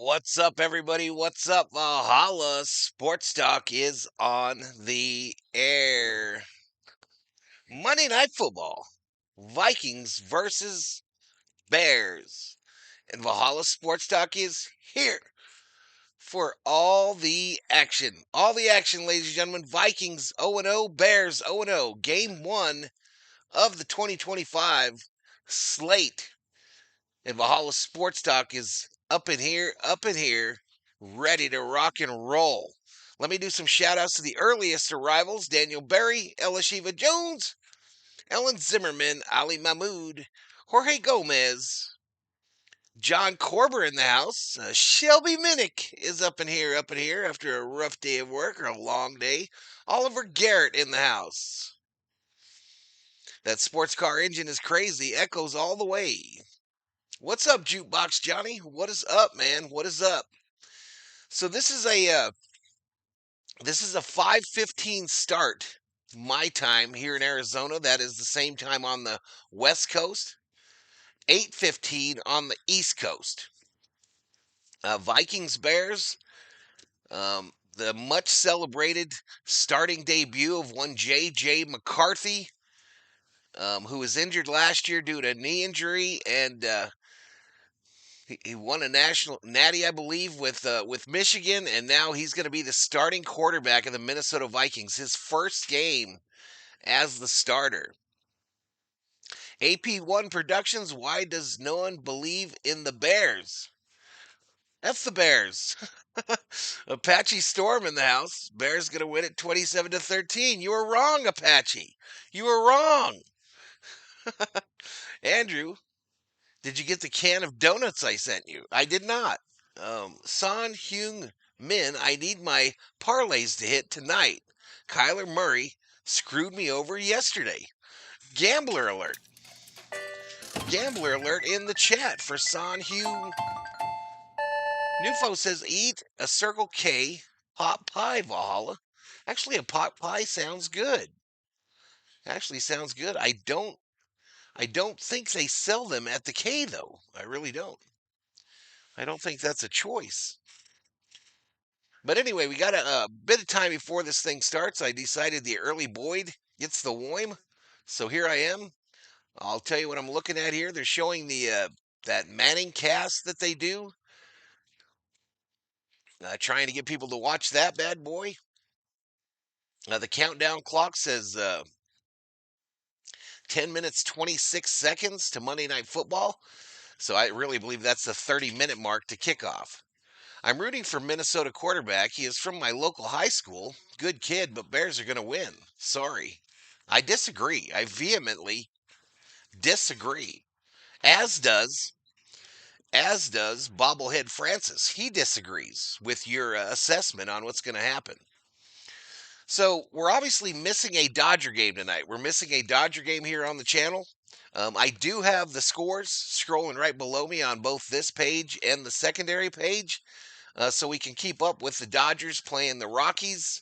What's up, everybody? What's up? Valhalla Sports Talk is on the air. Monday Night Football. Vikings versus Bears. And Valhalla Sports Talk is here for all the action. All the action, ladies and gentlemen. Vikings 0-0, Bears 0-0. Game 1 of the 2025 slate. And Valhalla Sports Talk is up in here, ready to rock and roll. Let me do some shout outs to the earliest arrivals: Daniel Berry, Elishiva Jones, Ellen Zimmerman, Ali Mahmoud, Jorge Gomez, John Corber in the house. Shelby Minnick is up in here after a rough day of work or a long day. Oliver Garrett in the house. That sports car engine is crazy, echoes all the way. What's up, Jukebox Johnny? What is up, man? What is up? So this is a 5:15 start my time here in Arizona. That is the same time on the West Coast. 8:15 on the East Coast. Vikings Bears. The much celebrated starting debut of one J.J. McCarthy, who was injured last year due to a knee injury, and he won a national natty, I believe, with Michigan, and now he's going to be the starting quarterback of the Minnesota Vikings. His first game as the starter. AP1 Productions. Why does no one believe in the Bears? F the Bears. Apache Storm in the house. Bears going to win it 27-13. You were wrong, Apache. You were wrong. Andrew, did you get the can of donuts I sent you? I did not. Son Hyung Min, I need my parlays to hit tonight. Kyler Murray screwed me over yesterday. Gambler alert. Gambler alert in the chat for Son Hyung. Nufo says eat a Circle K pot pie, Valhalla. Actually, a pot pie sounds good. Actually sounds good. I don't think they sell them at the K though. I really don't. I don't think that's a choice. But anyway, we got a bit of time before this thing starts. I decided the early Boyd gets the worm. So here I am. I'll tell you what I'm looking at here. They're showing the that Manning cast that they do. Trying to get people to watch that bad boy. The countdown clock says 10 minutes, 26 seconds to Monday Night Football. So I really believe that's the 30-minute mark to kickoff. I'm rooting for Minnesota quarterback. He is from my local high school. Good kid, but Bears are going to win. Sorry. I disagree. I vehemently disagree. As does Bobblehead Francis. He disagrees with your assessment on what's going to happen. So we're obviously missing a Dodger game tonight. We're missing a Dodger game here on the channel. I do have the scores scrolling right below me on both this page and the secondary page, so we can keep up with the Dodgers playing the Rockies.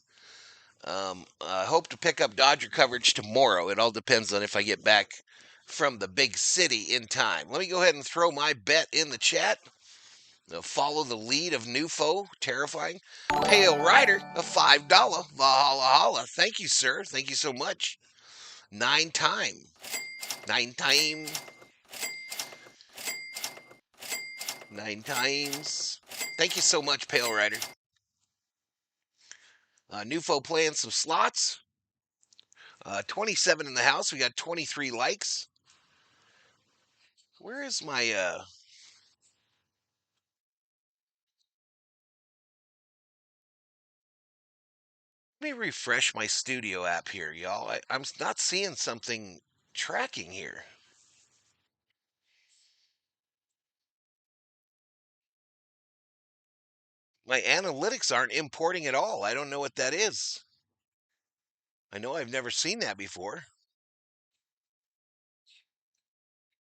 I hope to pick up Dodger coverage tomorrow. It all depends on if I get back from the big city in time. Let me go ahead and throw my bet in the chat. Follow the lead of Nufo, terrifying. Pale Rider, a $5 Valhalla Holla. Thank you, sir. Thank you so much. 9 time. 9 time. 9 times. Thank you so much, Pale Rider. Nufo playing some slots. 27 in the house. We got 23 likes. Where is my let me refresh my studio app here, y'all. I'm not seeing something tracking here. My analytics aren't importing at all. I don't know what that is. I know I've never seen that before.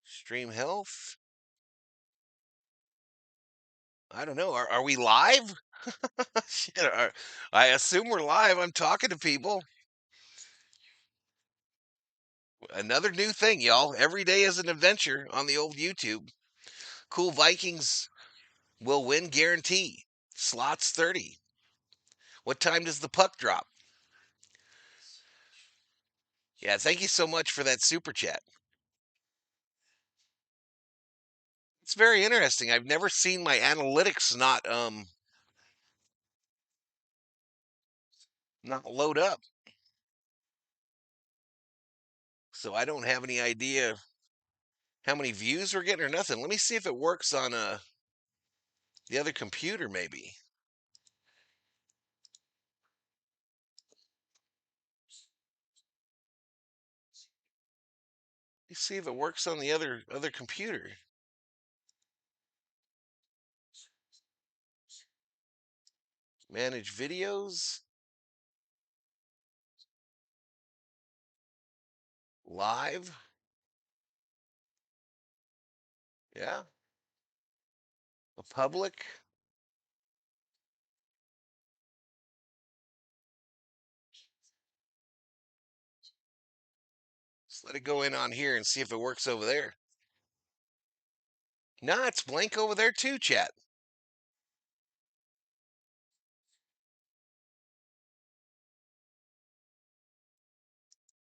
Stream health. I don't know. Are we live? Shit, I assume we're live. I'm talking to people. Another new thing, y'all. Every day is an adventure on the old YouTube. Cool Vikings Will win guarantee. Slots 30. What time does the puck drop? Yeah, thank you so much for that super chat. It's very interesting. I've never seen my analytics not load up. So I don't have any idea how many views we're getting or nothing. Let me see if it works on the other computer maybe. Let me see if it works on the other computer. Manage videos. Live. Yeah. A public. Let's let it go in on here and see if it works over there. Nah, it's blank over there too, chat.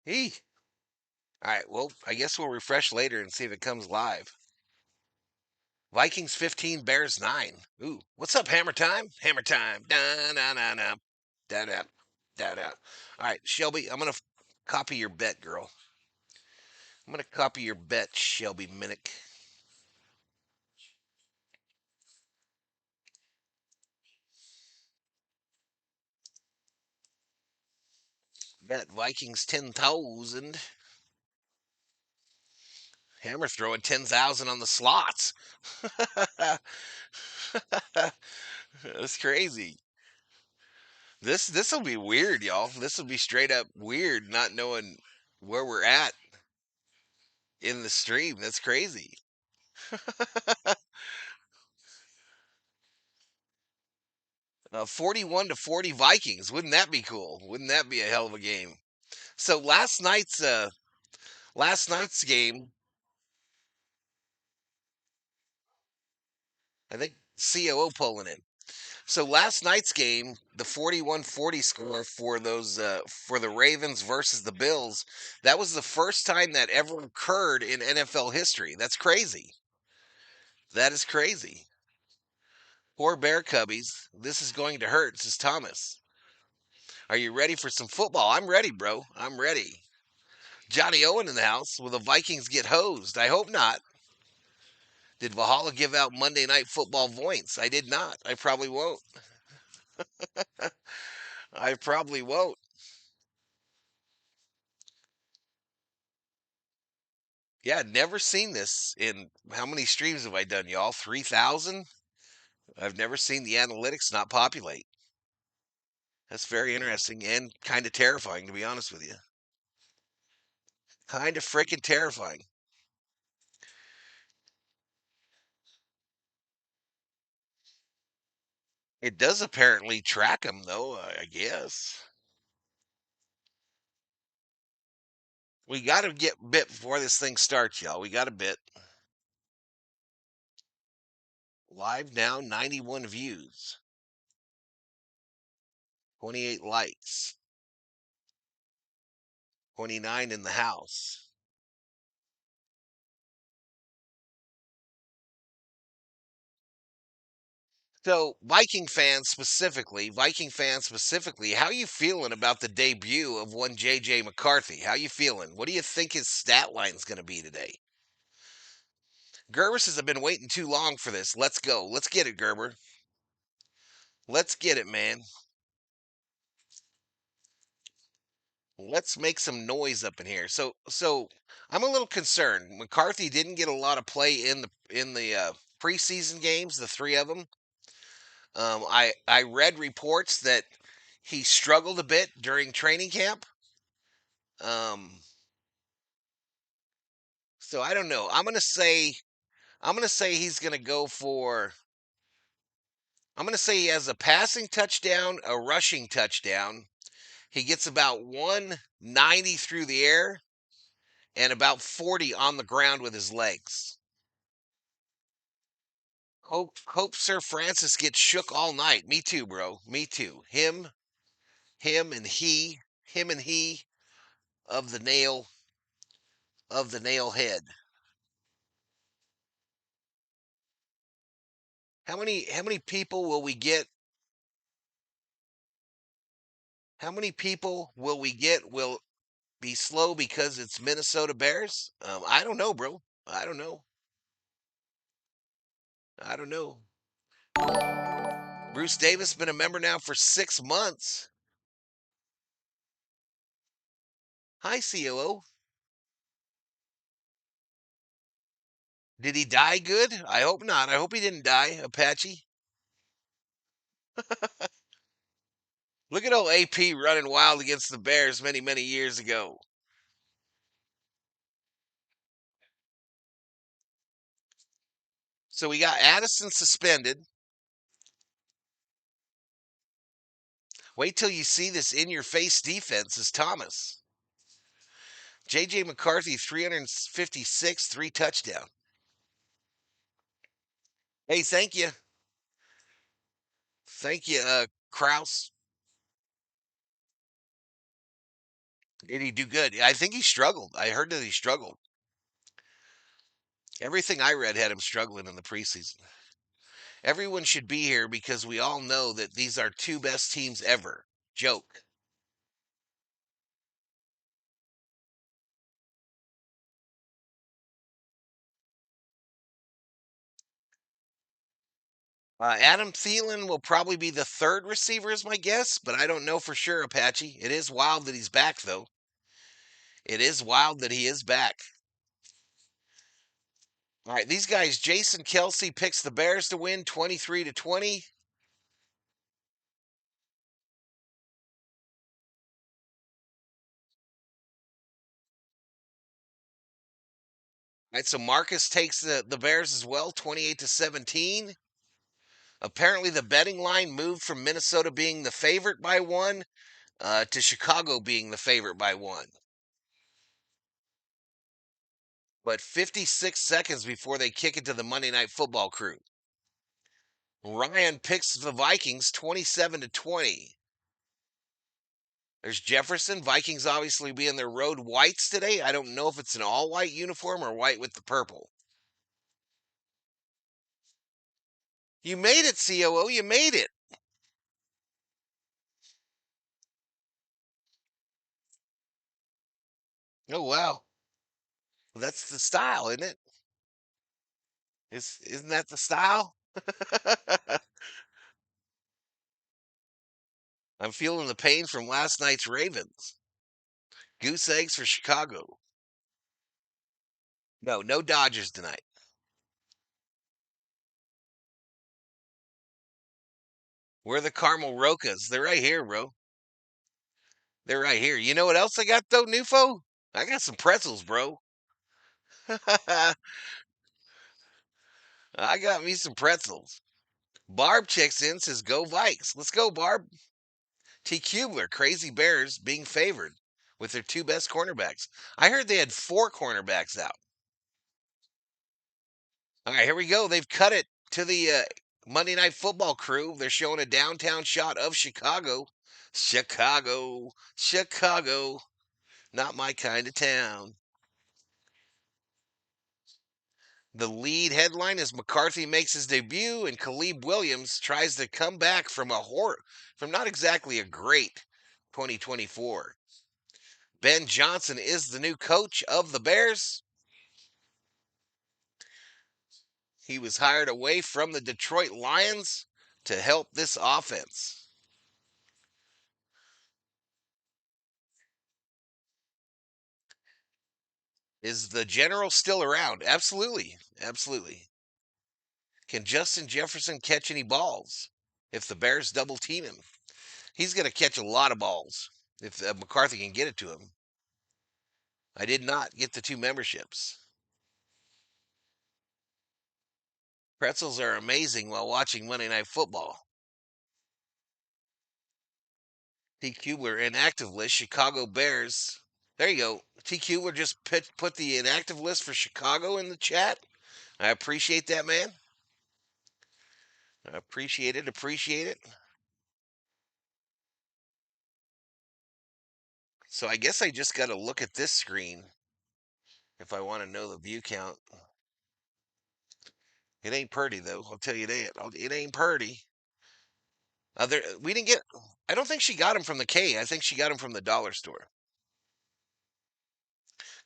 All right, well, I guess we'll refresh later and see if it comes live. Vikings 15, Bears 9. Ooh, what's up, Hammer Time? Hammer Time. Da da da da da da da da. All right, Shelby, I'm gonna copy your bet, girl. I'm gonna copy your bet, Shelby Minnick. Bet Vikings 10,000. Hammer throwing 10,000 on the slots. That's crazy. This will be weird, y'all. This will be straight up weird, not knowing where we're at in the stream. That's crazy. 41 to 40 Vikings. Wouldn't that be cool? Wouldn't that be a hell of a game? So last night's game, I think COO pulling in. So last night's game, the 41-40 score for the Ravens versus the Bills, that was the first time that ever occurred in NFL history. That's crazy. That is crazy. Poor Bear Cubbies. This is going to hurt, says Thomas. Are you ready for some football? I'm ready, bro. I'm ready. Johnny Owen in the house. Will the Vikings get hosed? I hope not. Did Valhalla give out Monday Night Football points? I did not. I probably won't. I probably won't. Yeah, never seen this in how many streams have I done, y'all? 3,000? I've never seen the analytics not populate. That's very interesting and kind of terrifying, to be honest with you. Kind of freaking terrifying. It does apparently track them, though, I guess. We got to get bit before this thing starts, y'all. We got a bit. Live now, 91 views, 28 likes, 29 in the house. So, Viking fans specifically, how you feeling about the debut of one JJ McCarthy? How you feeling? What do you think his stat line's going to be today? Gerber says, I've been waiting too long for this. Let's go. Let's get it, Gerber. Let's get it, man. Let's make some noise up in here. So I'm a little concerned. McCarthy didn't get a lot of play in the preseason games, the three of them. I read reports that he struggled a bit during training camp. Um, so I don't know. I'm gonna say he's gonna go for. I'm gonna say he has a passing touchdown, a rushing touchdown. He gets about 190 through the air and about 40 on the ground with his legs. Hope Sir Francis gets shook all night. Me too, bro. Me too. Him and he of the nail head. How many people will we get? How many people will we get will be slow because it's Minnesota Bears? I don't know, bro. I don't know. I don't know. Bruce Davis been a member now for 6 months. Hi, COO. Did he die good? I hope not. I hope he didn't die, Apache. Look at old AP running wild against the Bears many, many years ago. So we got Addison suspended. Wait till you see this in your face defense is Thomas. JJ McCarthy, 356, 3 touchdown. Hey, thank you. Thank you, Kraus. Did he do good? I think he struggled. I heard that he struggled. Everything I read had him struggling in the preseason. Everyone should be here because we all know that these are two best teams ever. Joke. Adam Thielen will probably be the third receiver, is my guess, but I don't know for sure, Apache. It is wild that he's back, though. It is wild that he is back. All right, these guys, Jason Kelsey picks the Bears to win 23-20. All right, so Marcus takes the Bears as well, 28-17. Apparently, the betting line moved from Minnesota being the favorite by one to Chicago being the favorite by one. But 56 seconds before they kick it to the Monday Night Football crew. Ryan picks the Vikings 27-20. There's Jefferson. Vikings obviously be in their road whites today. I don't know if it's an all white uniform or white with the purple. You made it, COO. You made it. Oh, wow. Well, that's the style, isn't it? Isn't that the style? I'm feeling the pain from last night's Ravens. Goose eggs for Chicago. No, no Dodgers tonight. Where are the caramel rocas? They're right here, bro. They're right here. You know what else I got though, Nufo? I got some pretzels, bro. I got me some pretzels. Barb checks in, says go Vikes. Let's go, Barb. T. Kubler, Crazy Bears being favored with their two best cornerbacks. I heard they had four cornerbacks out. All right, here we go. They've cut it to the Monday Night Football crew. They're showing a downtown shot of Chicago. Chicago, Chicago, not my kind of town. The lead headline is McCarthy makes his debut and Caleb Williams tries to come back from from not exactly a great 2024. Ben Johnson is the new coach of the Bears. He was hired away from the Detroit Lions to help this offense. Is the general still around? Absolutely. Absolutely. Can Justin Jefferson catch any balls if the Bears double team him? He's going to catch a lot of balls if McCarthy can get it to him. I did not get the two memberships. Pretzels are amazing while watching Monday Night Football. T. Kubler inactive list, Chicago Bears. There you go. T. Kubler just put the inactive list for Chicago in the chat. I appreciate that, man. Appreciate it. Appreciate it. So I guess I just got to look at this screen if I want to know the view count. It ain't pretty though. I'll tell you that. It ain't pretty. We didn't get. I don't think she got him from the K. I think she got him from the dollar store.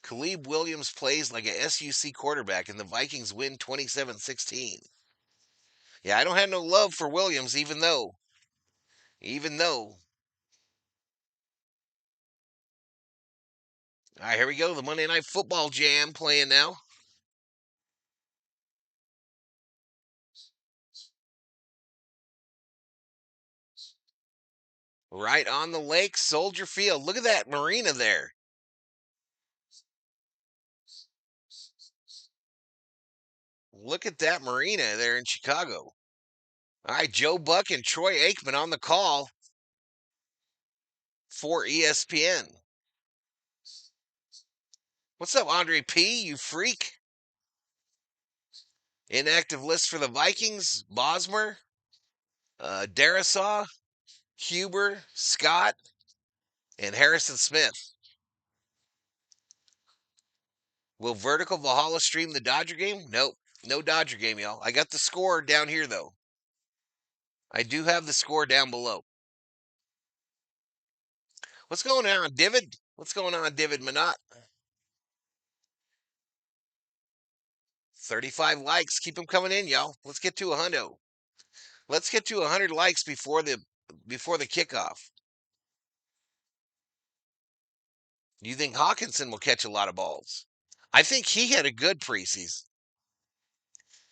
Caleb Williams plays like a SUC quarterback, and the Vikings win 27-16. Yeah, I don't have no love for Williams, even though. All right, here we go. The Monday Night Football Jam playing now. Right on the lake, Soldier Field. Look at that marina there. Look at that marina there in Chicago. All right, Joe Buck and Troy Aikman on the call for ESPN. What's up, Andre P? You freak. Inactive list for the Vikings: Bosmer, Darisaw, Huber, Scott, and Harrison Smith. Will Vertical Valhalla stream the Dodger game? Nope. No Dodger game, y'all. I got the score down here, though. I do have the score down below. What's going on, David? What's going on, David Minot? 35 likes. Keep them coming in, y'all. Let's get to 100. Let's get to 100 likes before the kickoff. Do you think Hawkinson will catch a lot of balls? I think he had a good preseason.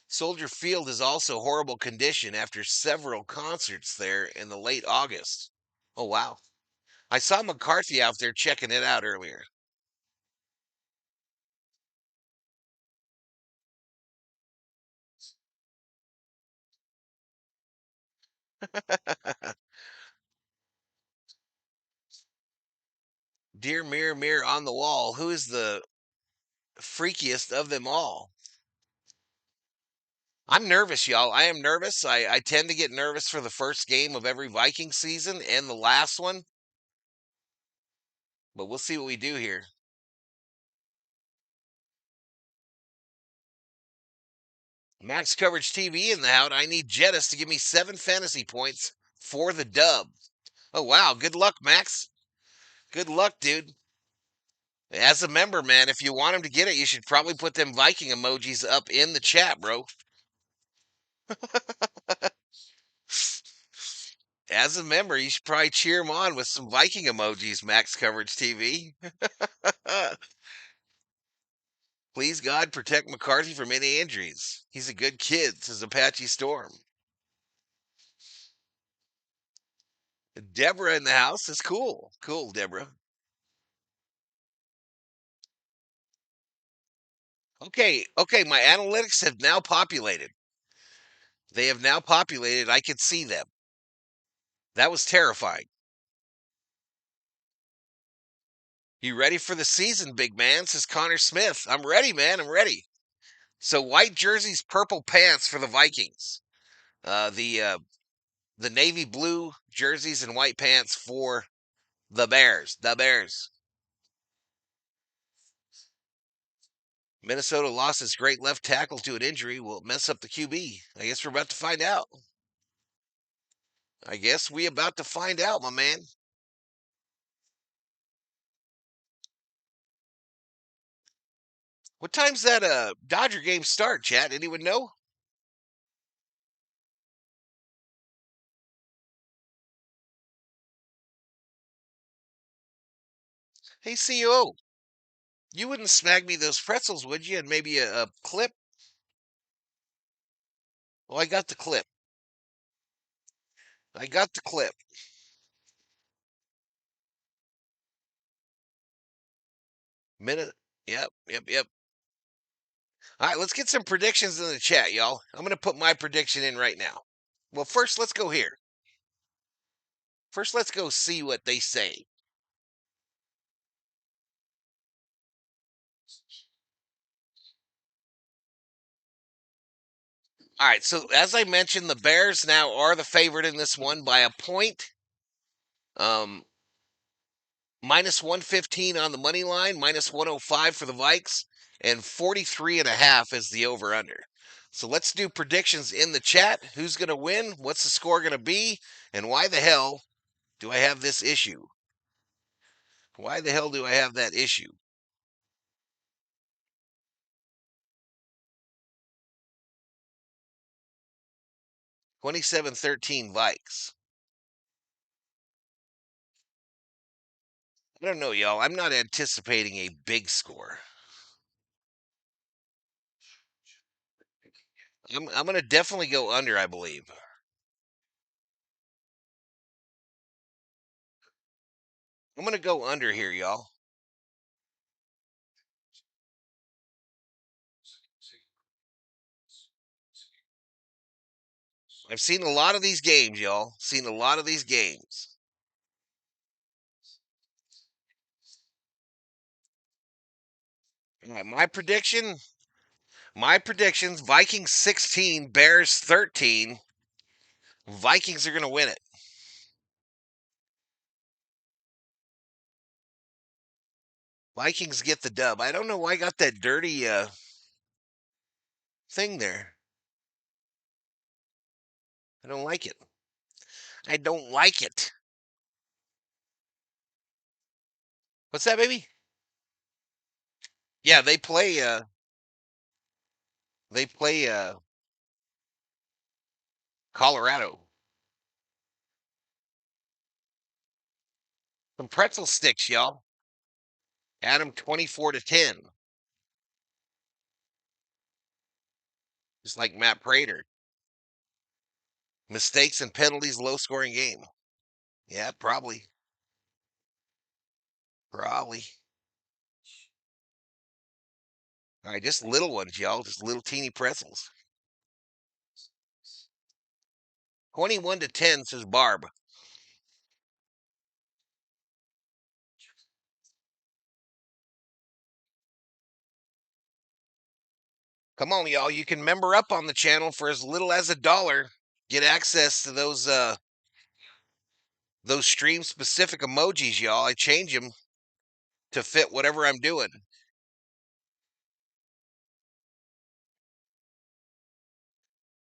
Soldier Field is also horrible condition after several concerts there in the late August. Oh, wow. I saw McCarthy out there checking it out earlier. Dear mirror, mirror on the wall, who is the freakiest of them all? I'm nervous, y'all. I am nervous. I tend to get nervous for the first game of every Viking season and the last one, but we'll see what we do here. Max Coverage TV in the house. I need Jettis to give me 7 fantasy points for the dub. Oh, wow. Good luck, Max. Good luck, dude. As a member, man, if you want him to get it, you should probably put them Viking emojis up in the chat, bro. As a member, you should probably cheer him on with some Viking emojis, Max Coverage TV. Please, God, protect McCarthy from any injuries. He's a good kid, says Apache Storm. Deborah in the house is cool. Cool, Deborah. Okay, my analytics have now populated. They have now populated. I could see them. That was terrifying. You ready for the season, big man? Says Connor Smith. I'm ready, man. I'm ready. So white jerseys, purple pants for the Vikings. The navy blue jerseys and white pants for the Bears. The Bears. Minnesota lost its great left tackle to an injury. Will it mess up the QB? I guess we're about to find out. I guess we about to find out, my man. What time's that Dodger game start, chat? Anyone know? Hey, CEO, you wouldn't snag me those pretzels, would you? And maybe a clip? Well, I got the clip. I got the clip. Minute. Yep, yep, yep. All right, let's get some predictions in the chat, y'all. I'm going to put my prediction in right now. Well, first, let's go here. First, let's go see what they say. All right, so as I mentioned, the Bears now are the favorite in this one by a point. Um, minus 115 on the money line, minus 105 for the Vikes, and 43.5 is the over under. So let's do predictions in the chat. Who's going to win? What's the score going to be? And why the hell do I have this issue? Why the hell do I have that issue? 27-13 Vikes. I don't know, y'all. I'm not anticipating a big score. I'm going to definitely go under, I believe. I'm going to go under here, y'all. I've seen a lot of these games, y'all. Seen a lot of these games. All right, my predictions, Vikings 16, Bears 13. Vikings are going to win it. Vikings get the dub. I don't know why I got that dirty thing there. I don't like it. I don't like it. What's that, baby? Yeah, they play Colorado. Some pretzel sticks, y'all. Adam 24-10. Just like Matt Prater. Mistakes and penalties, low scoring game. Yeah, probably. Probably. All right, just little ones, y'all. Just little teeny pretzels. 21-10 says Barb. Come on, y'all. You can member up on the channel for as little as $1. Get access to those stream specific emojis, y'all. I change them to fit whatever I'm doing.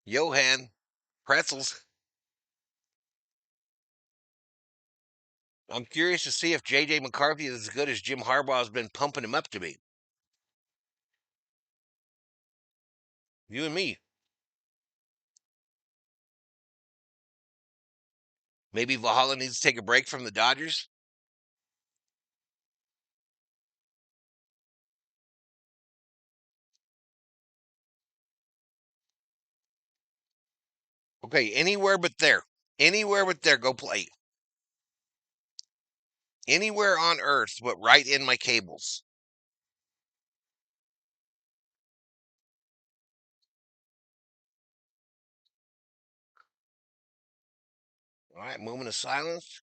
Johan, pretzels. I'm curious to see if JJ McCarthy is as good as Jim Harbaugh has been pumping him up to be. You and me. Maybe Valhalla needs to take a break from the Dodgers. Okay, anywhere but there. Anywhere but there, go play. Anywhere on earth but right in my cables. All right, moment of silence.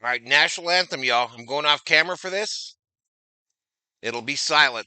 All right, national anthem, y'all. I'm going off camera for this. It'll be silent.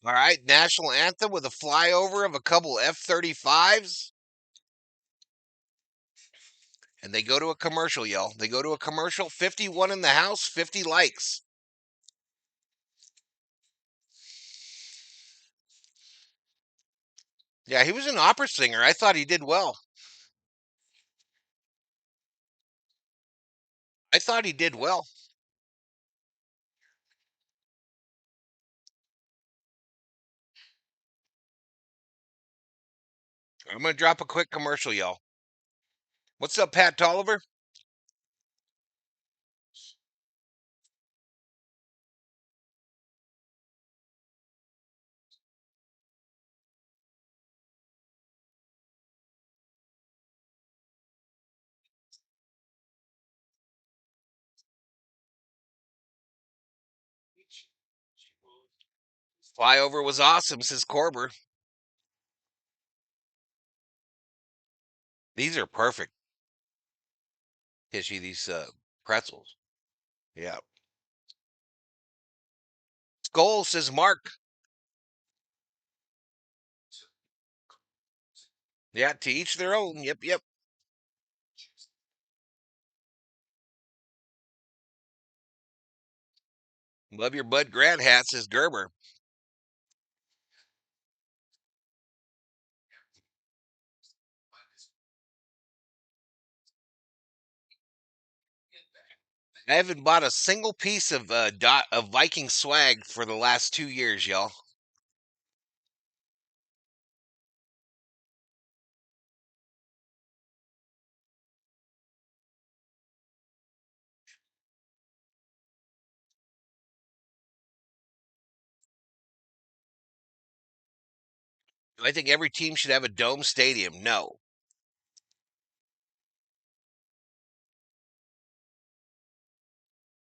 All right, national anthem with a flyover of a couple F-35s. And they go to a commercial, y'all. They go to a commercial. 51 in the house, 50 likes. Yeah, he was an opera singer. I thought he did well. I thought he did well. I'm going to drop a quick commercial, y'all. What's up, Pat Tolliver? Flyover was awesome, says Corber. These are perfect. Get you these pretzels. Yeah. Skull, says Mark. Yeah, to each their own. Yep, yep. Love your Bud Grant hat, says Gerber. I haven't bought a single piece of of Viking swag for the last 2 years, y'all. Do I think every team should have a dome stadium? No.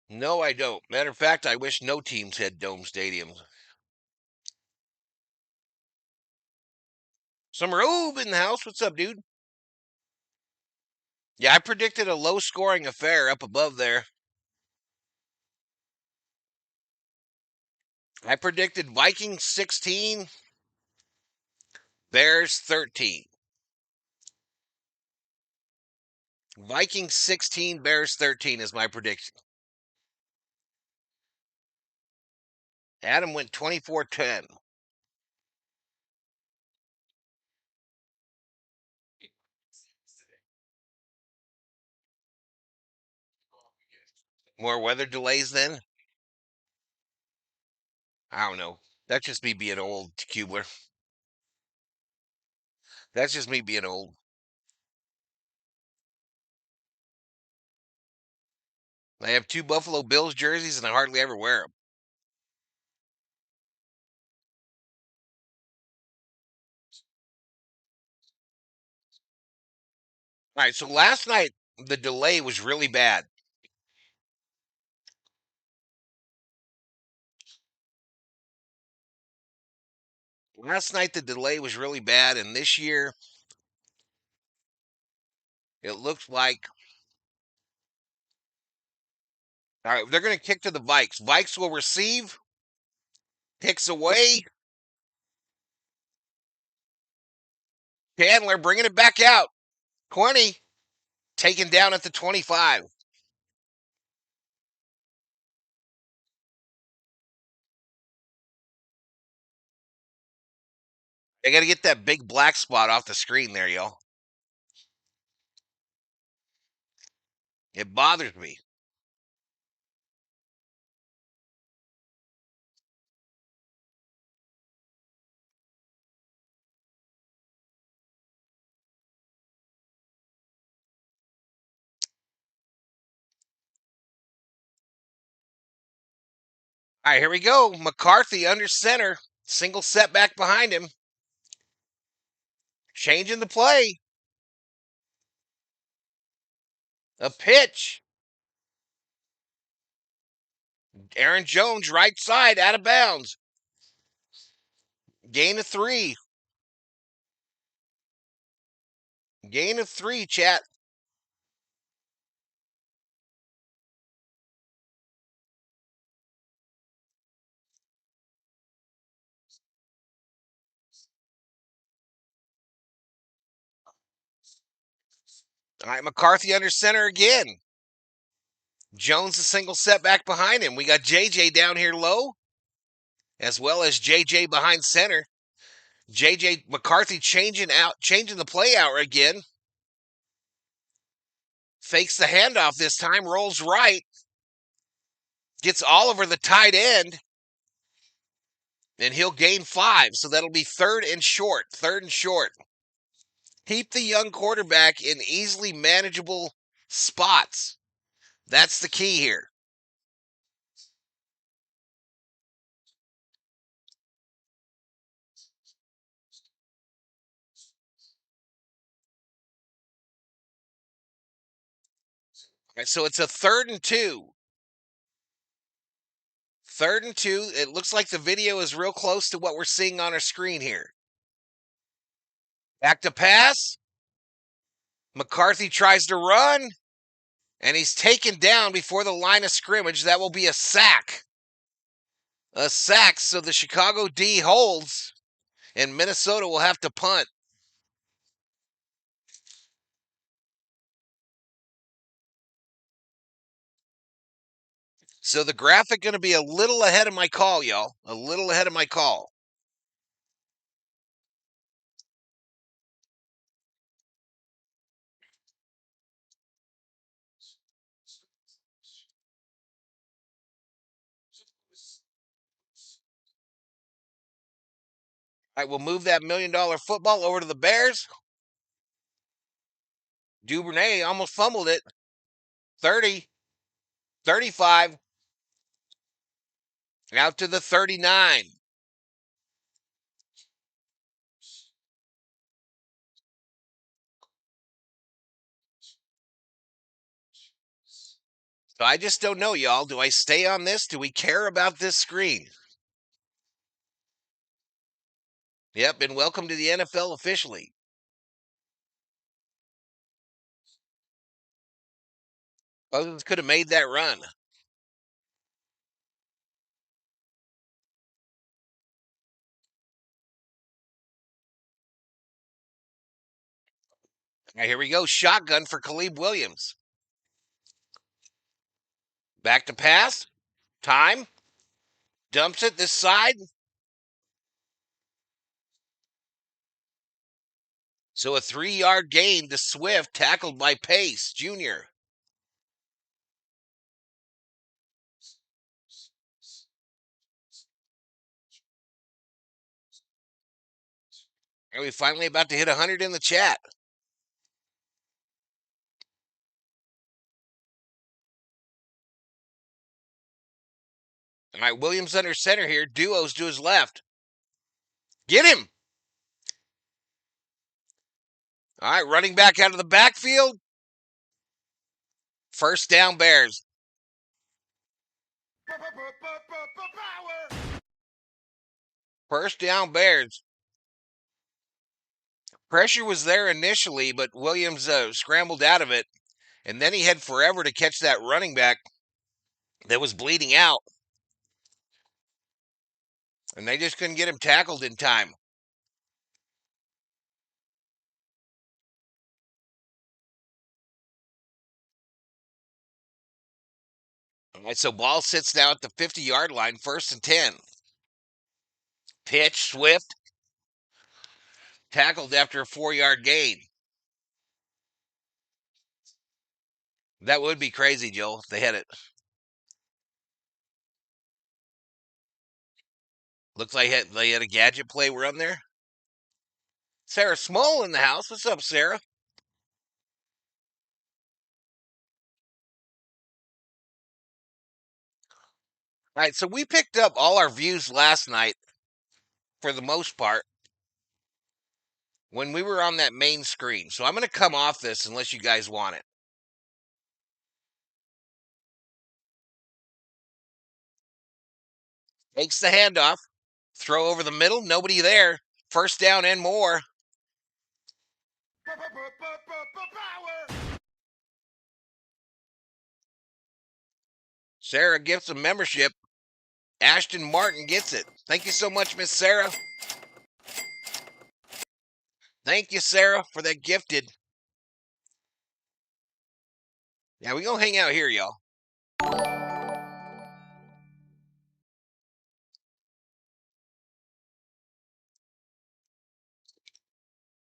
No, I don't. Matter of fact, I wish no teams had dome stadiums. Summer Oob in the house. What's up, dude? Yeah, I predicted a low scoring affair up above there. I predicted Vikings 16, Bears 13. Vikings 16, Bears 13 is my prediction. Adam went 24-10. More weather delays then? I don't know. That's just me being old, Kubler. That's just me being old. I have two Buffalo Bills jerseys and I hardly ever wear them. All right, so last night the delay was really bad. Last night the delay was really bad, and this year it looks like all right, they're going to kick to the Vikes. Vikes will receive, kicks away. Chandler bringing it back out. 20, taken down at the 25. They got to get that big black spot off the screen there, y'all. It bothers me. All right, here we go. McCarthy under center. Single setback behind him. Changing the play. A pitch. Aaron Jones, right side, out of bounds. Gain of 3. Gain of 3, chat. All right, McCarthy under center again. Jones a single setback behind him. We got JJ down here low, as well as JJ behind center. JJ McCarthy changing the play out again. Fakes the handoff this time, rolls right. Gets Oliver the tight end. And he'll gain 5. So that'll be third and short. Keep the young quarterback in easily manageable spots. That's the key here. All right, so it's a 3rd and 2. 3rd and 2. It looks like the video is real close to what we're seeing on our screen here. Back to pass. McCarthy tries to run, and he's taken down before the line of scrimmage. That will be a sack. A sack, so the Chicago D holds, and Minnesota will have to punt. So the graphic going to be a little ahead of my call, y'all. A little ahead of my call. All right, we'll move that $1 million football over to the Bears. Duvernay almost fumbled it. 30, 35, out to the 39. So I just don't know, y'all. Do I stay on this? Do we care about this screen? Yep, and welcome to the NFL officially. Others could have made that run. All right, here we go. Shotgun for Caleb Williams. Back to pass. Time. Dumps it this side. So a 3-yard gain to Swift, tackled by Pace Jr. Are we finally about to hit 100 in the chat? All right, Williams under center here. Duos to his left. Get him. All right, running back out of the backfield. First down, Bears. First down, Bears. Pressure was there initially, but Williams scrambled out of it, and then he had forever to catch that running back that was bleeding out, and they just couldn't get him tackled in time. All right, so ball sits now at the 50-yard line, 1st and 10. Pitch, Swift, tackled after a 4-yard gain. That would be crazy, Joel, if they had it. Looks like they had a gadget play run there. Sarah Small in the house. What's up, Sarah? All right, so we picked up all our views last night, for the most part, when we were on that main screen. So I'm going to come off this unless you guys want it. Takes the handoff. Throw over the middle. Nobody there. First down and more. Sarah gets a membership. Ashton Martin gets it. Thank you so much, Miss Sarah. Thank you, Sarah, for that gifted. Yeah, we gonna hang out here, y'all.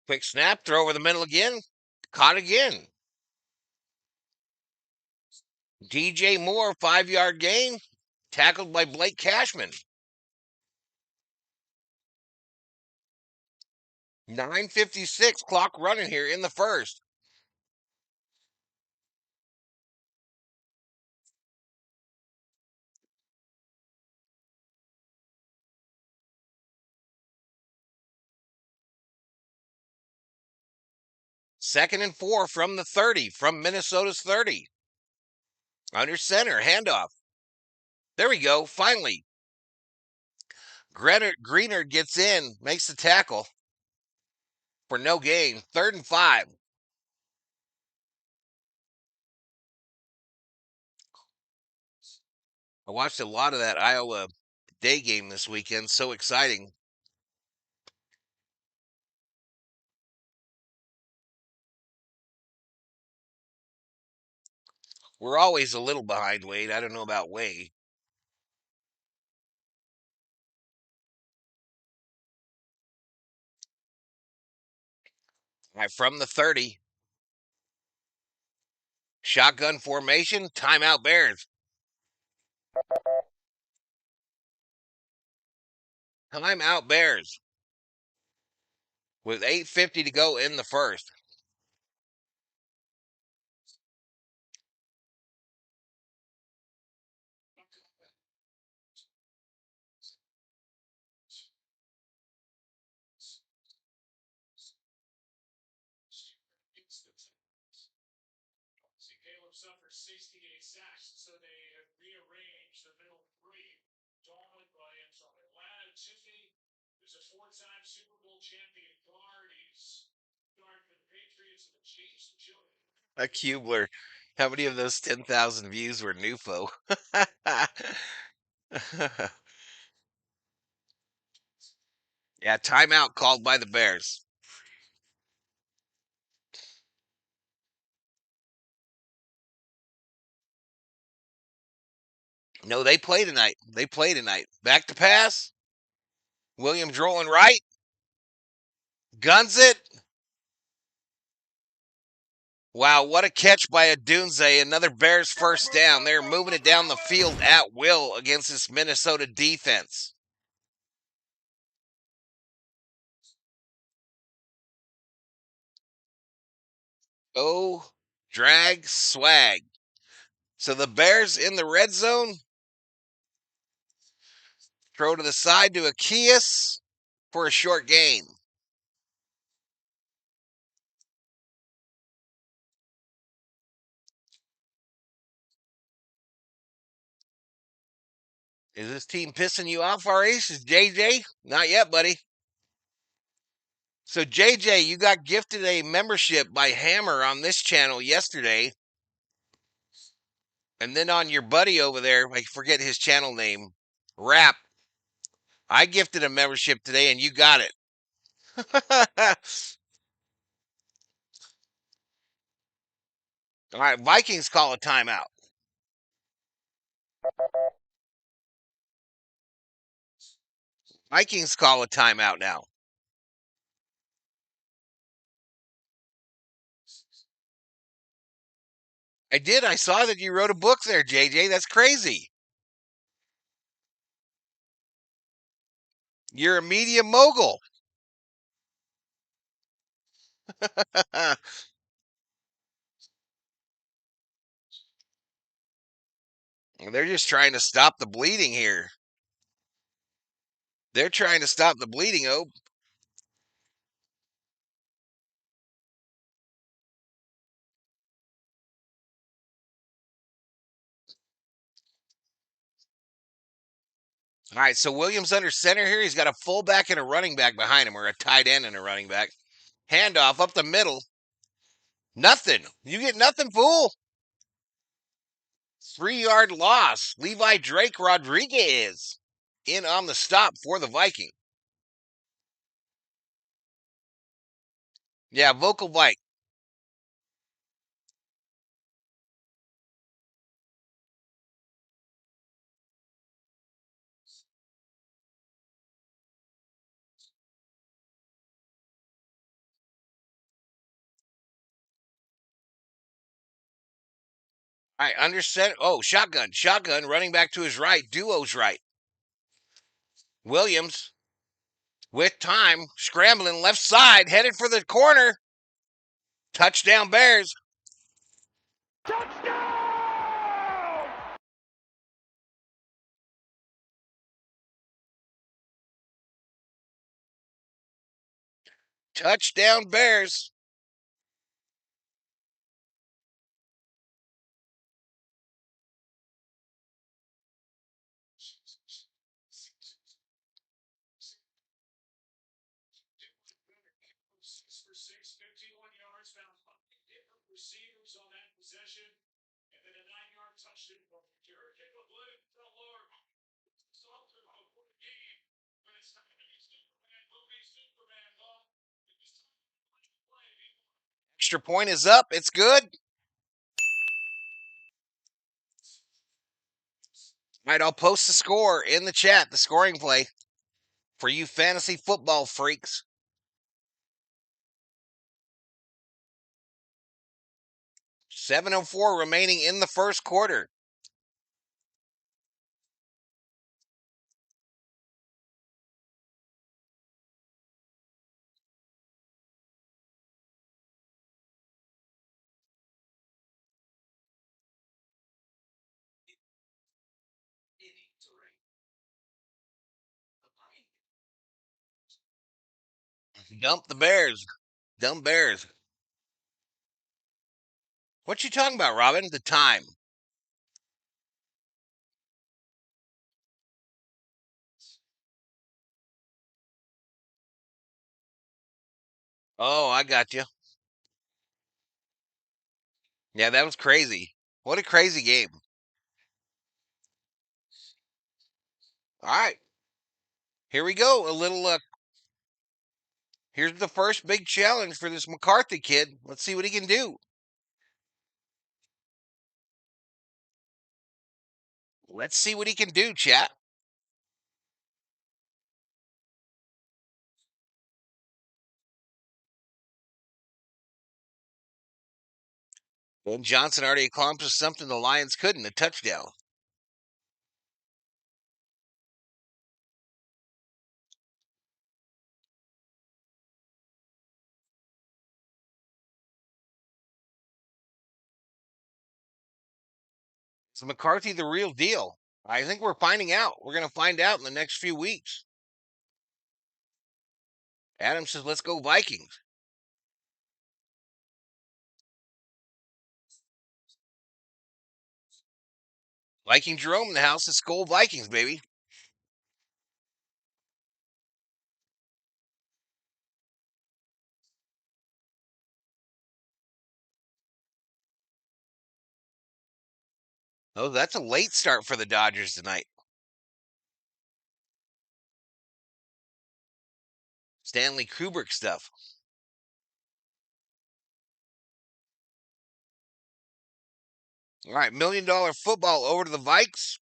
Quick snap, throw over the middle again. Caught again. DJ Moore, 5-yard gain. Tackled by Blake Cashman. 9:56 clock running here in the first. Second and 4 from the 30, from Minnesota's 30. Under center, handoff. There we go, finally. Greener gets in, makes the tackle for no gain. 3rd and 5. I watched a lot of that Iowa day game this weekend. So exciting. We're always a little behind, Wade. I don't know about Wade. All right, from the 30. Shotgun formation, timeout Bears. Timeout Bears. With 8:50 to go in the first. A Kubler. How many of those 10,000 views were NUFO? Yeah, timeout called by the Bears. No, they play tonight. They play tonight. Back to pass. Williams rolling right. Guns it. Wow, what a catch by Adunze. Another Bears first down. They're moving it down the field at will against this Minnesota defense. Oh, drag, swag. So the Bears in the red zone. Throw to the side to Akias for a short gain. Is this team pissing you off, our ace? Is JJ? Not yet, buddy. So, JJ, you got gifted a membership by Hammer on this channel yesterday. And then on your buddy over there, I forget his channel name, Rap, I gifted a membership today and you got it. All right, Vikings call a timeout. Vikings call a timeout now. I did. I saw that you wrote a book there, JJ. That's crazy. You're a media mogul. They're just trying to stop the bleeding here. They're trying to stop the bleeding, oh. All right, so Williams under center here. He's got a fullback and a running back behind him, or a tight end and a running back. Handoff up the middle. Nothing. You get nothing, fool. 3-yard loss. Levi Drake Rodriguez in on the stop for the Viking. Yeah, vocal bike. All right, understand. Oh, shotgun, shotgun, running back to his right. Duo's right. Williams with time, scrambling left side, headed for the corner. Touchdown Bears. Touchdown! Touchdown Bears. Extra point is up. It's good. All right, I'll post the score in the chat, the scoring play for you fantasy football freaks. 7:04 remaining in the first quarter. Dump the Bears. Dump Bears. What you talking about, Robin? The time. Oh, I got you. Yeah, that was crazy. What a crazy game. All right. Here we go. A little here's the first big challenge for this McCarthy kid. Let's see what he can do. Let's see what he can do, chat. Ben Johnson already accomplished something the Lions couldn't, a touchdown. Is McCarthy the real deal? I think we're finding out. We're going to find out in the next few weeks. Adam says, let's go Vikings. Viking Jerome in the house is Skull Vikings, baby. Oh, that's a late start for the Dodgers tonight. Stanley Kubrick stuff. All right, $1 million football over to the Vikes.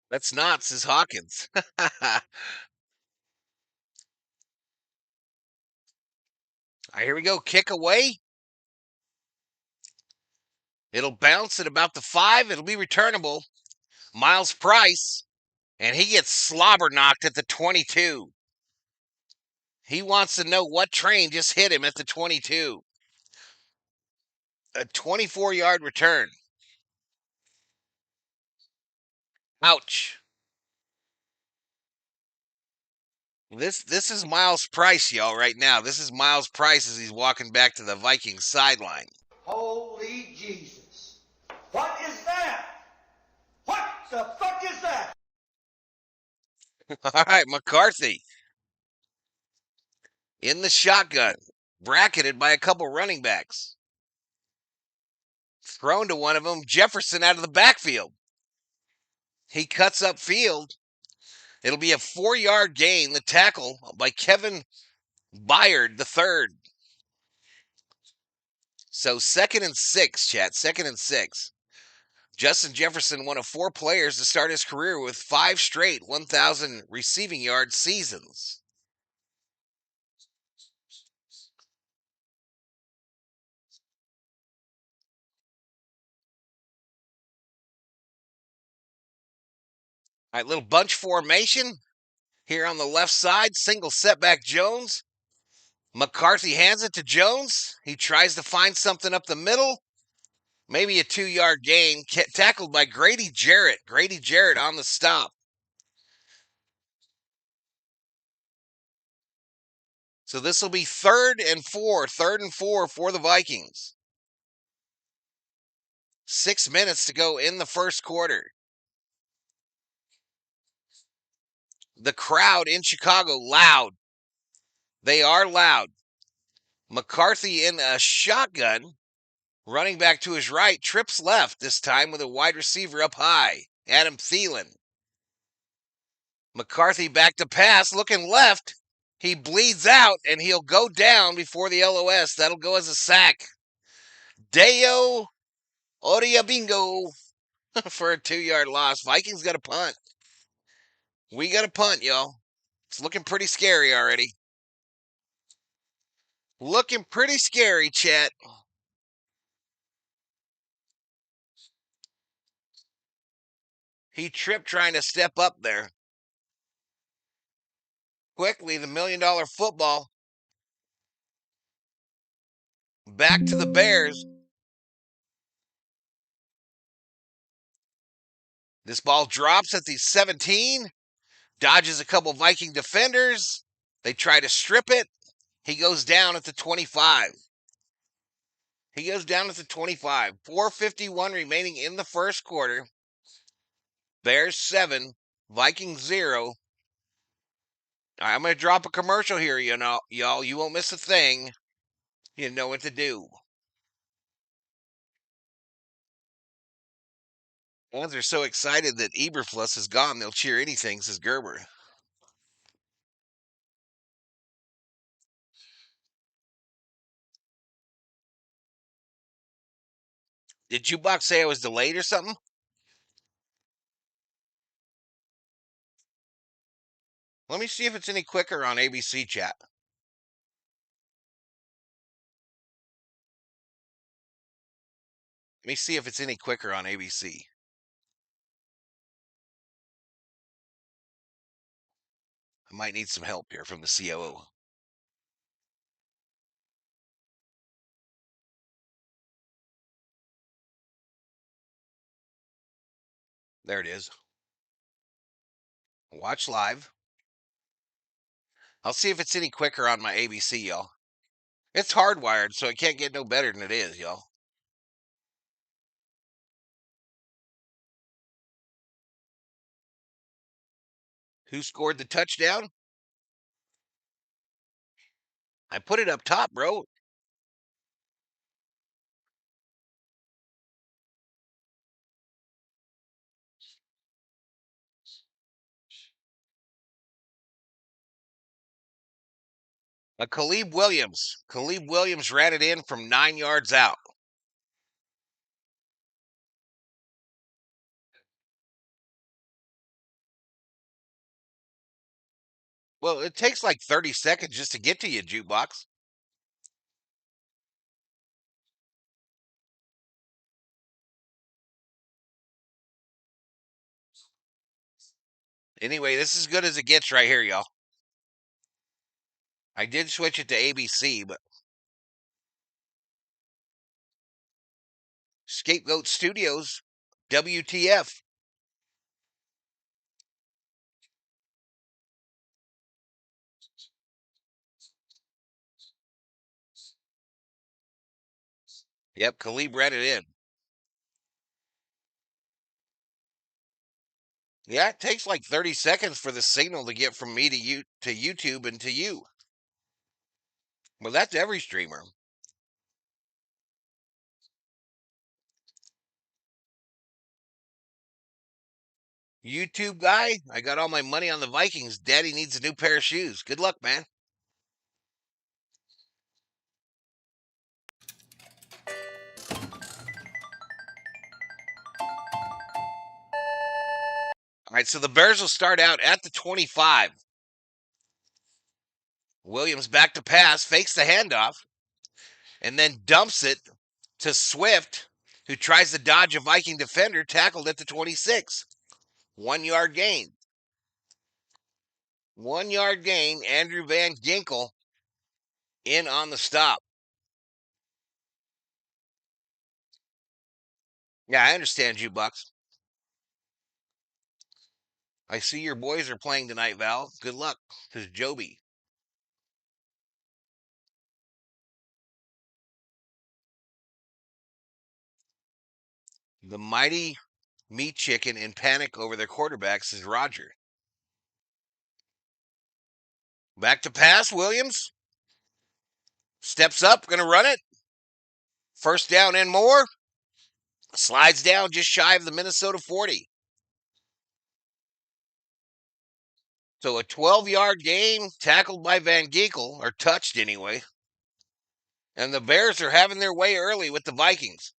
That's not, says Hawkins. All right, here we go. Kick away. It'll bounce at about the 5. It'll be returnable. Miles Price. And he gets slobber knocked at the 22. He wants to know what train just hit him at the 22. A 24-yard return. Ouch. This is Miles Price, y'all, right now. This is Miles Price as he's walking back to the Vikings sideline. Holy Jesus. What is that? What the fuck is that? All right, McCarthy. In the shotgun. Bracketed by a couple running backs. Thrown to one of them. Jefferson out of the backfield. He cuts up field. It'll be a 4-yard gain. The tackle by Kevin Byard, the third. So 2nd and 6, chat. 2nd and 6. Justin Jefferson, one of 4 players to start his career with 5 straight 1,000 receiving yard seasons. All right, little bunch formation here on the left side. Single setback Jones. McCarthy hands it to Jones. He tries to find something up the middle. Maybe a 2-yard gain. Tackled by Grady Jarrett. Grady Jarrett on the stop. So this will be 3rd and 4. 3rd and 4 for the Vikings. 6 minutes to go in the first quarter. The crowd in Chicago, loud. They are loud. McCarthy in a shotgun. Running back to his right, trips left, this time with a wide receiver up high, Adam Thielen. McCarthy back to pass, looking left. He bleeds out, and he'll go down before the LOS. That'll go as a sack. Deo Oriabingo for a 2-yard loss. Vikings got a punt. We got a punt, y'all. It's looking pretty scary already. Looking pretty scary, chat. He tripped trying to step up there. Quickly, the $1 million football. Back to the Bears. This ball drops at the 17. Dodges a couple Viking defenders. They try to strip it. He goes down at the 25. He goes down at the 25. 4:51 remaining in the first quarter. Bears 7, Vikings 0. I'm going to drop a commercial here, y'all. You won't miss a thing. You know what to do. Fans are so excited that Eberflus is gone, they'll cheer anything, says Gerber. Did Jukebox say I was delayed or something? Let me see if it's any quicker on ABC chat. Let me see if it's any quicker on ABC. I might need some help here from the COO. There it is. Watch live. I'll see if it's any quicker on my ABC, y'all. It's hardwired, so it can't get no better than it is, y'all. Who scored the touchdown? I put it up top, bro. Caleb Williams. Caleb Williams ran it in from 9 yards out. Well, it takes like 30 seconds just to get to you, Jukebox. Anyway, this is as good as it gets right here, y'all. I did switch it to ABC, but Scapegoat Studios, WTF. Yep, Caleb ran it in. Yeah, it takes like 30 seconds for the signal to get from me to you to YouTube and to you. Well, that's every streamer. YouTube guy, I got all my money on the Vikings. Daddy needs a new pair of shoes. Good luck, man. All right, so the Bears will start out at the 25. Williams back to pass, fakes the handoff, and then dumps it to Swift, who tries to dodge a Viking defender, tackled at the 26. 1 yard gain. 1 yard gain. Andrew Van Ginkel in on the stop. Yeah, I understand you, Bucks. I see your boys are playing tonight, Val. Good luck. Says Joby. The mighty meat chicken in panic over their quarterback, says Roger. Back to pass, Williams. Steps up, going to run it. First down and more. Slides down just shy of the Minnesota 40. So a 12-yard gain, tackled by Van Ginkel, or touched anyway. And the Bears are having their way early with the Vikings.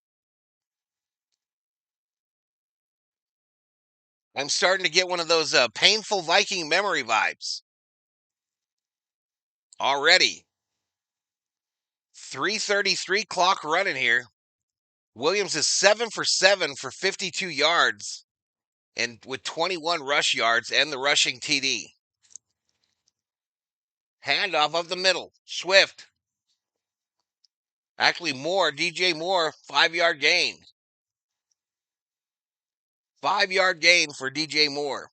I'm starting to get one of those painful Viking memory vibes. Already. 3:33 clock running here. Williams is 7 for 7 for 52 yards and with 21 rush yards and the rushing TD. Handoff of the middle. Swift. Actually, Moore, DJ Moore, 5-yard gain. 5-yard gain for DJ Moore.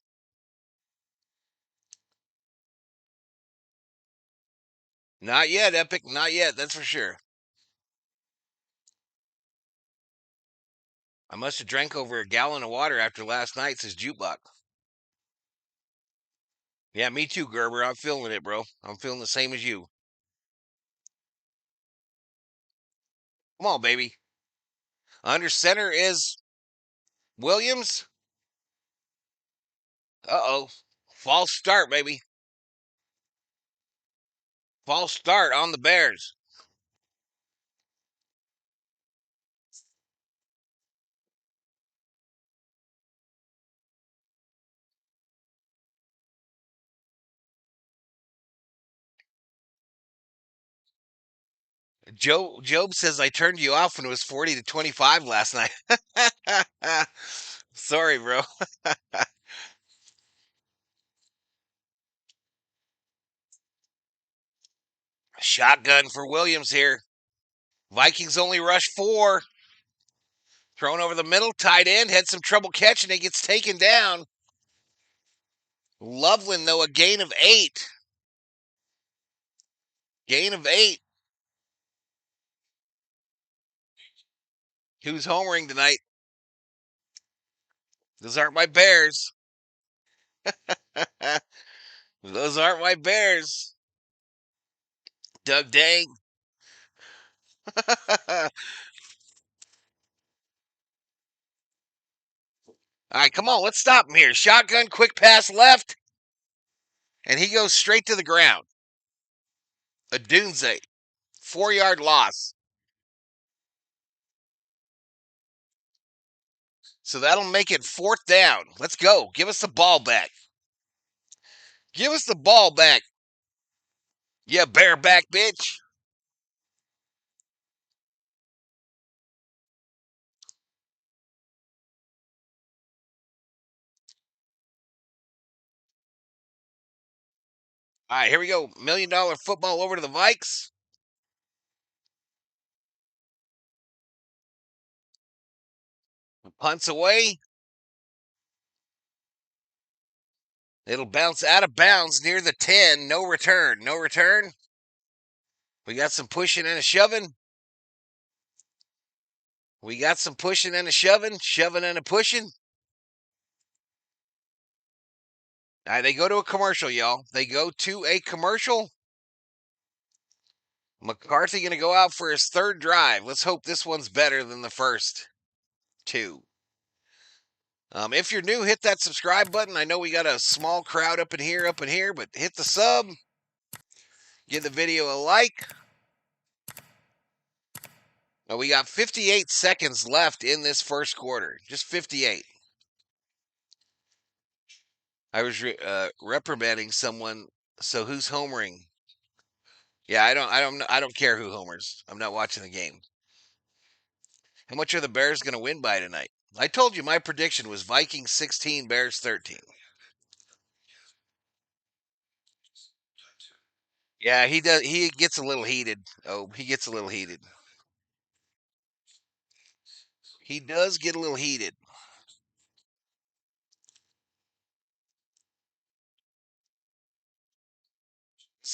Not yet, Epic. Not yet, that's for sure. I must have drank over a gallon of water after last night, says Jukebox. Yeah, me too, Gerber. I'm feeling it, bro. I'm feeling the same as you. Come on, baby. Under center is Williams. Uh-oh. False start, baby. False start on the Bears. Job says I turned you off when it was 40 to 25 last night. Sorry, bro. Shotgun for Williams here. Vikings only rush 4. Thrown over the middle, tight end, had some trouble catching it, gets taken down. Loveland, though, a gain of 8. Gain of 8. Who's homering tonight? Those aren't my Bears. Those aren't my Bears. Doug Dang. All right, come on, let's stop him here. Shotgun, quick pass left, and he goes straight to the ground. A Dunze. 4-yard loss. So that'll make it 4th down. Let's go. Give us the ball back. Give us the ball back. Yeah, bareback bitch. All right, here we go. $1 million football over to the Vikes. Punts away. It'll bounce out of bounds near the 10. No return. No return. We got some pushing and a shoving. We got some pushing and a shoving. Shoving and a pushing. All right, they go to a commercial, y'all. They go to a commercial. McCarthy going to go out for his 3rd drive. Let's hope this one's better than the first 2. If you're new, hit that subscribe button. I know we got a small crowd up in here, but hit the sub. Give the video a like. We got 58 seconds left in this first quarter. Just 58. I was reprimanding someone. So who's homering? Yeah, I don't care who homers. I'm not watching the game. How much are the Bears going to win by tonight? I told you my prediction was Vikings 16, Bears 13. Yeah, he does. He gets a little heated. Oh, he gets a little heated. He does get a little heated.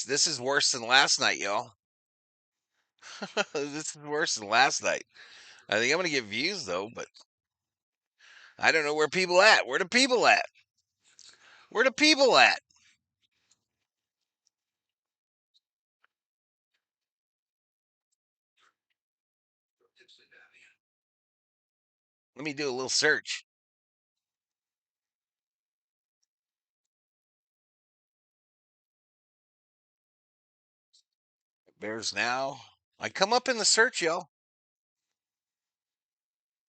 This is worse than last night, y'all. This is worse than last night. I think I'm going to get views though, but I don't know where people at. Where the people at? Where the people at? Let me do a little search. Bears now. I come up in the search, y'all.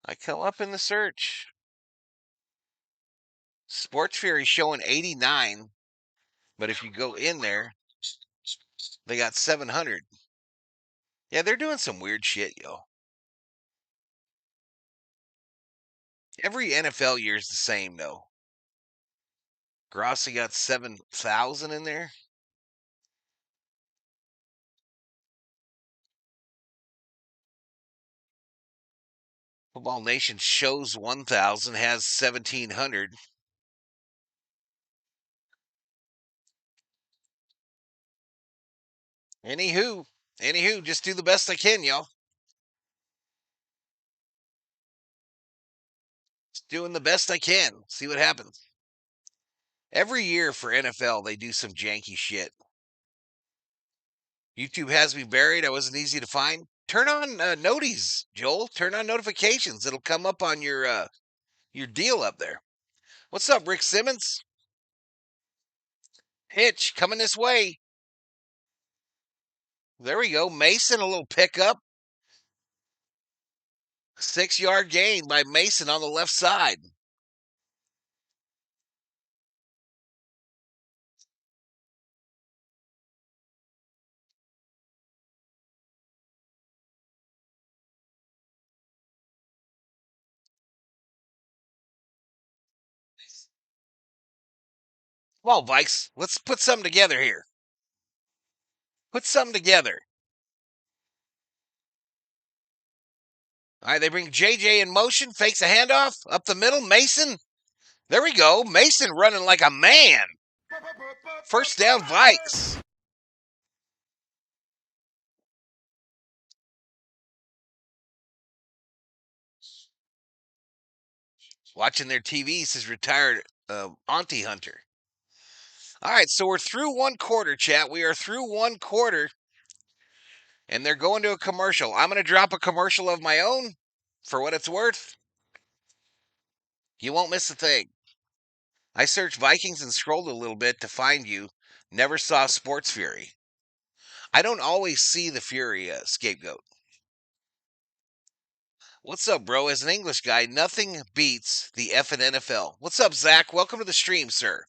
I come up in the search. Sports Fury showing 89, but if you go in there, they got 700. Yeah, they're doing some weird shit, yo. Every NFL year is the same, though. Grossi got 7,000 in there. Football Nation shows 1,000, has 1,700. Anywho, just do the best I can, y'all. Just doing the best I can. See what happens. Every year for NFL, they do some janky shit. YouTube has me buried. I wasn't easy to find. Turn on noties, Joel. Turn on notifications. It'll come up on your deal up there. What's up, Rick Simmons? Hitch coming this way. There we go. Mason, a little pickup. 6-yard gain by Mason on the left side. Come on, Vikes. Let's put something together here. Put something together. All right, they bring JJ in motion, fakes a handoff up the middle. Mason. There we go. Mason running like a man. First down, Vikes. Watching their TV says retired Auntie Hunter. All right, so we're through one quarter, chat. We are through one quarter, and they're going to a commercial. I'm going to drop a commercial of my own for what it's worth. You won't miss a thing. I searched Vikings and scrolled a little bit to find you. Never saw Sports Fury. I don't always see the Fury scapegoat. What's up, bro? As an English guy, nothing beats the effing NFL. What's up, Zach? Welcome to the stream, sir.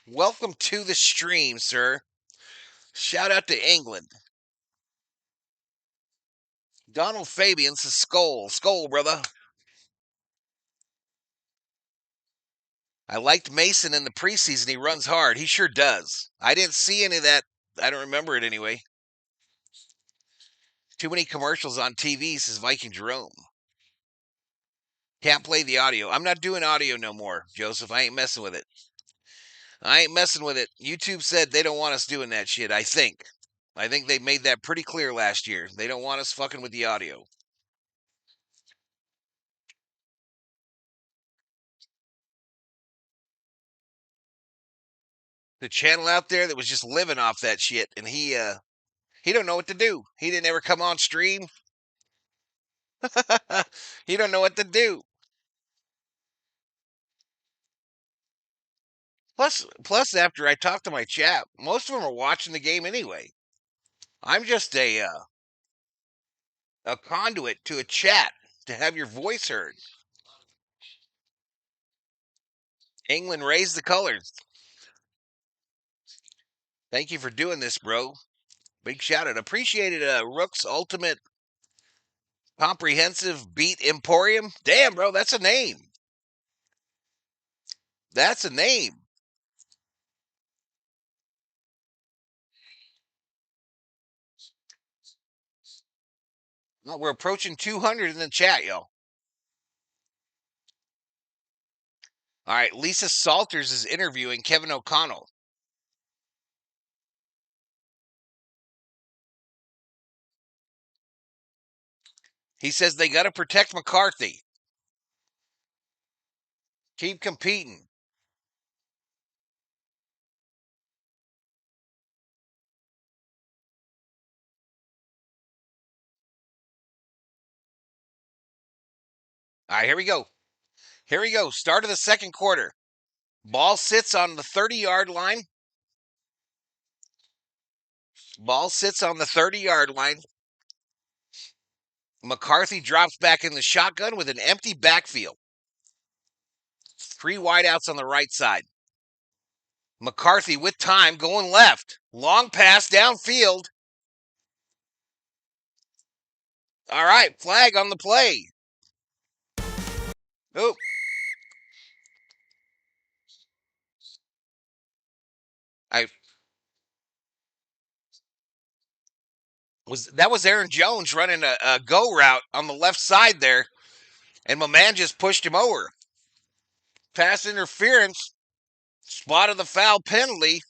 Welcome to the stream, sir. Shout out to England. Donald Fabian says Skull, brother. I liked Mason in the preseason. He runs hard. He sure does. I didn't see any of that. I don't remember it anyway. Too many commercials on TV, says Viking Jerome. Can't play the audio. I'm not doing audio no more, Joseph. I ain't messing with it. I ain't messing with it. YouTube said they don't want us doing that shit, I think. I think they made that pretty clear last year. They don't want us fucking with the audio. The channel out there that was just living off that shit, and he don't know what to do. He didn't ever come on stream. He don't know what to do. Plus, after I talked to my chat, most of them are watching the game anyway. I'm just a conduit to a chat to have your voice heard. England raised the colors. Thank you for doing this, bro. Big shout out. Appreciate it, Rook's Ultimate Comprehensive Beat Emporium. Damn, bro, that's a name. That's a name. Well, we're approaching 200 in the chat, yo. All right, Lisa Salters is interviewing Kevin O'Connell. He says they got to protect McCarthy. Keep competing. All right, here we go. Here we go. Start of the second quarter. Ball sits on the 30-yard line. Ball sits on the 30-yard line. McCarthy drops back in the shotgun with an empty backfield. 3 wideouts on the right side. McCarthy with time going left. Long pass downfield. All right, flag on the play. Oop. That was Aaron Jones running a go route on the left side there, and my man just pushed him over. Pass interference, spotted the foul penalty.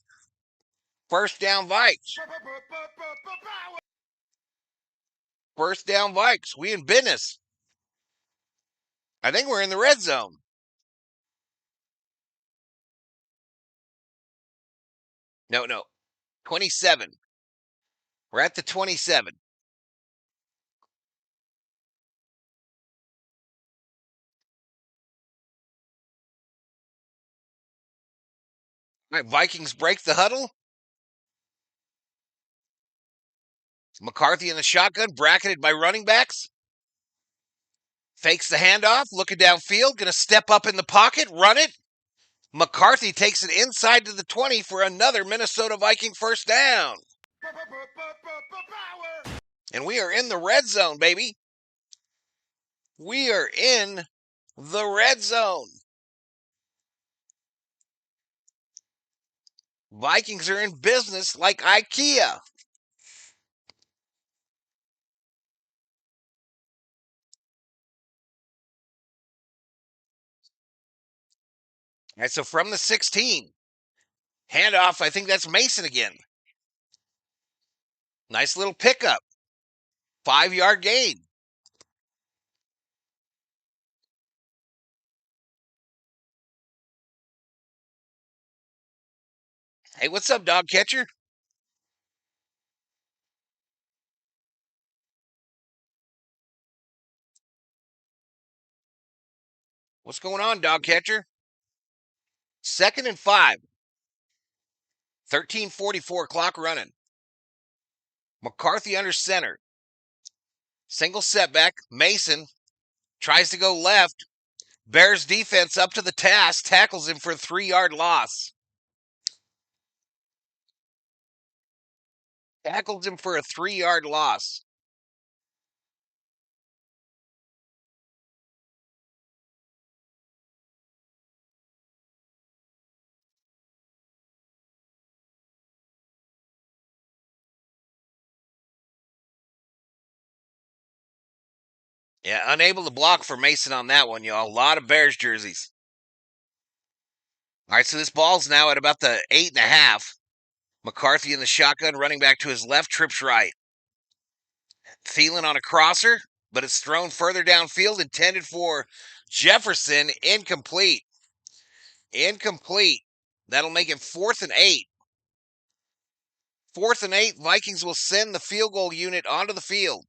First down Vikes. First down Vikes. We in business. I think we're in the red zone. No. 27. We're at the 27. All right, Vikings break the huddle. McCarthy in the shotgun, bracketed by running backs. Fakes the handoff, looking downfield, going to step up in the pocket, run it. McCarthy takes it inside to the 20 for another Minnesota Viking first down. And we are in the red zone, baby. We are in the red zone. Vikings are in business like IKEA. All right, so from the 16, handoff, I think that's Mason again. Nice little pickup. 5-yard gain. Hey, what's up, dog catcher? What's going on, dog catcher? 2nd and 5. 13:44 clock running. McCarthy under center. Single setback. Mason tries to go left. Bears defense up to the task. Tackles him for a 3-yard loss. Tackles him for a 3-yard loss. Yeah, unable to block for Mason on that one, y'all. A lot of Bears jerseys. All right, so this ball's now at about the 8.5. McCarthy in the shotgun, running back to his left, trips right. Thielen on a crosser, but it's thrown further downfield, intended for Jefferson. Incomplete. Incomplete. That'll make it 4th and 8. 4th and 8. Vikings will send the field goal unit onto the field.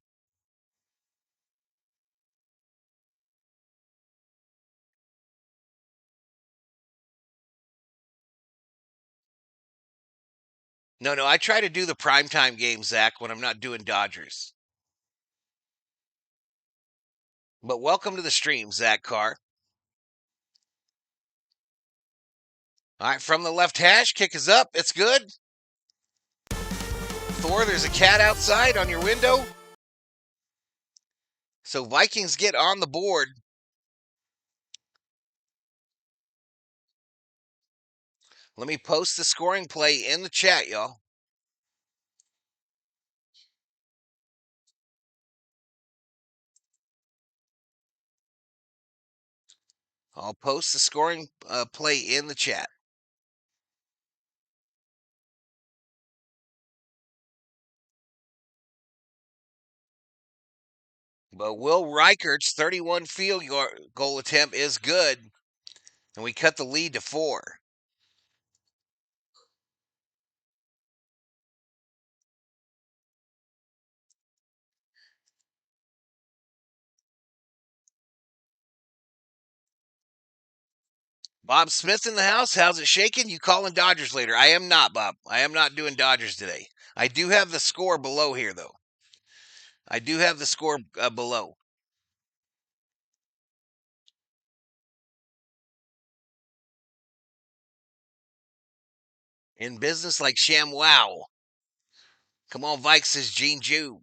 No, I try to do the primetime game, Zach, when I'm not doing Dodgers. But welcome to the stream, Zach Carr. All right, from the left hash, kick is up. It's good. score. There's a cat outside on your window. So Vikings get on the board. Let me post the scoring play in the chat, y'all. I'll post the scoring play in the chat. But Will Reichert's 31 field goal attempt is good, and we cut the lead to 4. Bob Smith in the house. How's it shaking? You calling Dodgers later? I am not, Bob. I am not doing Dodgers today. I do have the score below here, though. I do have the score below. In business like ShamWow. Come on, Vikes, says Gene Jew.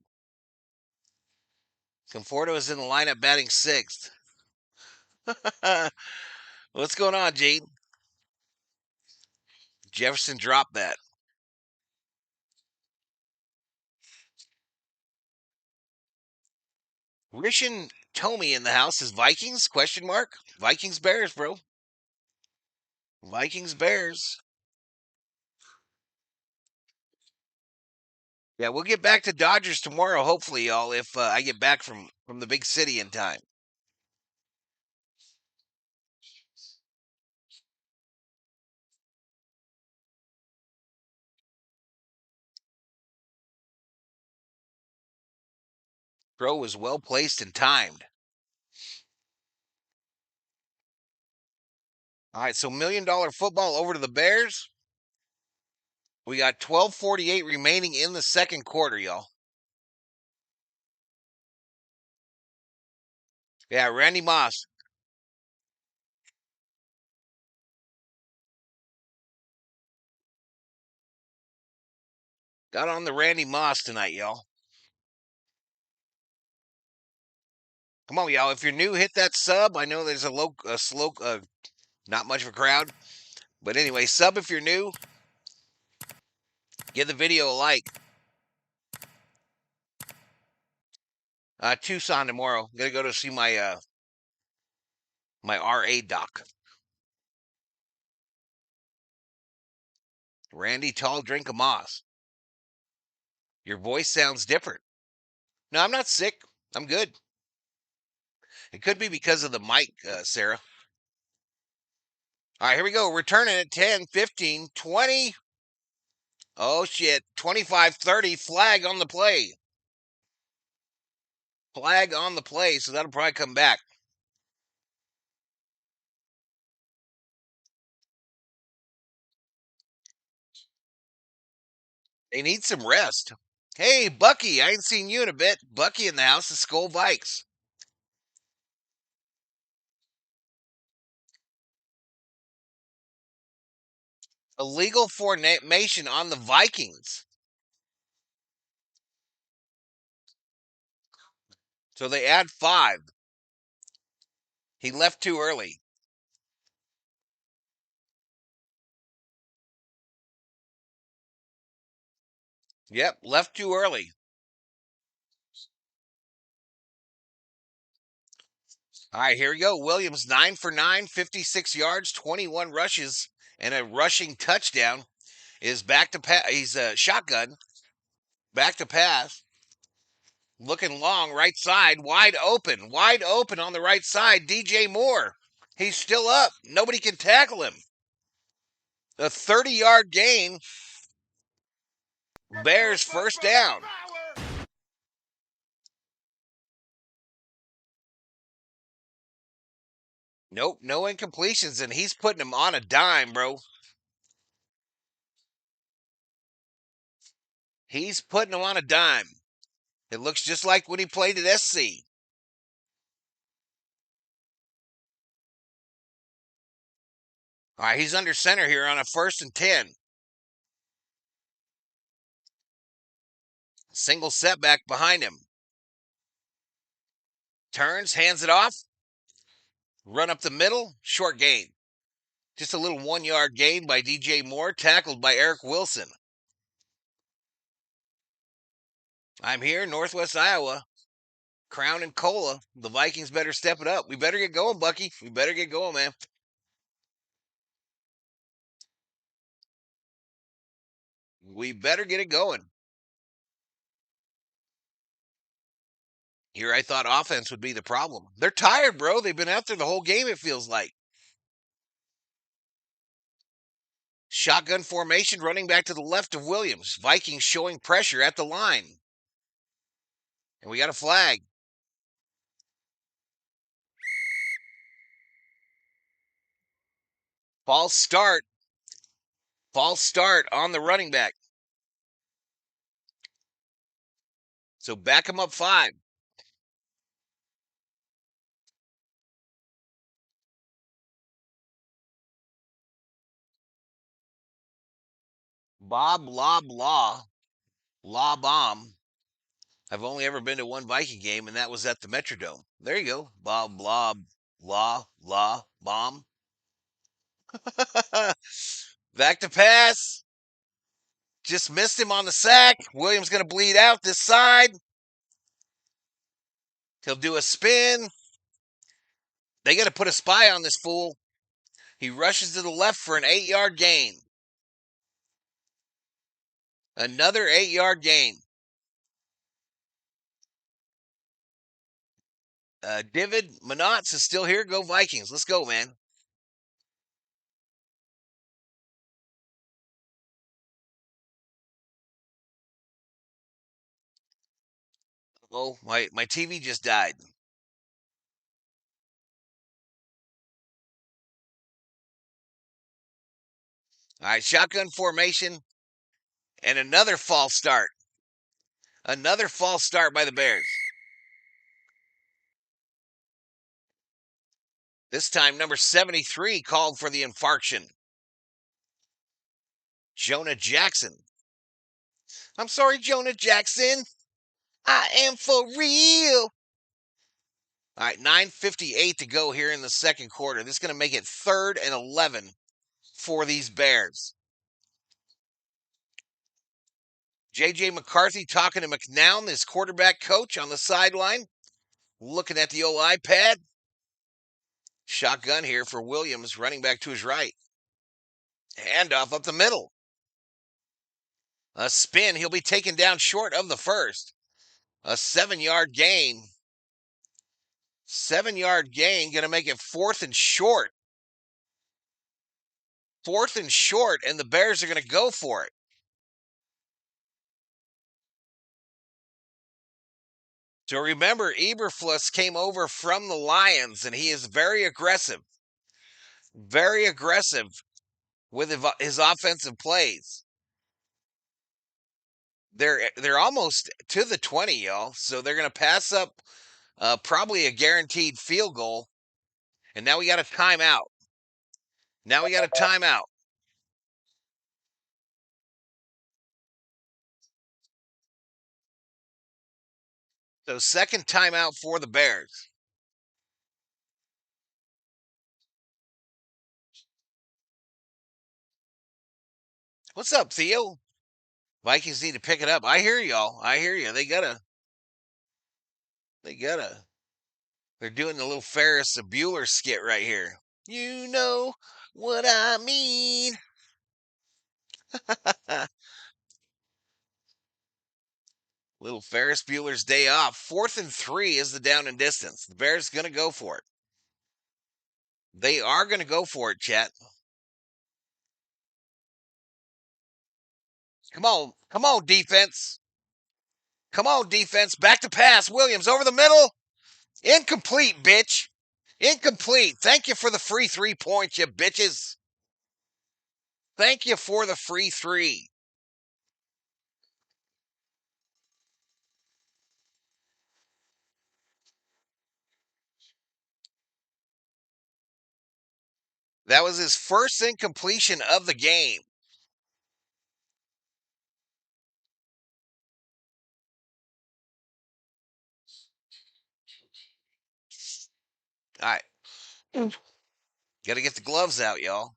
Conforto is in the lineup batting 6th. What's going on, Gene? Jefferson dropped that. Rishin Tomey in the house is Vikings? Question mark. Vikings Bears, bro. Vikings Bears. Yeah, we'll get back to Dodgers tomorrow, hopefully, y'all. If I get back from the big city in time. Throw was well placed and timed. All right, so $1 million football over to the Bears. We got 12:48 remaining in the second quarter, y'all. Yeah, Randy Moss. Got on the Randy Moss tonight, y'all. Come on, y'all. If you're new, hit that sub. I know there's a slow, not much of a crowd. But anyway, sub if you're new. Give the video a like. Tucson tomorrow. Gonna go to see my my RA doc. Randy, tall drink of moss. Your voice sounds different. No, I'm not sick. I'm good. It could be because of the mic, Sarah. All right, here we go. Returning at 10, 15, 20. Oh, shit. 25, 30. Flag on the play. Flag on the play, so that'll probably come back. They need some rest. Hey, Bucky, I ain't seen you in a bit. Bucky in the house, the Skull Vikes. Illegal formation on the Vikings. So they add 5. He left too early. Yep, left too early. All right, here we go. Williams 9 for 9, 56 yards, 21 rushes, and a rushing touchdown. Is back to pass. He's a shotgun. Back to pass. Looking long, right side, wide open on the right side. DJ Moore. He's still up. Nobody can tackle him. A 30-yard gain. Bears first down. Nope, no incompletions, and he's putting him on a dime, bro. He's putting him on a dime. It looks just like when he played at SC. All right, he's under center here on a 1st and 10. Single setback behind him. Turns, hands it off. Run up the middle, short gain. Just a little 1 yard gain by DJ Moore, tackled by Eric Wilson. I'm here, Northwest Iowa. Crown and Cola. The Vikings better step it up. We better get going, Bucky. We better get going, man. We better get it going. Here I thought offense would be the problem. They're tired, bro. They've been out there the whole game, it feels like. Shotgun formation running back to the left of Williams. Vikings showing pressure at the line. And we got a flag. False start. False start on the running back. So back him up 5. Bob, blah, blah. La bomb. I've only ever been to one Viking game, and that was at the Metrodome. There you go. Bob, blah, blah, blah, bomb. Back to pass. Just missed him on the sack. Williams going to bleed out this side. He'll do a spin. They got to put a spy on this fool. He rushes to the left for an 8-yard gain. Another 8-yard gain. David Monotz is still here. Go Vikings. Let's go, man. Oh, my TV just died. All right, shotgun formation and another false start. Another false start by the Bears. This time, number 73 called for the infarction. Jonah Jackson. I'm sorry, Jonah Jackson. I am for real. All right, 9:58 to go here in the second quarter. This is going to make it 3rd and 11 for these Bears. J.J. McCarthy talking to McNown, his quarterback coach, on the sideline, looking at the old iPad. Shotgun here for Williams, running back to his right. Handoff up the middle. A spin. He'll be taken down short of the first. A 7-yard gain. 7-yard gain, going to make it 4th and short. 4th and short, and the Bears are going to go for it. So remember, Eberflus came over from the Lions, and he is very aggressive with his offensive plays. They're almost to the 20, y'all. So they're going to pass up probably a guaranteed field goal. And now we got a timeout. So second timeout for the Bears. What's up, Theo? Vikings need to pick it up. I hear y'all. I hear you. They gotta. They're doing the little Ferris Bueller skit right here. You know what I mean. Little Ferris Bueller's day off. 4th and 3 is the down and distance. The Bears gonna go for it. They are gonna go for it, chat. Come on, defense. Come on, defense. Back to pass. Williams over the middle. Incomplete, bitch. Incomplete. Thank you for the free 3 points, you bitches. Thank you for the free 3. That was his first incompletion of the game. All right. Got to get the gloves out, y'all.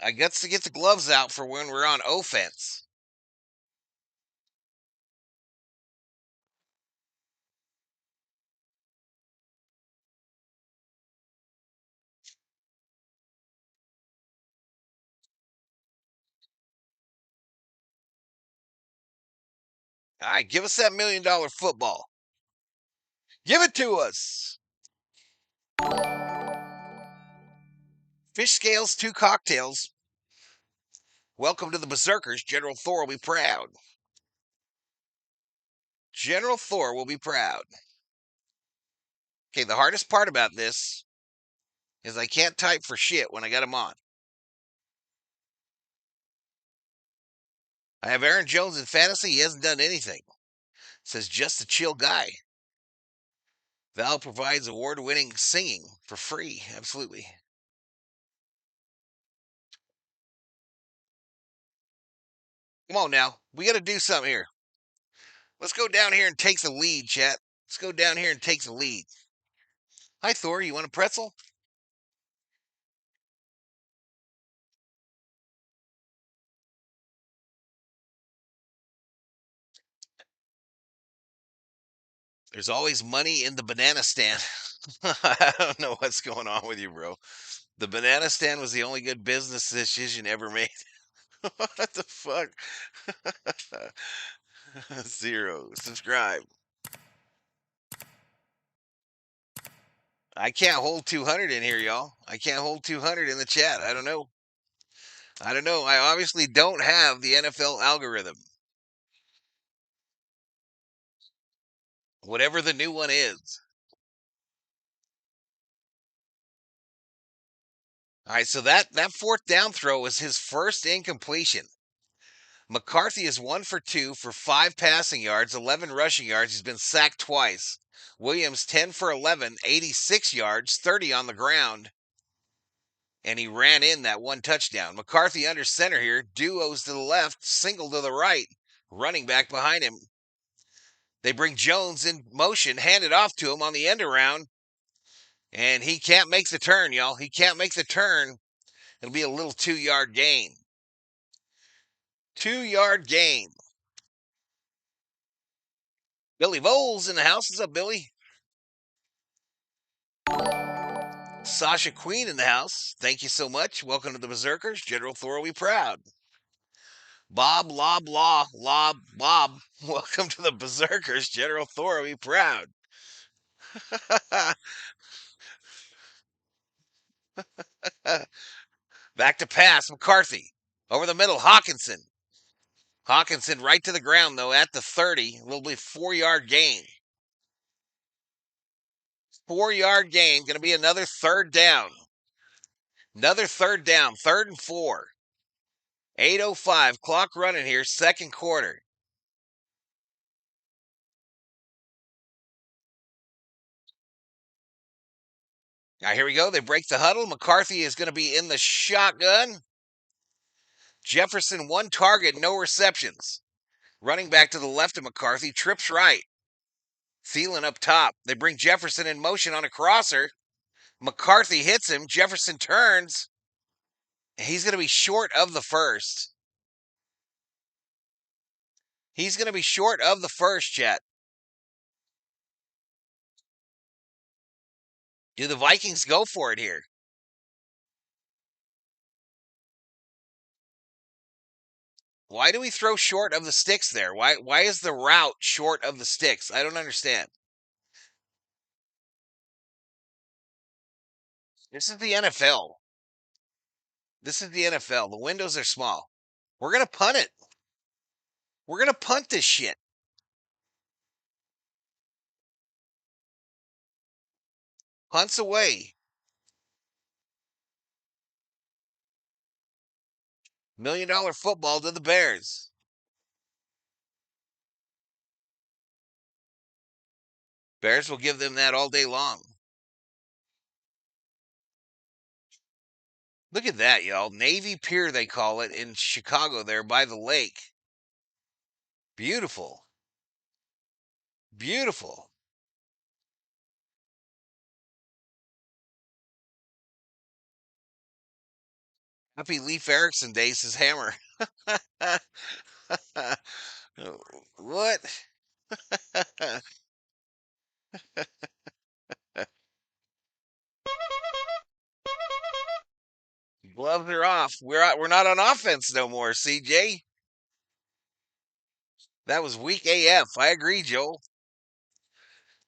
I got to get the gloves out for when we're on offense. All right, give us that $1 million football. Give it to us. Fish scales, 2 cocktails. Welcome to the Berserkers. General Thor will be proud. General Thor will be proud. Okay, the hardest part about this is I can't type for shit when I got him on. I have Aaron Jones in fantasy. He hasn't done anything. Says just a chill guy. Val provides award-winning singing for free. Absolutely. Come on now. We got to do something here. Let's go down here and take the lead, chat. Let's go down here and take the lead. Hi, Thor. You want a pretzel? There's always money in the banana stand. I don't know what's going on with you, bro. The banana stand was the only good business decision ever made. What the fuck? 0. Subscribe. I can't hold 200 in here, y'all. I can't hold 200 in the chat. I don't know. I don't know. I obviously don't have the NFL algorithm. Whatever the new one is. All right, so that 4th down throw was his first incompletion. McCarthy is 1 for 2 for 5 passing yards, 11 rushing yards. He's been sacked twice. Williams 10 for 11, 86 yards, 30 on the ground. And he ran in that 1 touchdown. McCarthy under center here, duos to the left, single to the right, running back behind him. They bring Jones in motion, hand it off to him on the end around, and he can't make the turn, y'all. He can't make the turn. It'll be a little 2-yard gain. 2-yard gain. Billy Voles in the house. What's up, Billy? Sasha Queen in the house. Thank you so much. Welcome to the Berserkers. General Thor will be proud. Bob, Lob, Law, Lob, Bob. Welcome to the Berserkers. General Thor will be proud. Back to pass. McCarthy. Over the middle. Hawkinson. Hawkinson right to the ground, though, at the 30. Will be 4-yard gain. 4-yard gain. Going to be another 3rd down. Another 3rd down. 3rd and 4. 8:05. Clock running here. 2nd quarter. Now, here we go. They break the huddle. McCarthy is going to be in the shotgun. Jefferson, 1 target, no receptions. Running back to the left of McCarthy, trips right. Thielen up top. They bring Jefferson in motion on a crosser. McCarthy hits him. Jefferson turns. He's going to be short of the first. He's going to be short of the first, chat. Do the Vikings go for it here? Why do we throw short of the sticks there? Why is the route short of the sticks? I don't understand. This is the NFL. This is the NFL. The windows are small. We're going to punt it. We're going to punt this shit. Punts away. $1 million football to the Bears. Bears will give them that all day long. Look at that, y'all. Navy Pier, they call it, in Chicago there by the lake. Beautiful. Beautiful. Happy Leif Erikson Day, says Hammer. What? Gloves are off. We're not on offense no more, CJ. That was weak AF. I agree, Joel.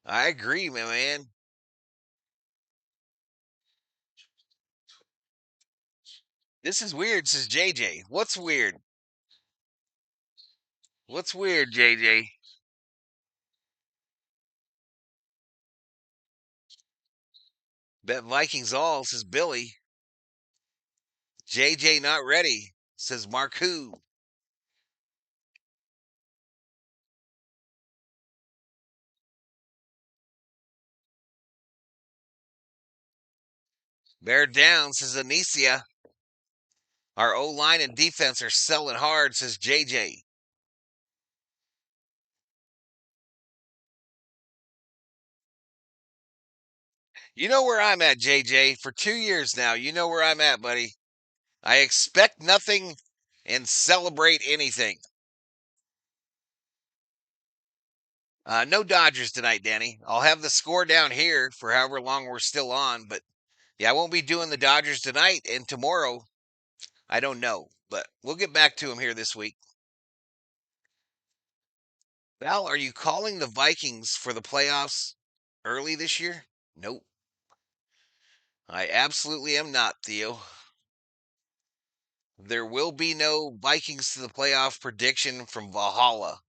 I agree, my man. This is weird, says JJ. What's weird? What's weird, JJ? Bet Vikings all, says Billy. JJ not ready, says Marku. Bear down, says Anicia. Our O line and defense are selling hard, says JJ. You know where I'm at, JJ. For 2 years now, you know where I'm at, buddy. I expect nothing and celebrate anything. No Dodgers tonight, Danny. I'll have the score down here for however long we're still on, but yeah, I won't be doing the Dodgers tonight, and tomorrow, I don't know, but we'll get back to them here this week. Val, are you calling the Vikings for the playoffs early this year? Nope. I absolutely am not, Theo. There will be no Vikings to the playoff prediction from Valhalla.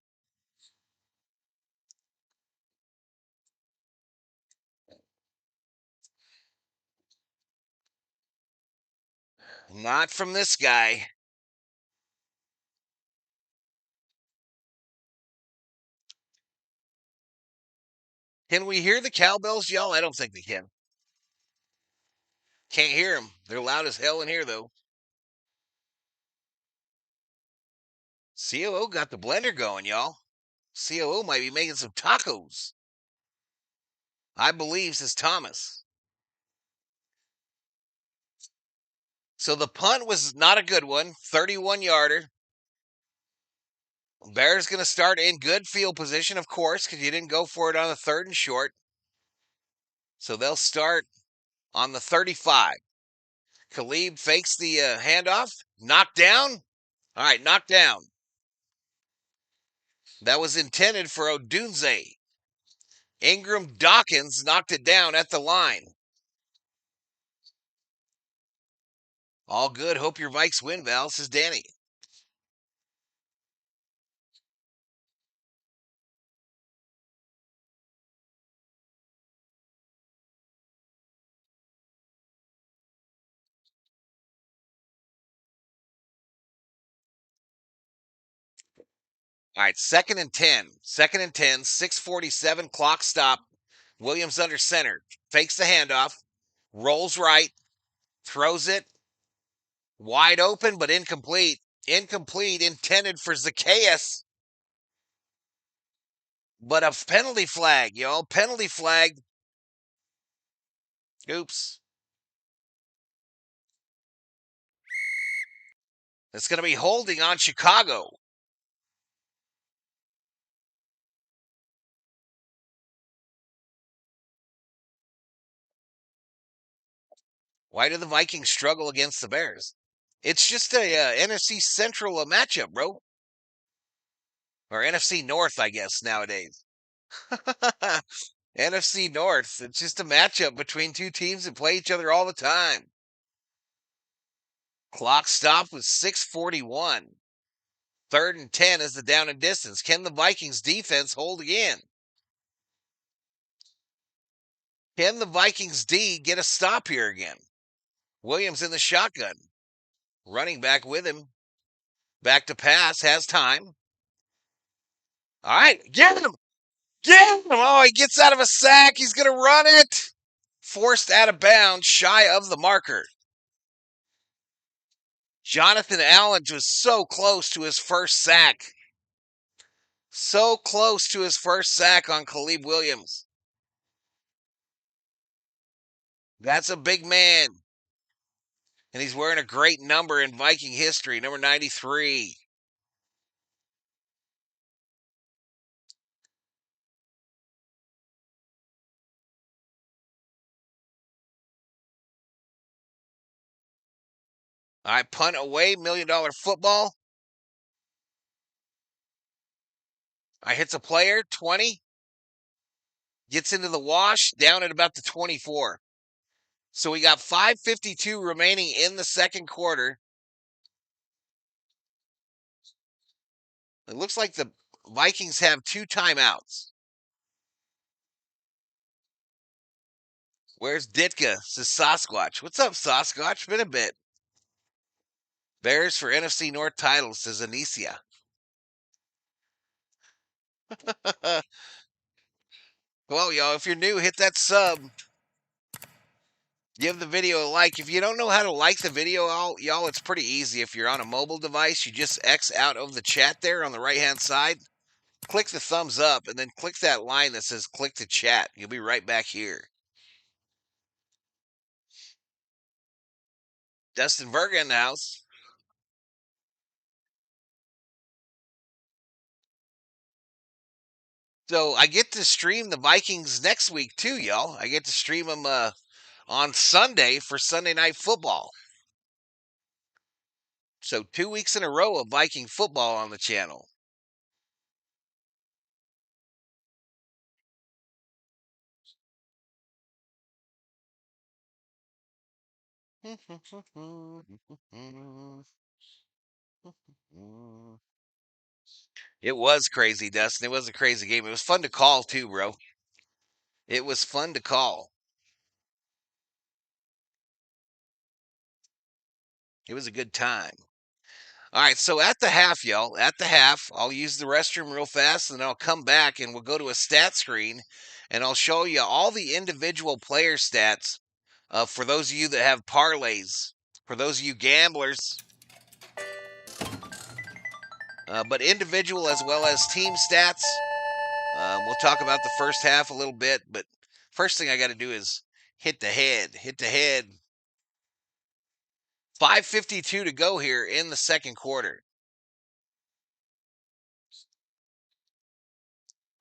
Not from this guy. Can we hear the cowbells, y'all? I don't think we can. Can't hear them. They're loud as hell in here, though. COO got the blender going, y'all. COO might be making some tacos. I believe, says Thomas. So the punt was not a good one. 31-yarder. Bears going to start in good field position, of course, because you didn't go for it on the 3rd and short. So they'll start on the 35. Khalib fakes the handoff. Knocked down. All right, knocked down. That was intended for Odunze. Ingram Dawkins knocked it down at the line. All good. Hope your Vikes win, Val, says Danny. All right, 2nd and 10. 2nd and 10, 6:47, clock stop. Williams under center. Fakes the handoff. Rolls right. Throws it. Wide open, but incomplete. Incomplete, intended for Zacchaeus. But a penalty flag, y'all. Penalty flag. Oops. It's going to be holding on Chicago. Why do the Vikings struggle against the Bears? It's just a NFC Central matchup, bro. Or NFC North, I guess, nowadays. NFC North. It's just a matchup between two teams that play each other all the time. Clock stop was 6:41. 3rd and 10 is the down and distance. Can the Vikings defense hold again? Can the Vikings D get a stop here again? Williams in the shotgun. Running back with him. Back to pass. Has time. All right. Get him. Get him. Oh, he gets out of a sack. He's going to run it. Forced out of bounds, shy of the marker. Jonathan Allen was so close to his first sack. So close to his first sack on Caleb Williams. That's a big man. And he's wearing a great number in Viking history, number 93. I punt away, $1 million football. I hits a player, 20. Gets into the wash, down at about the 24. So we got 5:52 remaining in the second quarter. It looks like the Vikings have 2 timeouts. Where's Ditka? Says Sasquatch. What's up, Sasquatch? Been a bit. Bears for NFC North title, says Anicia. Well, y'all, if you're new, hit that sub. Give the video a like. If you don't know how to like the video, y'all, it's pretty easy. If you're on a mobile device, you just X out of the chat there on the right-hand side. Click the thumbs up, and then click that line that says click to chat. You'll be right back here. Dustin Verga in the house. So I get to stream the Vikings next week too, y'all. I get to stream them on Sunday for Sunday Night Football. So 2 weeks in a row of Viking football on the channel. It was crazy, Dustin. It was a crazy game. It was fun to call too, bro. It was fun to call. It was a good time. All right, so at the half, y'all, at the half, I'll use the restroom real fast, and then I'll come back and we'll go to a stat screen, and I'll show you all the individual player stats for those of you that have parlays, for those of you gamblers, but individual as well as team stats. We'll talk about the first half a little bit, but first thing I got to do is hit the head. Hit the head. 5:52 to go here in the second quarter.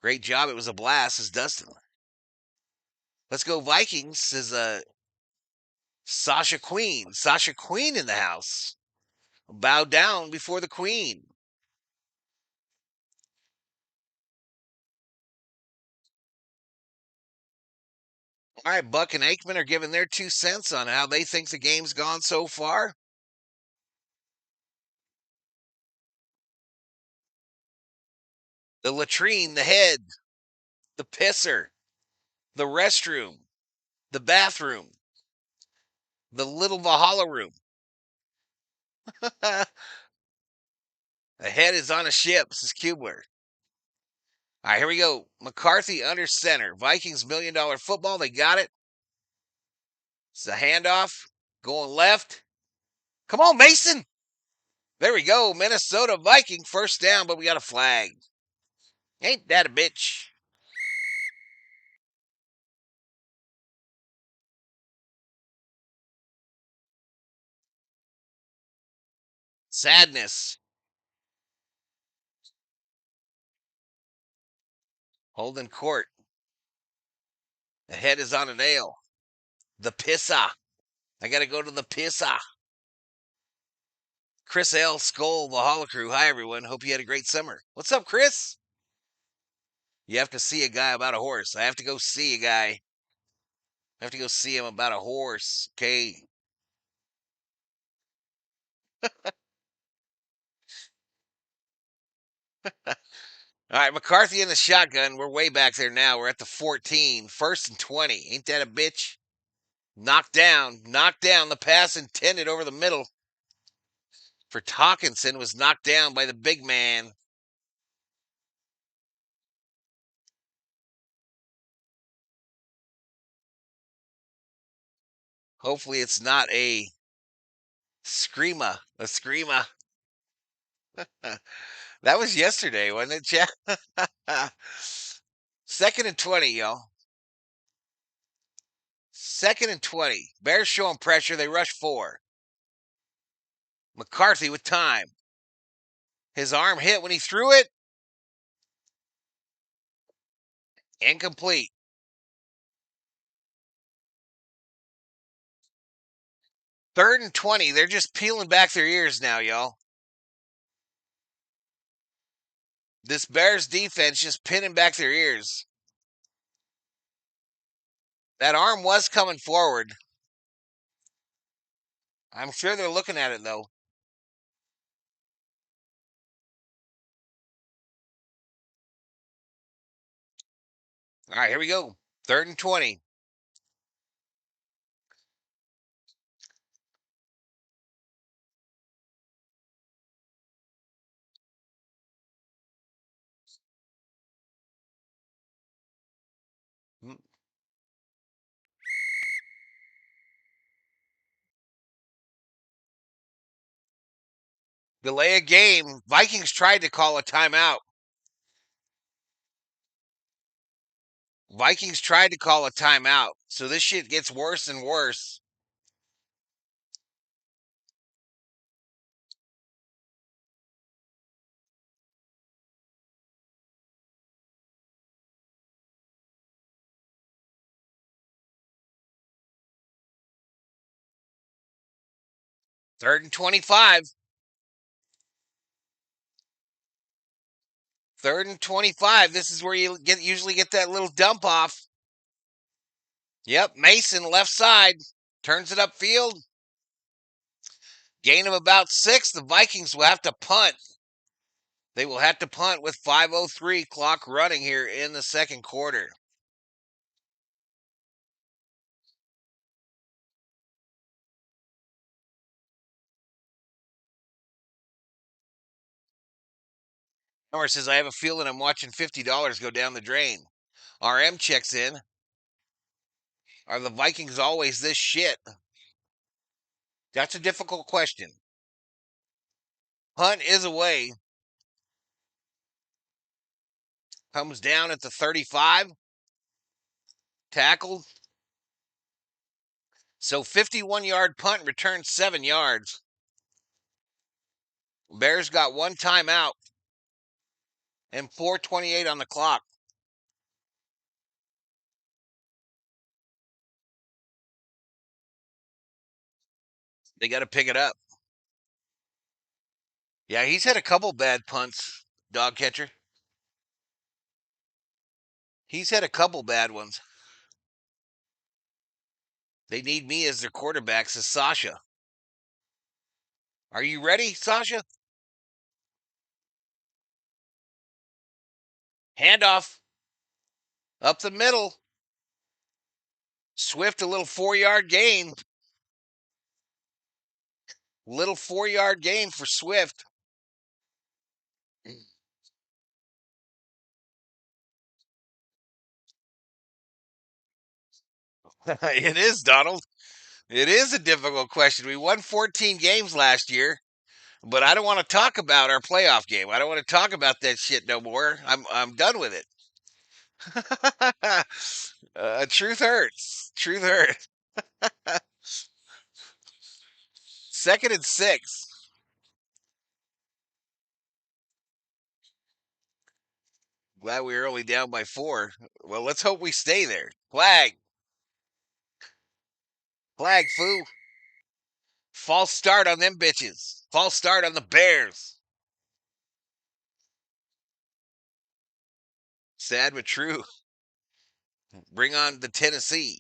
Great job. It was a blast, says Dustin. Let's go Vikings, says Sasha Queen. Sasha Queen in the house. Bow down before the Queen. All right, Buck and Aikman are giving their 2 cents on how they think the game's gone so far. The latrine, the head, the pisser, the restroom, the bathroom, the little Valhalla room. A head is on a ship, says Kubler. All right, here we go. McCarthy under center. Vikings $1 million football. They got it. It's a handoff. Going left. Come on, Mason. There we go. Minnesota Viking first down, but we got a flag. Ain't that a bitch? Sadness. Holding court. The head is on a nail. The pissa. I got to go to the pissa. Chris L. Skull, Valhalla crew. Hi, everyone. Hope you had a great summer. What's up, Chris? You have to see a guy about a horse. I have to go see a guy. I have to go see him about a horse. Okay. All right, McCarthy in the shotgun. We're way back there now. We're at the 14. First and 20. Ain't that a bitch? Knocked down. Knocked down. The pass intended over the middle for Hawkinson was knocked down by the big man. Hopefully it's not a screamer. A screamer. That was yesterday, wasn't it, Jack? 2nd and 20, y'all. 2nd and 20. Bears showing pressure. They rush 4. McCarthy with time. His arm hit when he threw it. Incomplete. 3rd and 20. They're just peeling back their ears now, y'all. This Bears defense just pinning back their ears. That arm was coming forward. I'm sure they're looking at it, though. All right, here we go. 3rd and 20. Delay a game. Vikings tried to call a timeout. Vikings tried to call a timeout. So this shit gets worse and worse. Third and 25. 3rd and 25. This is where you usually get that little dump off. Yep, Mason left side. Turns it upfield. Gain of about 6. The Vikings will have to punt. They will have to punt with 5:03 clock running here in the second quarter. Homer says, I have a feeling I'm watching $50 go down the drain. RM checks in. Are the Vikings always this shit? That's a difficult question. Punt is away. Comes down at the 35. Tackled. So 51-yard punt returns 7 yards. Bears got 1 timeout and 4:28 on the clock. They got to pick it up. Yeah, he's had a couple bad punts, dog catcher. He's had a couple bad ones. They need me as their quarterback, says Sasha. Are you ready, Sasha? Handoff. Up the middle. Swift, a little 4-yard gain. Little 4-yard gain for Swift. It is, Donald. It is a difficult question. We won 14 games last year, but I don't want to talk about our playoff game. I don't want to talk about that shit no more. I'm done with it. Truth hurts. Truth hurts. 2nd and 6. Glad we were only down by 4. Well, let's hope we stay there. Flag. Flag, foo. False start on them bitches. False start on the Bears. Sad but true. Bring on the Tennessee.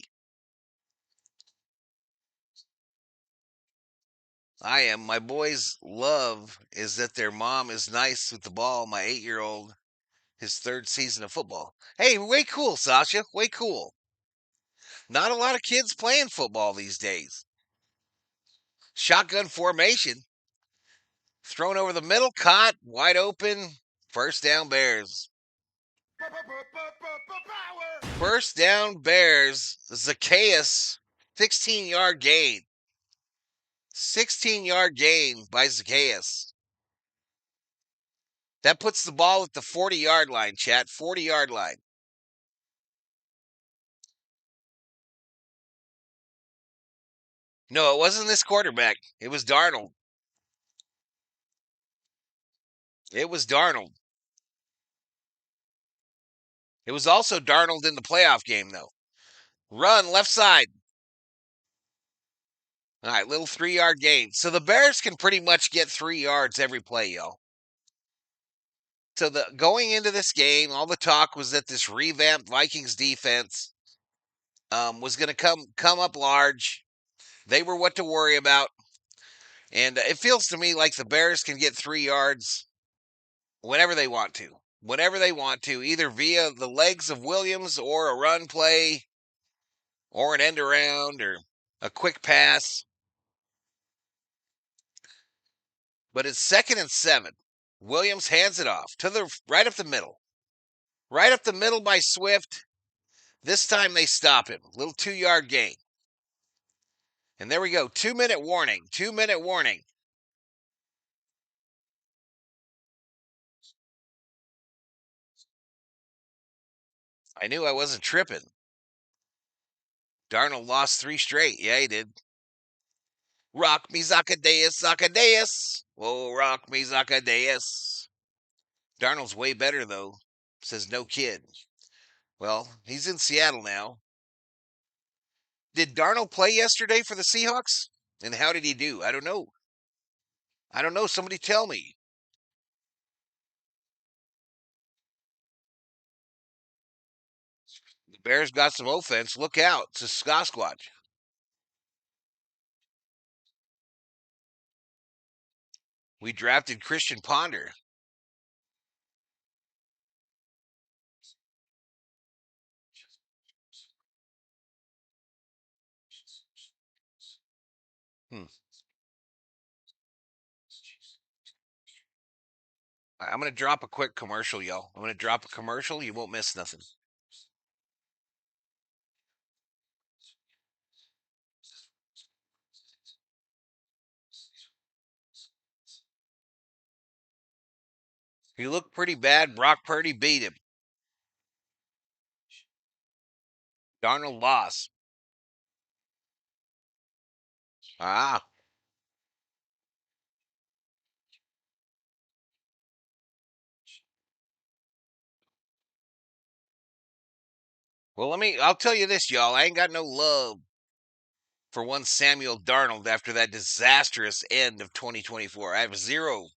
I am. My boys' love is that their mom is nice with the ball. My 8-year-old, his 3rd season of football. Hey, way cool, Sasha. Way cool. Not a lot of kids playing football these days. Shotgun formation. Thrown over the middle, caught, wide open. First down, Bears. First down, Bears. Zacchaeus, 16-yard gain. 16-yard gain by Zacchaeus. That puts the ball at the 40-yard line, chat. 40-yard line. No, it wasn't this quarterback. It was Darnold. It was Darnold. It was also Darnold in the playoff game, though. Run left side. All right, little 3-yard gain. So the Bears can pretty much get 3 yards every play, y'all. So the going into this game, all the talk was that this revamped Vikings defense was going to come up large. They were what to worry about, and it feels to me like the Bears can get 3 yards whenever they want to. Whenever they want to, either via the legs of Williams or a run play or an end around or a quick pass. But it's 2nd and 7. Williams hands it off to the right up the middle. Right up the middle by Swift. This time they stop him. Little 2-yard gain. And there we go. 2-minute warning. 2-minute warning. I knew I wasn't tripping. Darnold lost 3 straight. Yeah, he did. Rock me Zacchaeus, Zacchaeus. Whoa, rock me Zacchaeus. Darnold's way better, though, says no kid. Well, he's in Seattle now. Did Darnold play yesterday for the Seahawks? And how did he do? I don't know. I don't know. Somebody tell me. The Bears got some offense. Look out. It's a Sasquatch. We drafted Christian Ponder. Hmm. I'm going to drop a quick commercial, y'all. I'm going to drop a commercial. You won't miss nothing. He looked pretty bad. Brock Purdy beat him. Darnold lost. Ah. Well, I'll tell you this, y'all. I ain't got no love for one Samuel Darnold after that disastrous end of 2024. I have zero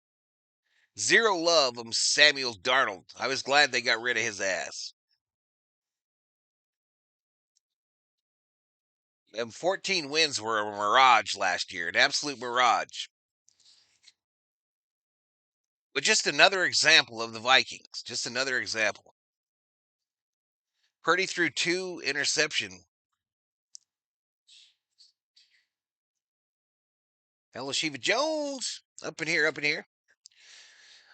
love of Samuel Darnold. I was glad they got rid of his ass. And 14 wins were a mirage last year, an absolute mirage. But just another example of the Vikings. Just another example. Purdy threw 2 interception. Elishiva Jones up in here, up in here.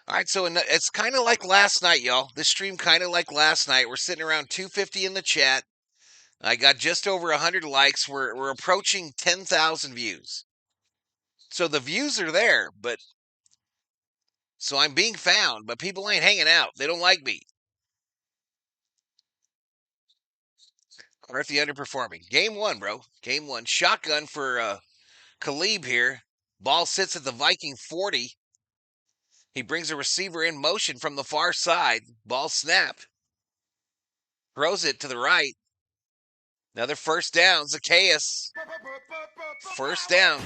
All right, so it's kind of like last night, y'all. This stream kind of like last night. We're sitting around 250 in the chat. I got just over 100 likes. We're approaching 10,000 views. So the views are there, but so I'm being found, but people ain't hanging out. They don't like me. Carthy underperforming. Game 1, bro. Game 1. Shotgun for Khalib here. Ball sits at the Viking 40. He brings a receiver in motion from the far side. Ball snapped. Throws it to the right. Another first down. Zacchaeus. First down.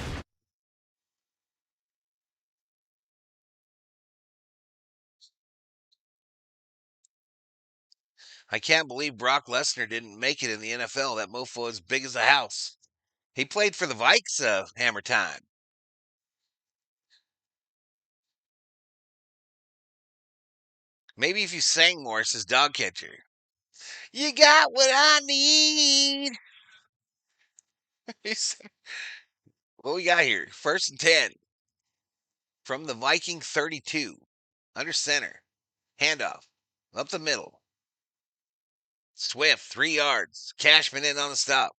I can't believe Brock Lesnar didn't make it in the NFL. That mofo is big as a house. He played for the Vikes, Hammer Time. Maybe if you sang more, says Dog Catcher. You got what I need. What we got here? 1st and 10 from the Viking 32. Under center. Handoff. Up the middle. Swift, 3 yards. Cashman in on the stop.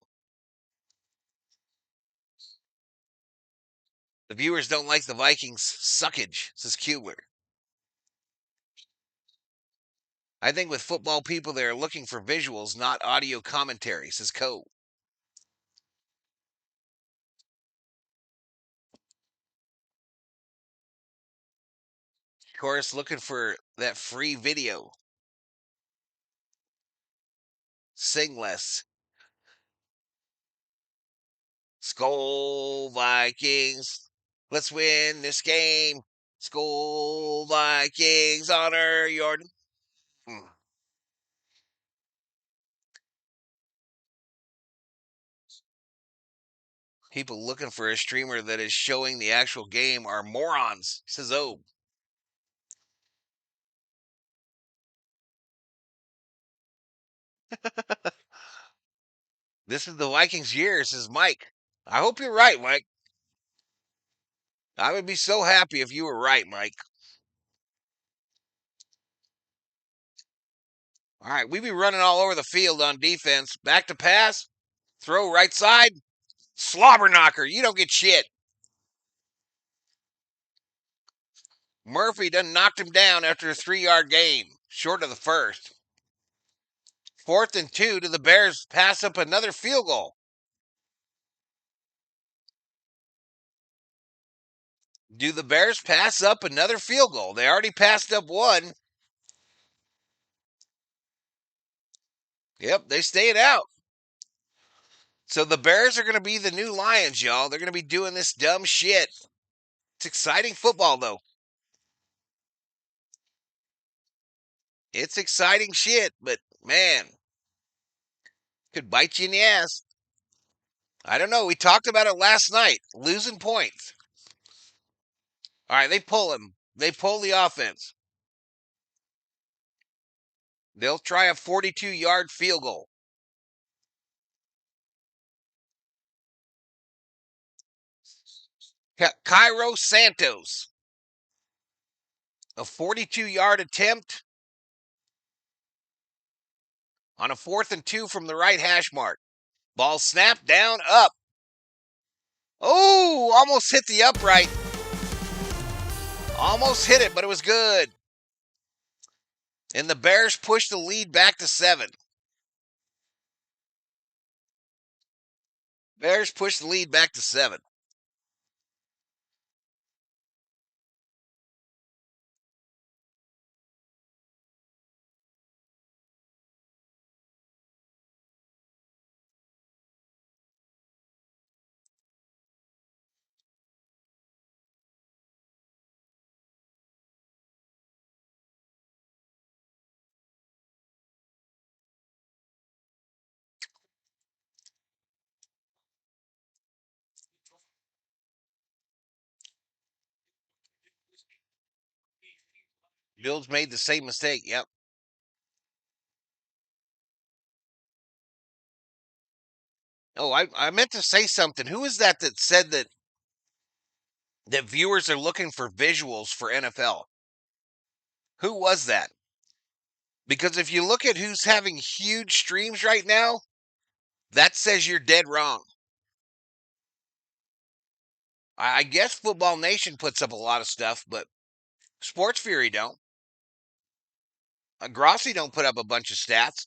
The viewers don't like the Vikings' suckage, says Kubler. I think with football people, they're looking for visuals, not audio commentary, says Co. Of course, looking for that free video. Sing less. Skull Vikings. Let's win this game. Skull Vikings, honor your. People looking for a streamer that is showing the actual game are morons, says O. This is the Vikings' year, says Mike. I hope you're right, Mike. I would be so happy if you were right, Mike. All right, we be running all over the field on defense. Back to pass, throw right side, slobber knocker. You don't get shit. Murphy done knocked him down after a 3-yard gain, short of the first. 4th and 2 to the Bears pass up another field goal. Do the Bears pass up another field goal? They already passed up one. Yep, they stayed out. So the Bears are going to be the new Lions, y'all. They're going to be doing this dumb shit. It's exciting football, though. It's exciting shit, but man, could bite you in the ass. I don't know. We talked about it last night. Losing points. All right, they pull him. They pull the offense. They'll try a 42-yard field goal. Cairo Santos. A 42-yard attempt on a 4th and 2 from the right hash mark. Ball snapped down, up. Oh, almost hit the upright. Almost hit it, but it was good. And the Bears push the lead back to 7. Bears push the lead back to 7. Bills made the same mistake. Yep. Oh, I meant to say something. Who is that said that viewers are looking for visuals for NFL? Who was that? Because if you look at who's having huge streams right now, that says you're dead wrong. I guess Football Nation puts up a lot of stuff, but Sports Fury don't. Grossi don't put up a bunch of stats.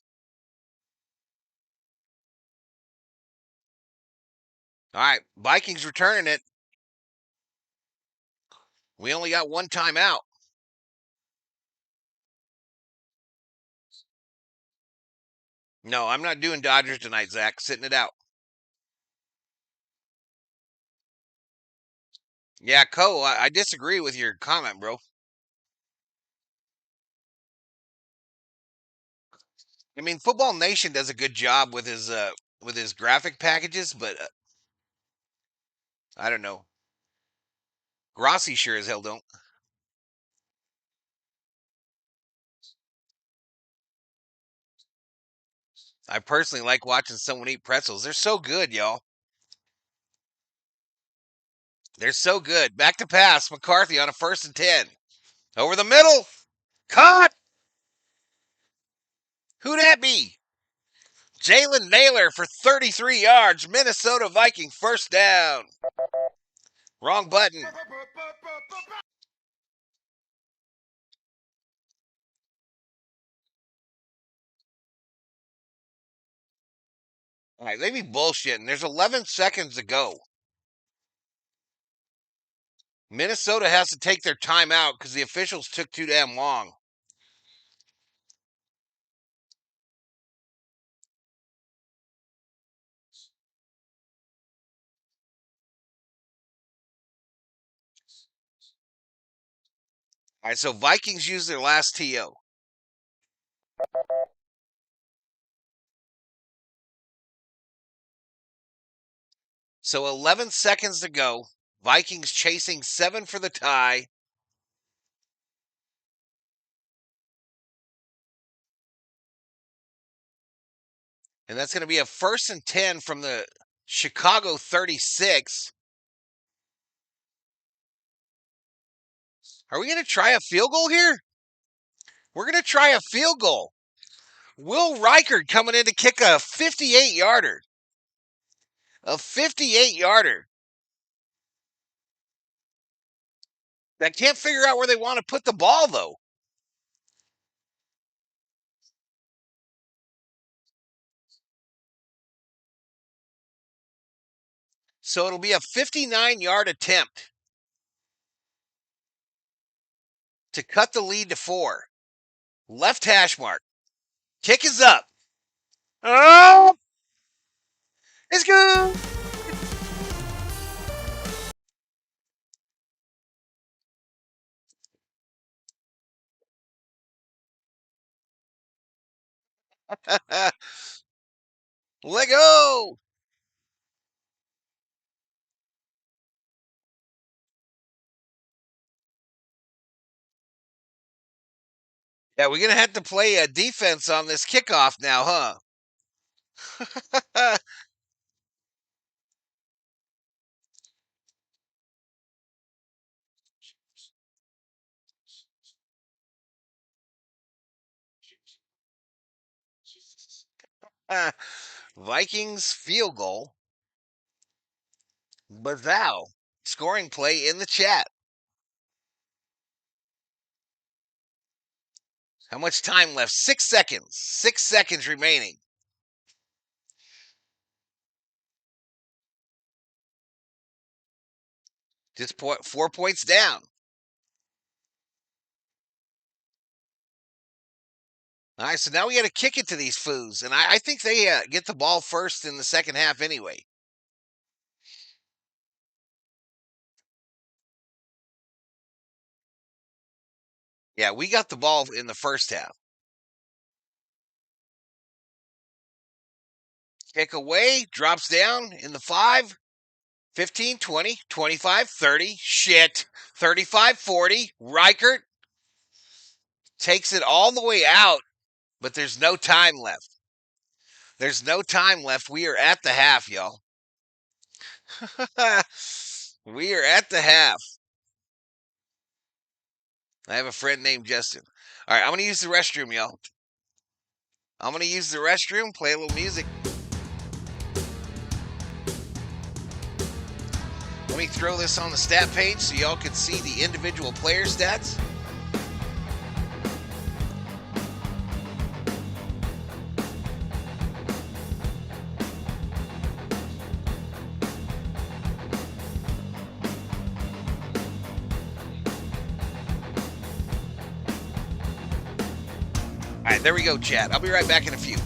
All right, Vikings returning it. We only got one timeout. No, I'm not doing Dodgers tonight, Zach. Sitting it out. Yeah, Co, I disagree with your comment, bro. I mean, Football Nation does a good job with his graphic packages, but I don't know. Grossi sure as hell don't. I personally like watching someone eat pretzels. They're so good, y'all. They're so good. Back to pass. McCarthy on a 1st and 10. Over the middle. Caught. Who that be? Jalen Naylor for 33 yards. Minnesota Viking first down. Wrong button. All right, they be bullshitting. There's 11 seconds to go. Minnesota has to take their time out because the officials took too damn long. All right, so Vikings use their last TO. So 11 seconds to go. Vikings chasing 7 for the tie. And that's going to be a 1st and 10 from the Chicago 36. Are we going to try a field goal here? We're going to try a field goal. Will Reichard coming in to kick a 58-yarder. A 58-yarder. I can't figure out where they want to put the ball, though. So it'll be a 59-yard attempt to cut the lead to 4. Left hash mark. Kick is up. Oh! It's good. Let go. Yeah, we're going to have to play a defense on this kickoff now, huh? Vikings field goal. Bazal. Scoring play in the chat. How much time left? 6 seconds. 6 seconds remaining. Just 4 points down. All right, so now we got to kick it to these foos. And I think they get the ball first in the second half anyway. Yeah, we got the ball in the first half. Kick away, drops down in the 5, 15, 20, 25, 30. Shit. 35, 40. Reichert takes it all the way out, but there's no time left. There's no time left. We are at the half, y'all. We are at the half. I have a friend named Justin. All right, I'm going to use the restroom, y'all. I'm going to use the restroom, play a little music. Let me throw this on the stat page so y'all can see the individual player stats. All right, there we go, chat. I'll be right back in a few.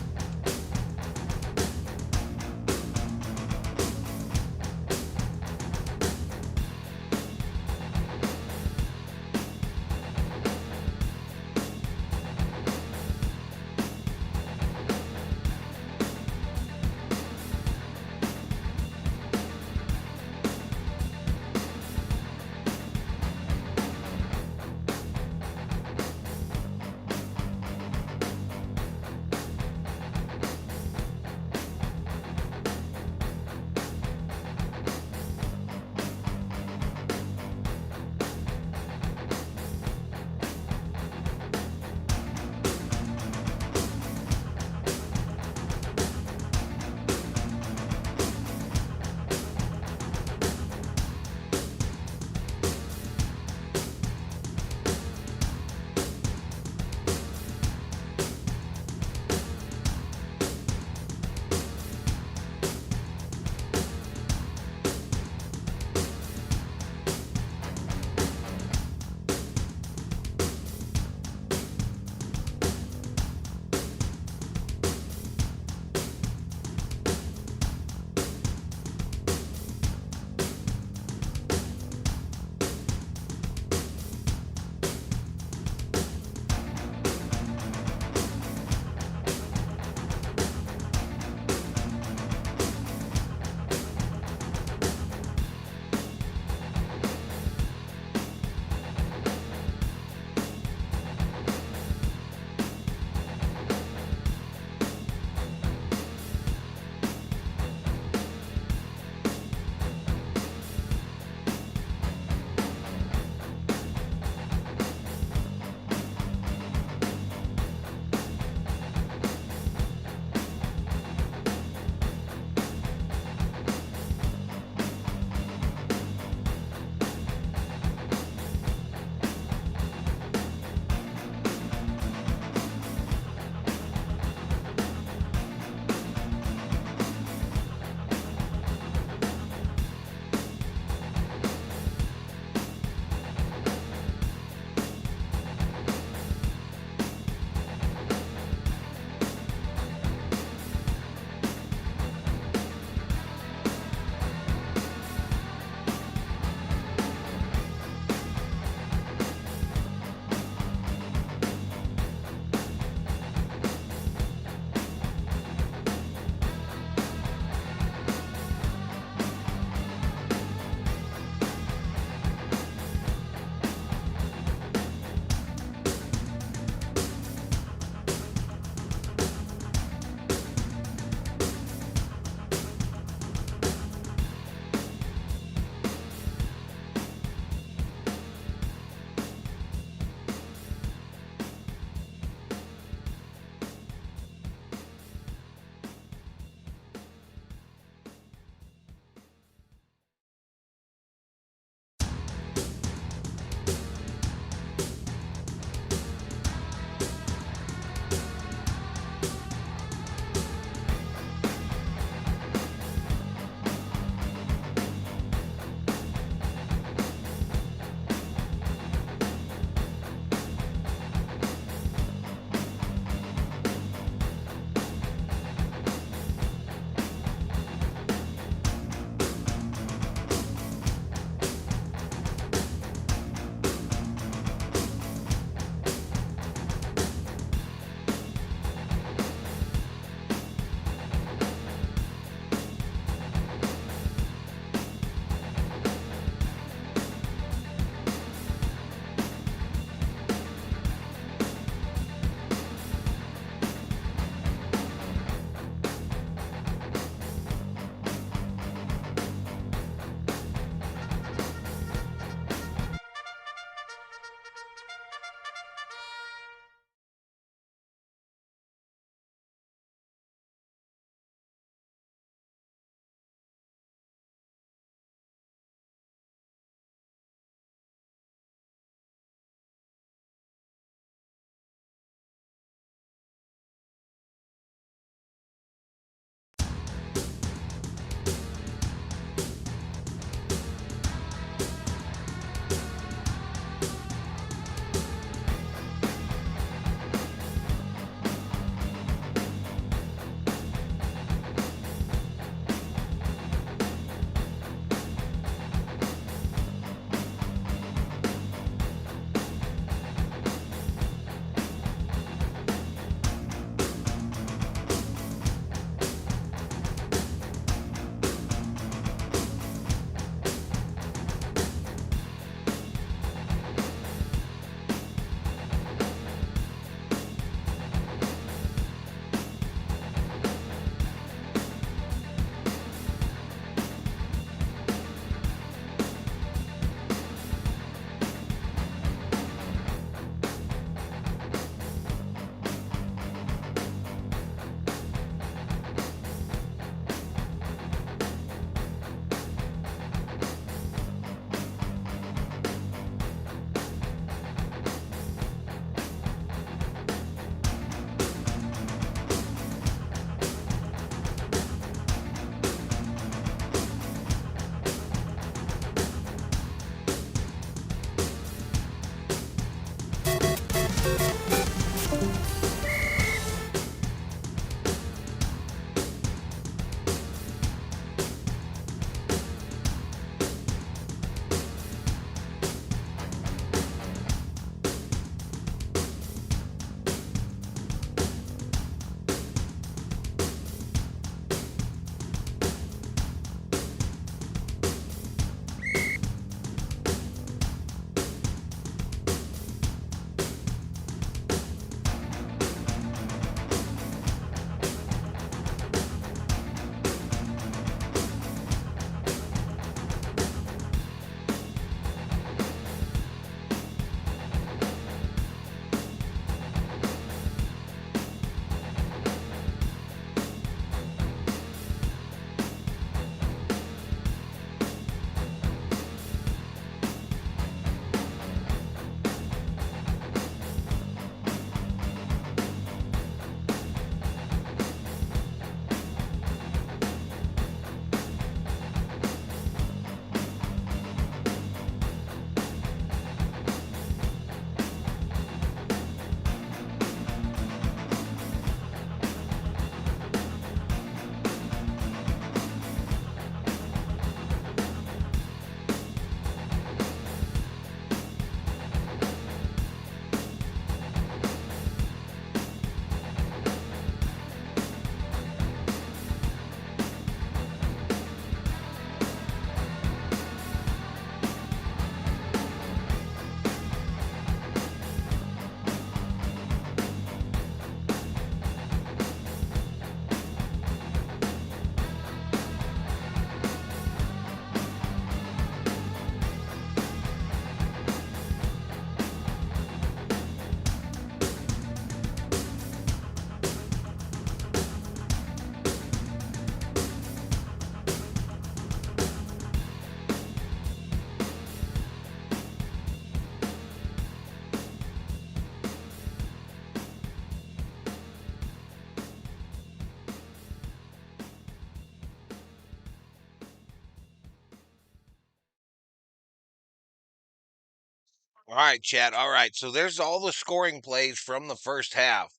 All right, Chad. All right. So there's all the scoring plays from the first half.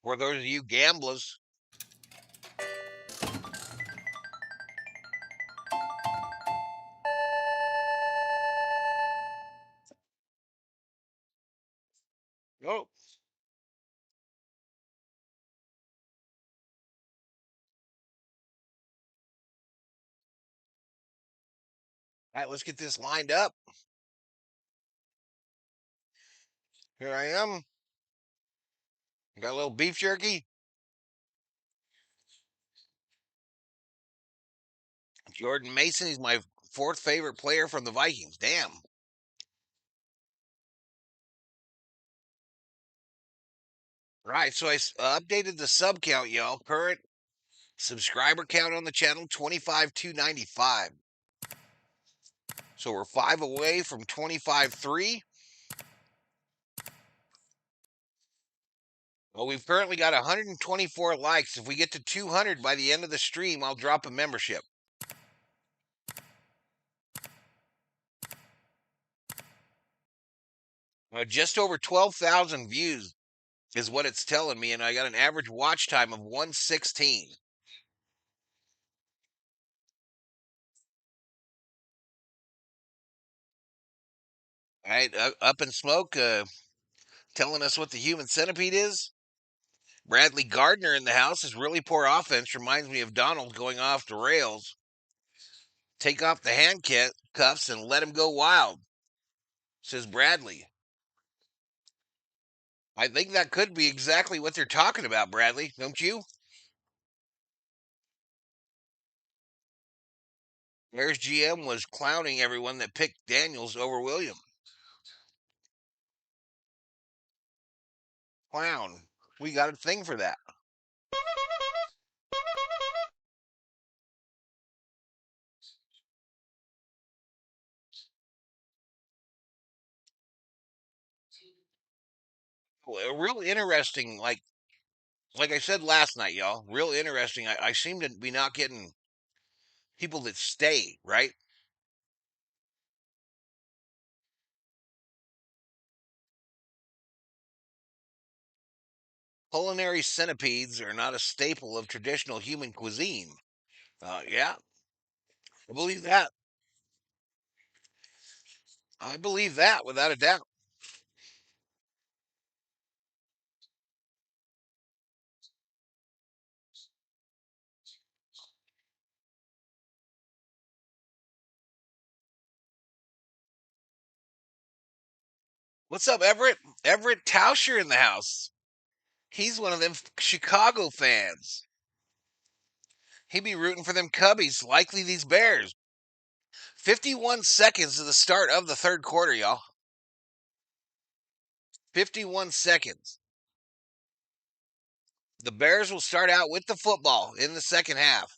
For those of you gamblers, oh, all right, let's get this lined up. Here I am. Got a little beef jerky. Jordan Mason, he's my fourth favorite player from the Vikings. Damn. Right, so I updated the sub count, y'all. Current subscriber count on the channel 25,295. So we're 5 away from 25,3. Well, we've currently got 124 likes. If we get to 200 by the end of the stream, I'll drop a membership. Just over 12,000 views is what it's telling me, and I got an average watch time of 116. All right, Up in Smoke telling us what the human centipede is. Bradley Gardner in the house. His really poor offense reminds me of Donald going off the rails. Take off the handcuffs and let him go wild, says Bradley. I think that could be exactly what they're talking about, Bradley, don't you? Bears GM was clowning everyone that picked Daniels over William. Clown. We got a thing for that. Well, real interesting, like I said last night, y'all. Real interesting. I seem to be not getting people that stay, right? Culinary centipedes are not a staple of traditional human cuisine. Yeah, I believe that. I believe that without a doubt. What's up, Everett? Everett Tauscher in the house. He's one of them Chicago fans. He be rooting for them Cubbies, likely these Bears. 51 seconds to the start of the third quarter, y'all. 51 seconds. The Bears will start out with the football in the second half.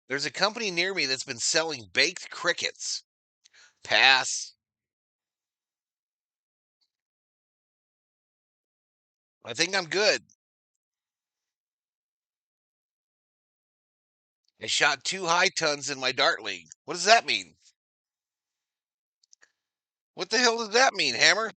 There's a company near me that's been selling baked crickets. Pass. I think I'm good. I shot 2 high tons in my dart league. What does that mean? What the hell does that mean, Hammer?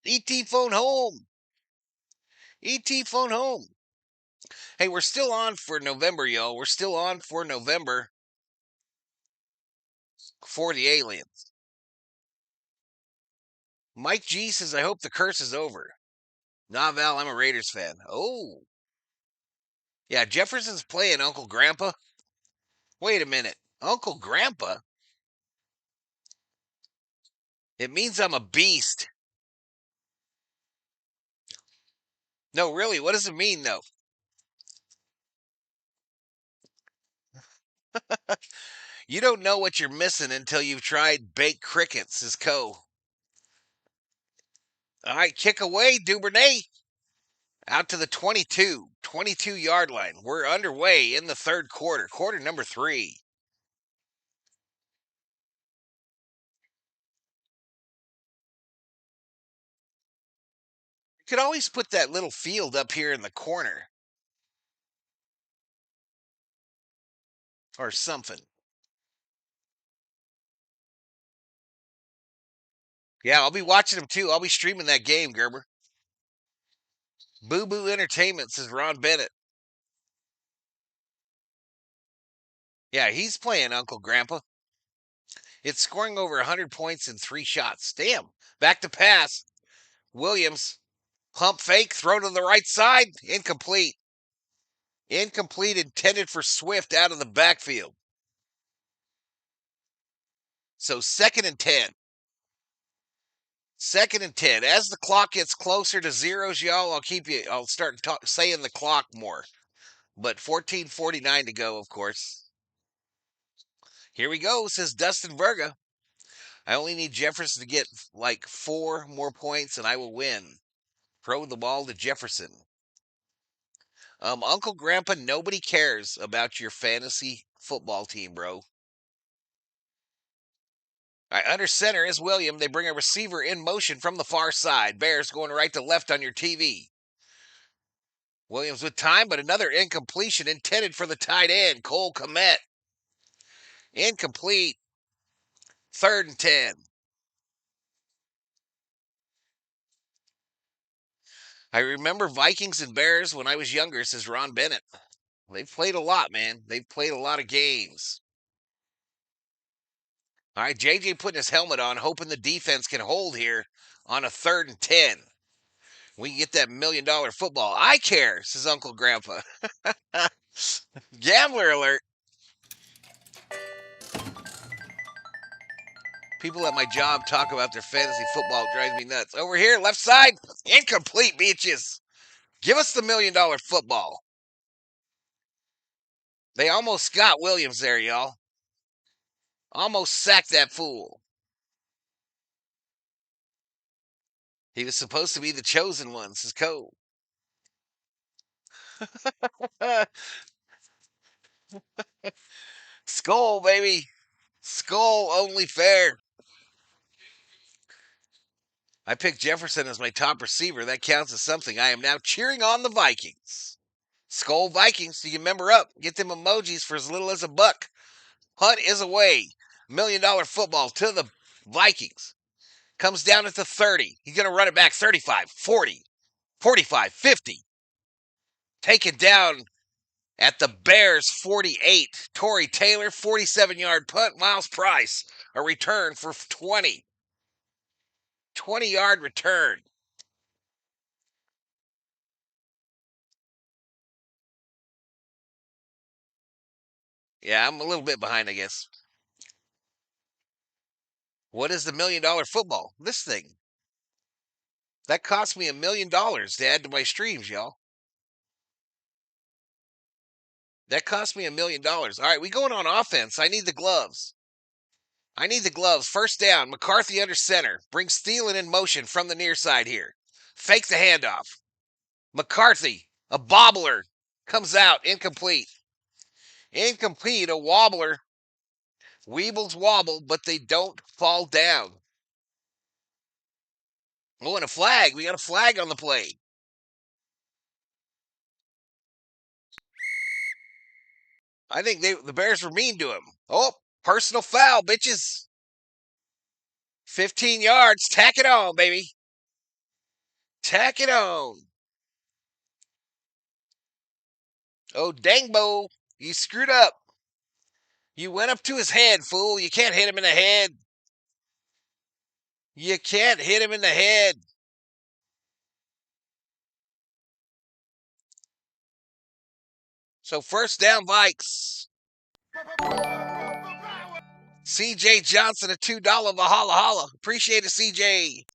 ET phone home. ET phone home. Hey, we're still on for November, yo. We're still on for November for the aliens. Mike G says, I hope the curse is over. Nah, Val, I'm a Raiders fan. Oh. Yeah, Jefferson's playing Uncle Grandpa. Wait a minute. Uncle Grandpa? It means I'm a beast. No, really, what does it mean, though? You don't know what you're missing until you've tried baked crickets, says Co. All right, kick away, Duvernay. Out to the 22-yard line. We're underway in the third quarter number 3. Could always put that little field up here in the corner or something. Yeah, I'll be watching them too. I'll be streaming that game, Gerber. Boo Boo Entertainment, says Ron Bennett. Yeah, he's playing Uncle Grandpa. It's scoring over 100 points in 3 shots. Damn. Back to pass. Williams. Pump fake. Throw to the right side. Incomplete. Incomplete, intended for Swift out of the backfield. So 2nd and 10. 2nd and 10. As the clock gets closer to zeros, y'all, I'll start saying the clock more. But 14:49 to go, of course. Here we go, says Dustin Verga. I only need Jefferson to get like 4 more points and I will win. Throw the ball to Jefferson. Uncle Grandpa, nobody cares about your fantasy football team, bro. All right, under center is William. They bring a receiver in motion from the far side. Bears going right to left on your TV. Williams with time, but another incompletion intended for the tight end, Cole Kmet. Incomplete. 3rd and 10. I remember Vikings and Bears when I was younger, says Ron Bennett. They've played a lot, man. They've played a lot of games. All right, JJ putting his helmet on, hoping the defense can hold here on a 3rd and 10. We can get that $1 million football. I care, says Uncle Grandpa. Gambler alert. People at my job talk about their fantasy football. It drives me nuts. Over here, left side, incomplete, beaches. Give us the $1 million football. They almost got Williams there, y'all. Almost sacked that fool. He was supposed to be the chosen one, says Cole. Skull, baby. Skull only fair. I picked Jefferson as my top receiver. That counts as something. I am now cheering on the Vikings. Skull Vikings, so you member up. Get them emojis for as little as $1. Hunt is away. $1 million football to the Vikings. Comes down at the 30. He's going to run it back 35, 40, 45, 50. Taken down at the Bears 48. Torrey Taylor, 47-yard punt. Miles Price, a return for 20. 20-yard return. Yeah, I'm a little bit behind, I guess. What is the $1 million football? This thing. That cost me $1 million to add to my streams, y'all. That cost me $1 million. All right, we going on offense. I need the gloves. I need the gloves. First down. McCarthy under center. Brings Thielen in motion from the near side here. Fake the handoff. McCarthy, a bobbler, comes out. Incomplete. Incomplete. A wobbler. Weebles wobble, but they don't fall down. Oh, and a flag. We got a flag on the play. I think the Bears were mean to him. Oh, personal foul, bitches. 15 yards. Tack it on, baby. Tack it on. Oh, Dangbo, you screwed up. You went up to his head, fool. You can't hit him in the head. You can't hit him in the head. So first down, Vikes. CJ Johnson, a $2 Valhalla. Appreciate it, CJ.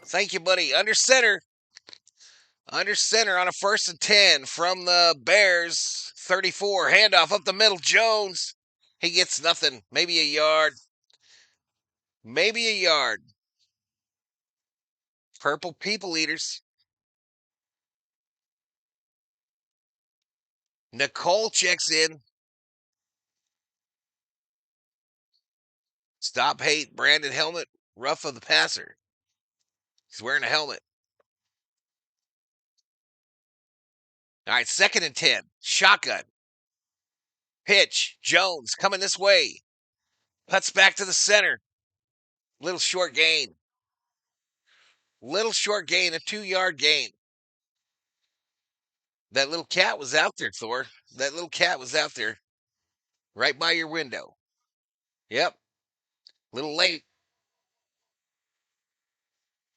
Thank you, buddy. Under center. Under center on a 1st and 10 from the Bears. 34. Handoff up the middle. Jones. He gets nothing. Maybe a yard. Maybe a yard. Purple people eaters. Nicole checks in. Stop hate. Brandon helmet. Rough of the passer. He's wearing a helmet. All right, 2nd and 10. Shotgun. Pitch. Jones coming this way. Cuts back to the center. Little short gain. Little short gain, a 2-yard gain. That little cat was out there, Thor. That little cat was out there. Right by your window. Yep. Little late.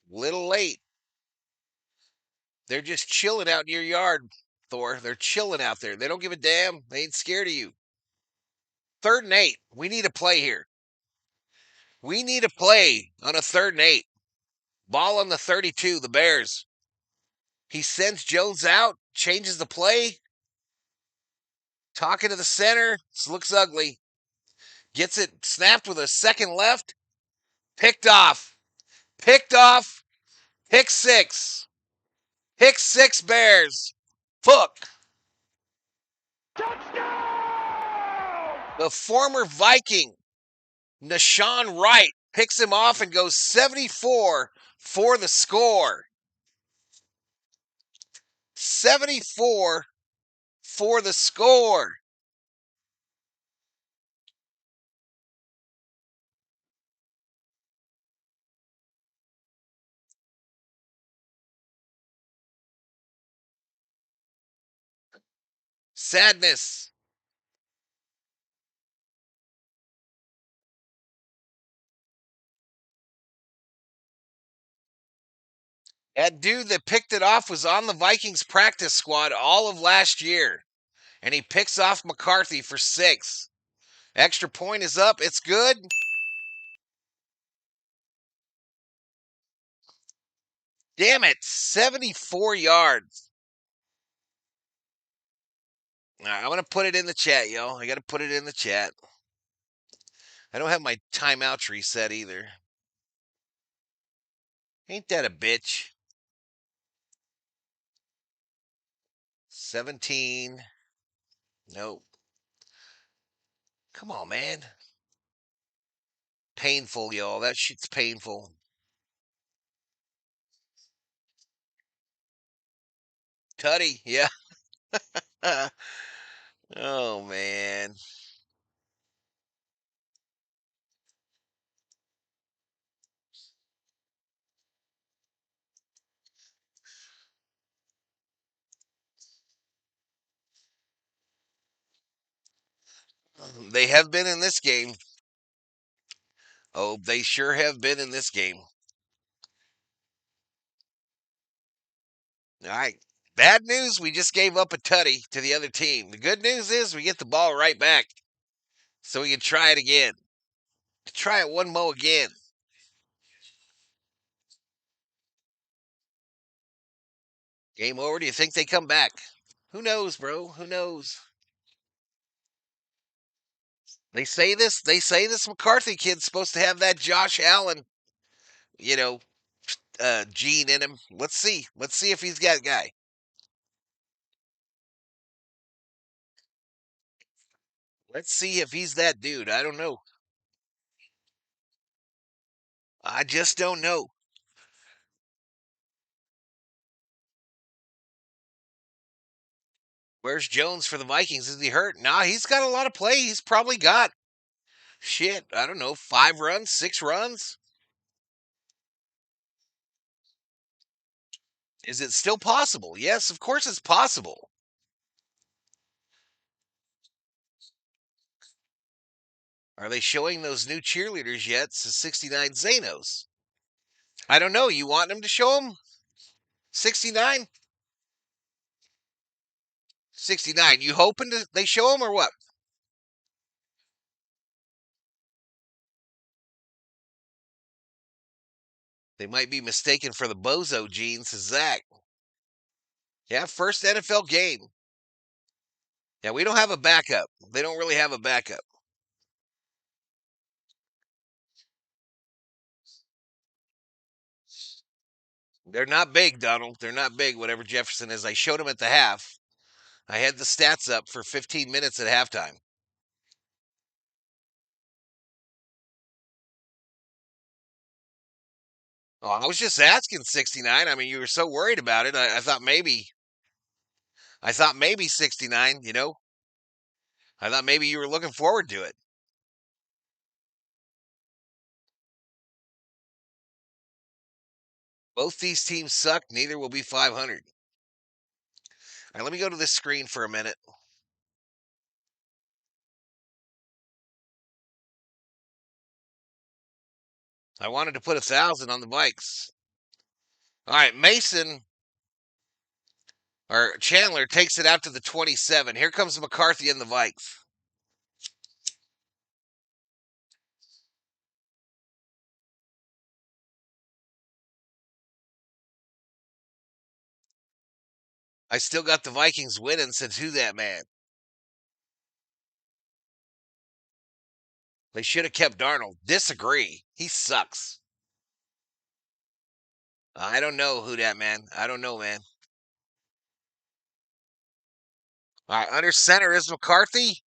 Little late. They're just chilling out in your yard, Thor. They're chilling out there. They don't give a damn. They ain't scared of you. 3rd and 8. We need a play here. We need a play on a 3rd and 8. Ball on the 32, the Bears. He sends Jones out, changes the play. Talking to the center. This looks ugly. Gets it snapped with a second left. Picked off. Picked off. Pick 6. Pick 6 Bears. Fuck. Touchdown! The former Viking, Nashawn Wright, picks him off and goes 74 for the score. 74 for the score. Sadness. That dude that picked it off was on the Vikings practice squad all of last year. And he picks off McCarthy for 6. Extra point is up. It's good. Damn it. 74 yards. All right, I'm going to put it in the chat, yo. I got to put it in the chat. I don't have my timeout tree set either. Ain't that a bitch? 17. Nope. Come on, man. Painful, y'all. That shit's painful. Tutty, yeah. Oh, man. They have been in this game. Oh, they sure have been in this game. All right. Bad news, we just gave up a tutty to the other team. The good news is we get the ball right back. So we can try it again. Try it one mo again. Game over. Do you think they come back? Who knows, bro? Who knows? They say this McCarthy kid's supposed to have that Josh Allen, you know, gene in him. Let's see. Let's see if he's that guy. Let's see if he's that dude. I don't know. I just don't know. Where's Jones for the Vikings? Is he hurt? Nah, he's got a lot of play. He's probably got shit. I don't know, 5 runs, 6 runs. Is it still possible? Yes, of course it's possible. Are they showing those new cheerleaders yet? To 69 Zanos. I don't know. You want them to show them? 69? 69. You hoping they show them or what? They might be mistaken for the bozo genes, says Zach. Yeah, first NFL game. Yeah, we don't have a backup. They don't really have a backup. They're not big, Donald. They're not big, whatever Jefferson is. I showed him at the half. I had the stats up for 15 minutes at halftime. Oh, I was just asking 69. I mean, you were so worried about it. I thought maybe. I thought maybe 69. I thought maybe you were looking forward to it. Both these teams suck. Neither will be 500. All right, let me go to this screen for a minute. I wanted to put 1,000 on the Vikes. All right, Mason or Chandler takes it out to the 27. Here comes McCarthy and the Vikes. I still got the Vikings winning since who that man? They should have kept Darnold. Disagree. He sucks. I don't know who that man. I don't know, man. All right, under center is McCarthy.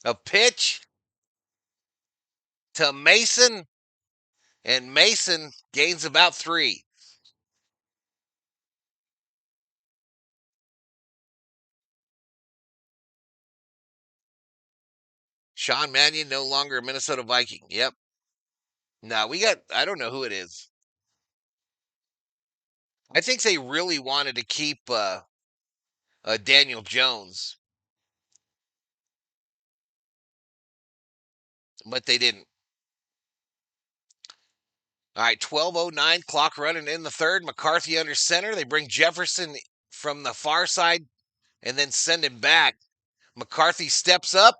A pitch to Mason, and Mason gains about 3. Sean Mannion no longer a Minnesota Viking. Yep. No, I don't know who it is. I think they really wanted to keep Daniel Jones, but they didn't. All right, 12:09, clock running in the third. McCarthy under center. They bring Jefferson from the far side and then send him back. McCarthy steps up,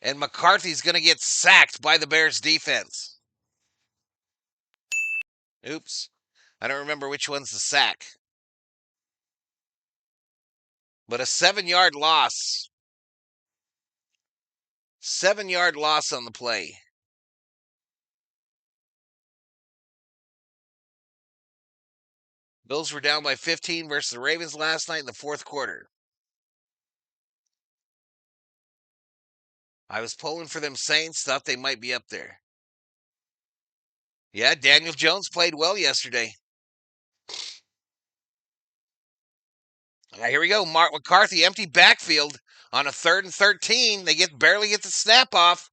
and McCarthy's going to get sacked by the Bears defense. Oops. I don't remember which one's the sack. But a 7-yard loss. 7-yard loss on the play. Bills were down by 15 versus the Ravens last night in the fourth quarter. I was pulling for them Saints, thought they might be up there. Yeah, Daniel Jones played well yesterday. All right, here we go. Mark McCarthy, empty backfield on a 3rd and 13. They barely get the snap off,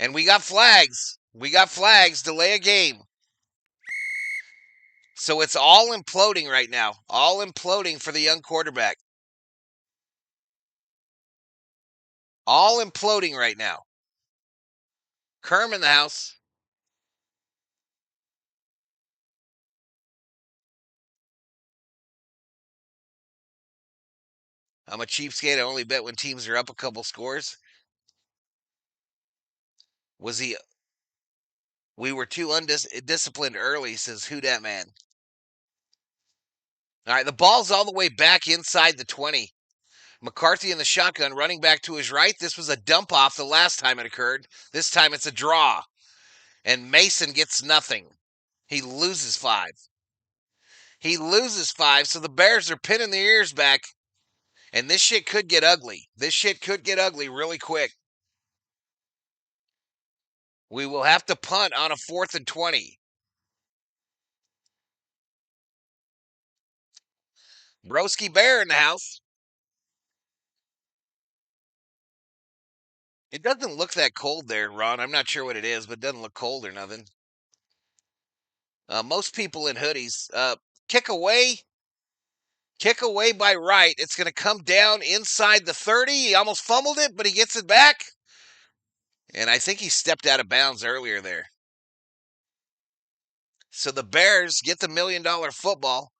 and we got flags. We got flags. Delay a game. So it's all imploding right now. All imploding for the young quarterback. All imploding right now. Kerm in the house. I'm a cheapskate. I only bet when teams are up a couple scores. Was he? We were too undisciplined early, says who dat man. All right, the ball's all the way back inside the 20. McCarthy in the shotgun, running back to his right. This was a dump off the last time it occurred. This time it's a draw. And Mason gets nothing. He loses 5. He loses 5, so the Bears are pinning their ears back. And this shit could get ugly. This shit could get ugly really quick. We will have to punt on a 4th and 20. Broski Bear in the house. It doesn't look that cold there, Ron. I'm not sure what it is, but it doesn't look cold or nothing. Most people in hoodies. Kick away. Kick away by right. It's going to come down inside the 30. He almost fumbled it, but he gets it back. And I think he stepped out of bounds earlier there. So the Bears get the $1 million football.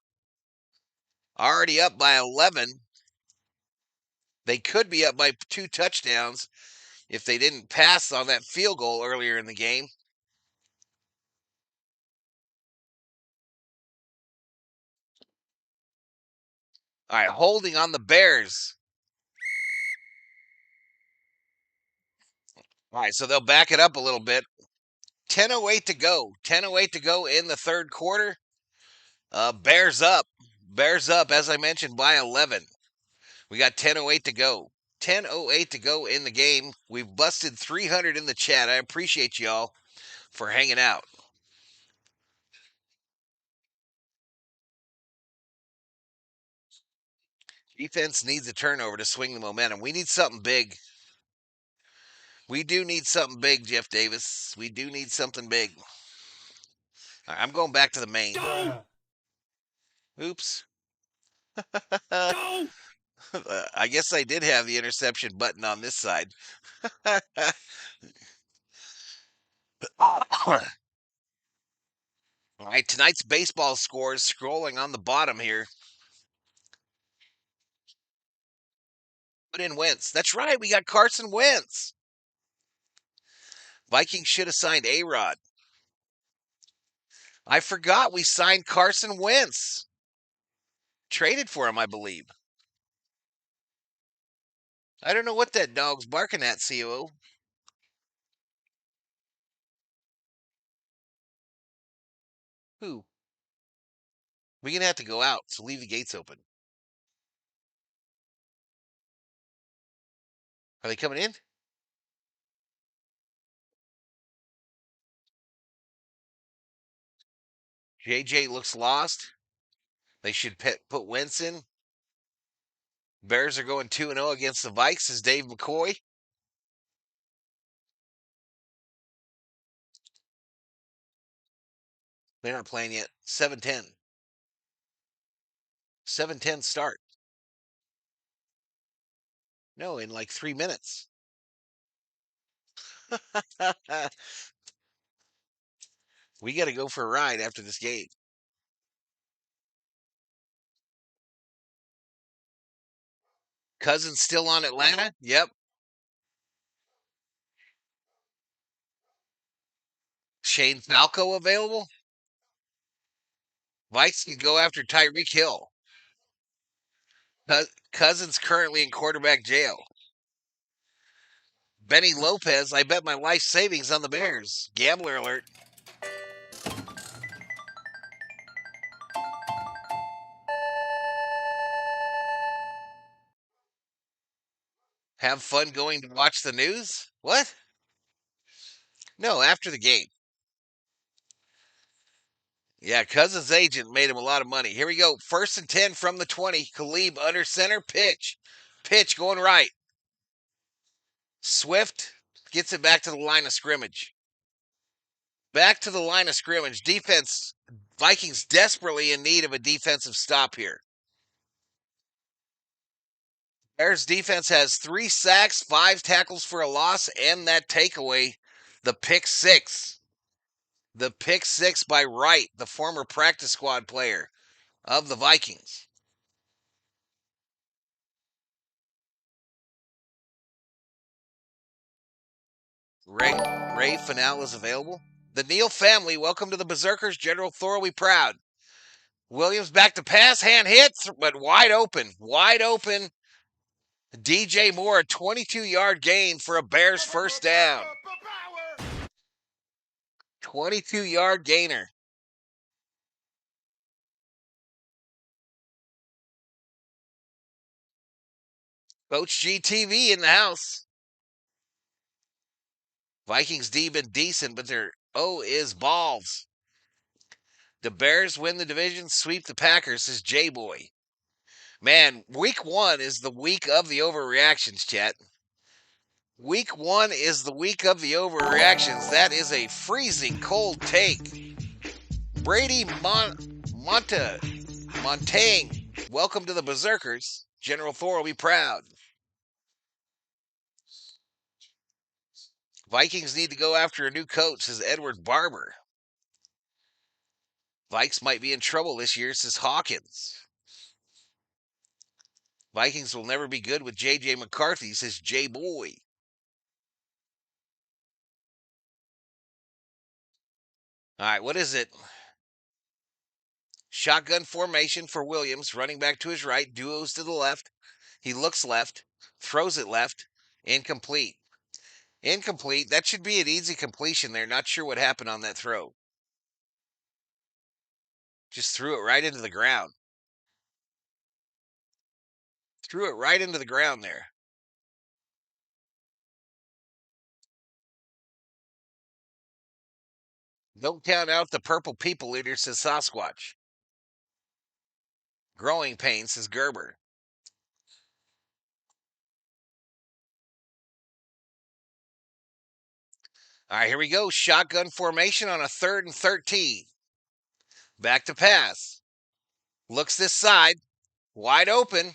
Already up by 11. They could be up by 2 touchdowns if they didn't pass on that field goal earlier in the game. All right, holding on the Bears. All right, so they'll back it up a little bit. 10:08 to go. 10:08 to go in the third quarter. Bears up. Bears up, as I mentioned, by 11. We got 10:08 to go. 10:08 to go in the game. We've busted 300 in the chat. I appreciate y'all for hanging out. Defense needs a turnover to swing the momentum. We need something big. We do need something big, Jeff Davis. We do need something big. Right, I'm going back to the main. Oops. I guess I did have the interception button on this side. All right, tonight's baseball scores scrolling on the bottom here. Put in Wentz. That's right, we got Carson Wentz. Vikings should have signed A-Rod. I forgot we signed Carson Wentz. Traded for him, I believe. I don't know what that dog's barking at, COO. Who? We're going to have to go out, so leave the gates open. Are they coming in? JJ looks lost. They should put Wentz in. Bears are going 2-0 against the Vikes, is Dave McCoy. They're not playing yet. 7:10. 7:10 start. No, in like 3 minutes. We got to go for a ride after this game. Cousins still on Atlanta? Yep. Shane Falco available? Vikes can go after Tyreek Hill. Cousins currently in quarterback jail. Benny Lopez, I bet my life savings on the Bears. Gambler alert. Have fun going to watch the news? What? No, after the game. Yeah, Cousins' agent made him a lot of money. Here we go. 1st and 10 from the 20. Khalib under center. Pitch. Pitch going right. Swift gets it back to the line of scrimmage. Back to the line of scrimmage. Defense. Vikings desperately in need of a defensive stop here. Bears defense has 3 sacks, 5 tackles for a loss, and that takeaway, the pick six. The pick six by Wright, the former practice squad player of the Vikings. Ray Fanal is available. The Neal family, welcome to the Berserkers. General Thoroughly proud. Williams back to pass, hand hits, but wide open. Wide open. DJ Moore, a 22-yard gain for a Bears first down. 22-yard gainer. Coach GTV in the house. Vikings D been decent, but their O is balls. The Bears win the division, sweep the Packers, says J-Boy. Man, week 1 is the week of the overreactions, chat. Week 1 is the week of the overreactions. That is a freezing cold take. Brady Montaigne, welcome to the Berserkers. General Thor will be proud. Vikings need to go after a new coach, says Edward Barber. Vikes might be in trouble this year, says Hawkins. Vikings will never be good with J.J. McCarthy, says J-Boy. All right, what is it? Shotgun formation for Williams, running back to his right, duos to the left. He looks left, throws it left, incomplete. Incomplete. That should be an easy completion there. Not sure what happened on that throw. Just threw it right into the ground. Threw it right into the ground there. Don't count out the purple people eater, says Sasquatch. Growing pains, says Gerber. All right, here we go. Shotgun formation on a 3rd and 13. Back to pass. Looks this side. Wide open.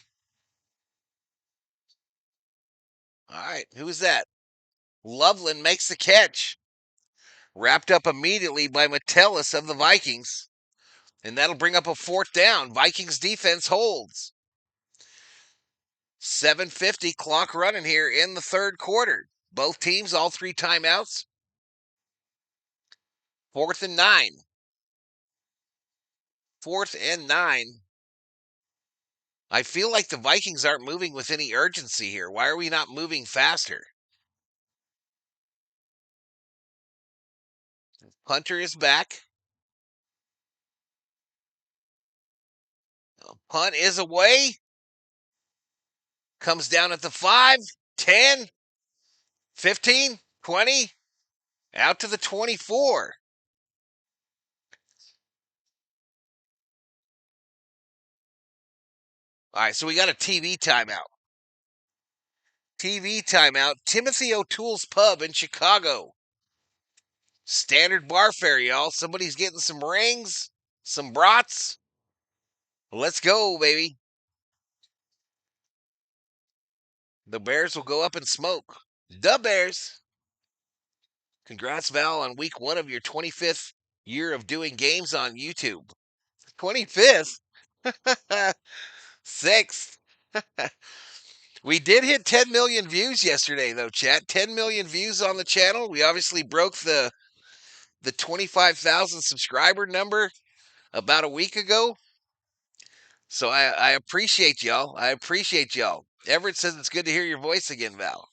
All right, who's that? Loveland makes the catch. Wrapped up immediately by Metellus of the Vikings. And that'll bring up a 4th down. Vikings defense holds. 7:50 clock running here in the 3rd quarter. Both teams, all 3 timeouts. 4th and 9. 4th and 9. I feel like the Vikings aren't moving with any urgency here. Why are we not moving faster? Hunter is back. Punt is away. Comes down at the 5, 10, 15, 20, out to the 24. All right, so we got a TV timeout. TV timeout. Timothy O'Toole's Pub in Chicago. Standard bar fare, y'all. Somebody's getting some rings, some brats. Let's go, baby. The Bears will go up in smoke. The Bears. Congrats, Val, on week 1 of your 25th year of doing games on YouTube. 25th? 6th. We did hit 10 million views yesterday, though, chat. 10 million views on the channel. We obviously broke the 25,000 subscriber number about a week ago. So I appreciate y'all. I appreciate y'all. Everett says it's good to hear your voice again, Val.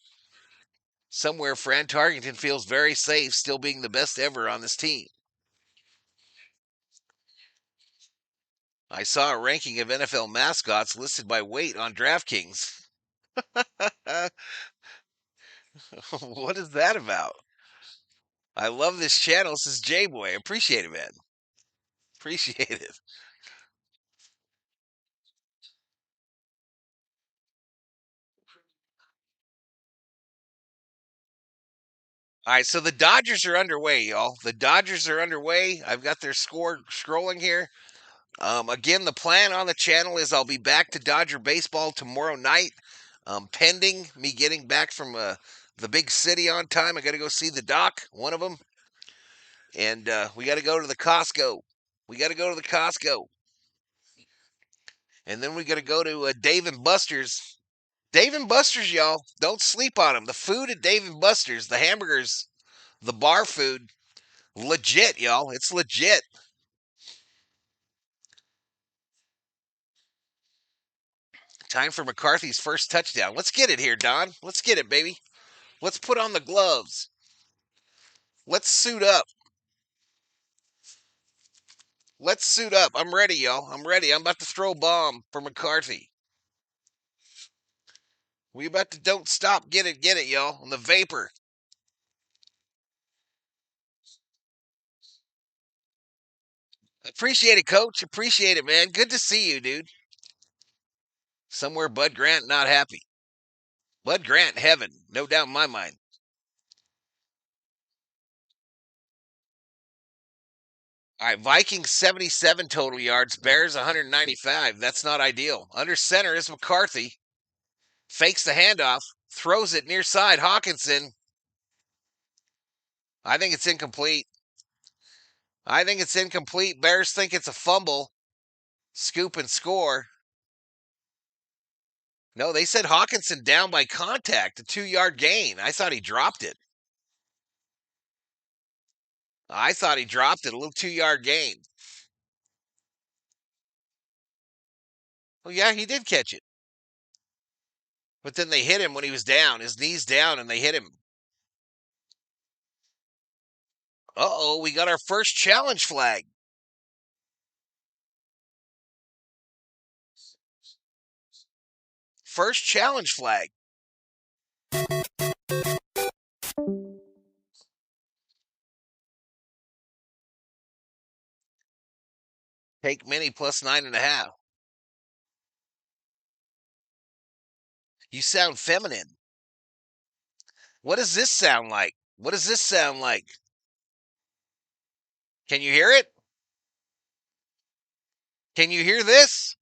Somewhere Fran Tarkenton feels very safe still being the best ever on this team. I saw a ranking of NFL mascots listed by weight on DraftKings. What is that about? I love this channel, says J-Boy. Appreciate it, man. Appreciate it. All right, so the Dodgers are underway, y'all. The Dodgers are underway. I've got their score scrolling here. Again, the plan on the channel is I'll be back to Dodger baseball tomorrow night, pending me getting back from the big city on time. I got to go see the doc, one of them, and we got to go to the Costco. We got to go to the Costco, and then we got to go to Dave and Buster's. Dave and Buster's, y'all, don't sleep on them. The food at Dave and Buster's, the hamburgers, the bar food, legit, y'all. It's legit. Time for McCarthy's first touchdown. Let's get it here, Don. Let's get it, baby. Let's put on the gloves. Let's suit up. Let's suit up. I'm ready, y'all. I'm ready. I'm about to throw a bomb for McCarthy. We about to don't stop. Get it, y'all. On the vapor. Appreciate it, coach. Appreciate it, man. Good to see you, dude. Somewhere Bud Grant not happy. Bud Grant heaven, no doubt in my mind. All right, Vikings 77 total yards, Bears 195. That's not ideal. Under center is McCarthy. Fakes the handoff, throws it near side. Hawkinson. I think it's incomplete. I think it's incomplete. Bears think it's a fumble. Scoop and score. No, they said Hawkinson down by contact, a 2-yard gain. I thought he dropped it. I thought he dropped it, a little 2-yard gain. Well, yeah, he did catch it. But then they hit him when he was down. His knee's down, and they hit him. Uh-oh, we got our first challenge flag. First challenge flag. Take mini plus 9.5. You sound feminine. What does this sound like? What does this sound like? Can you hear it? Can you hear this?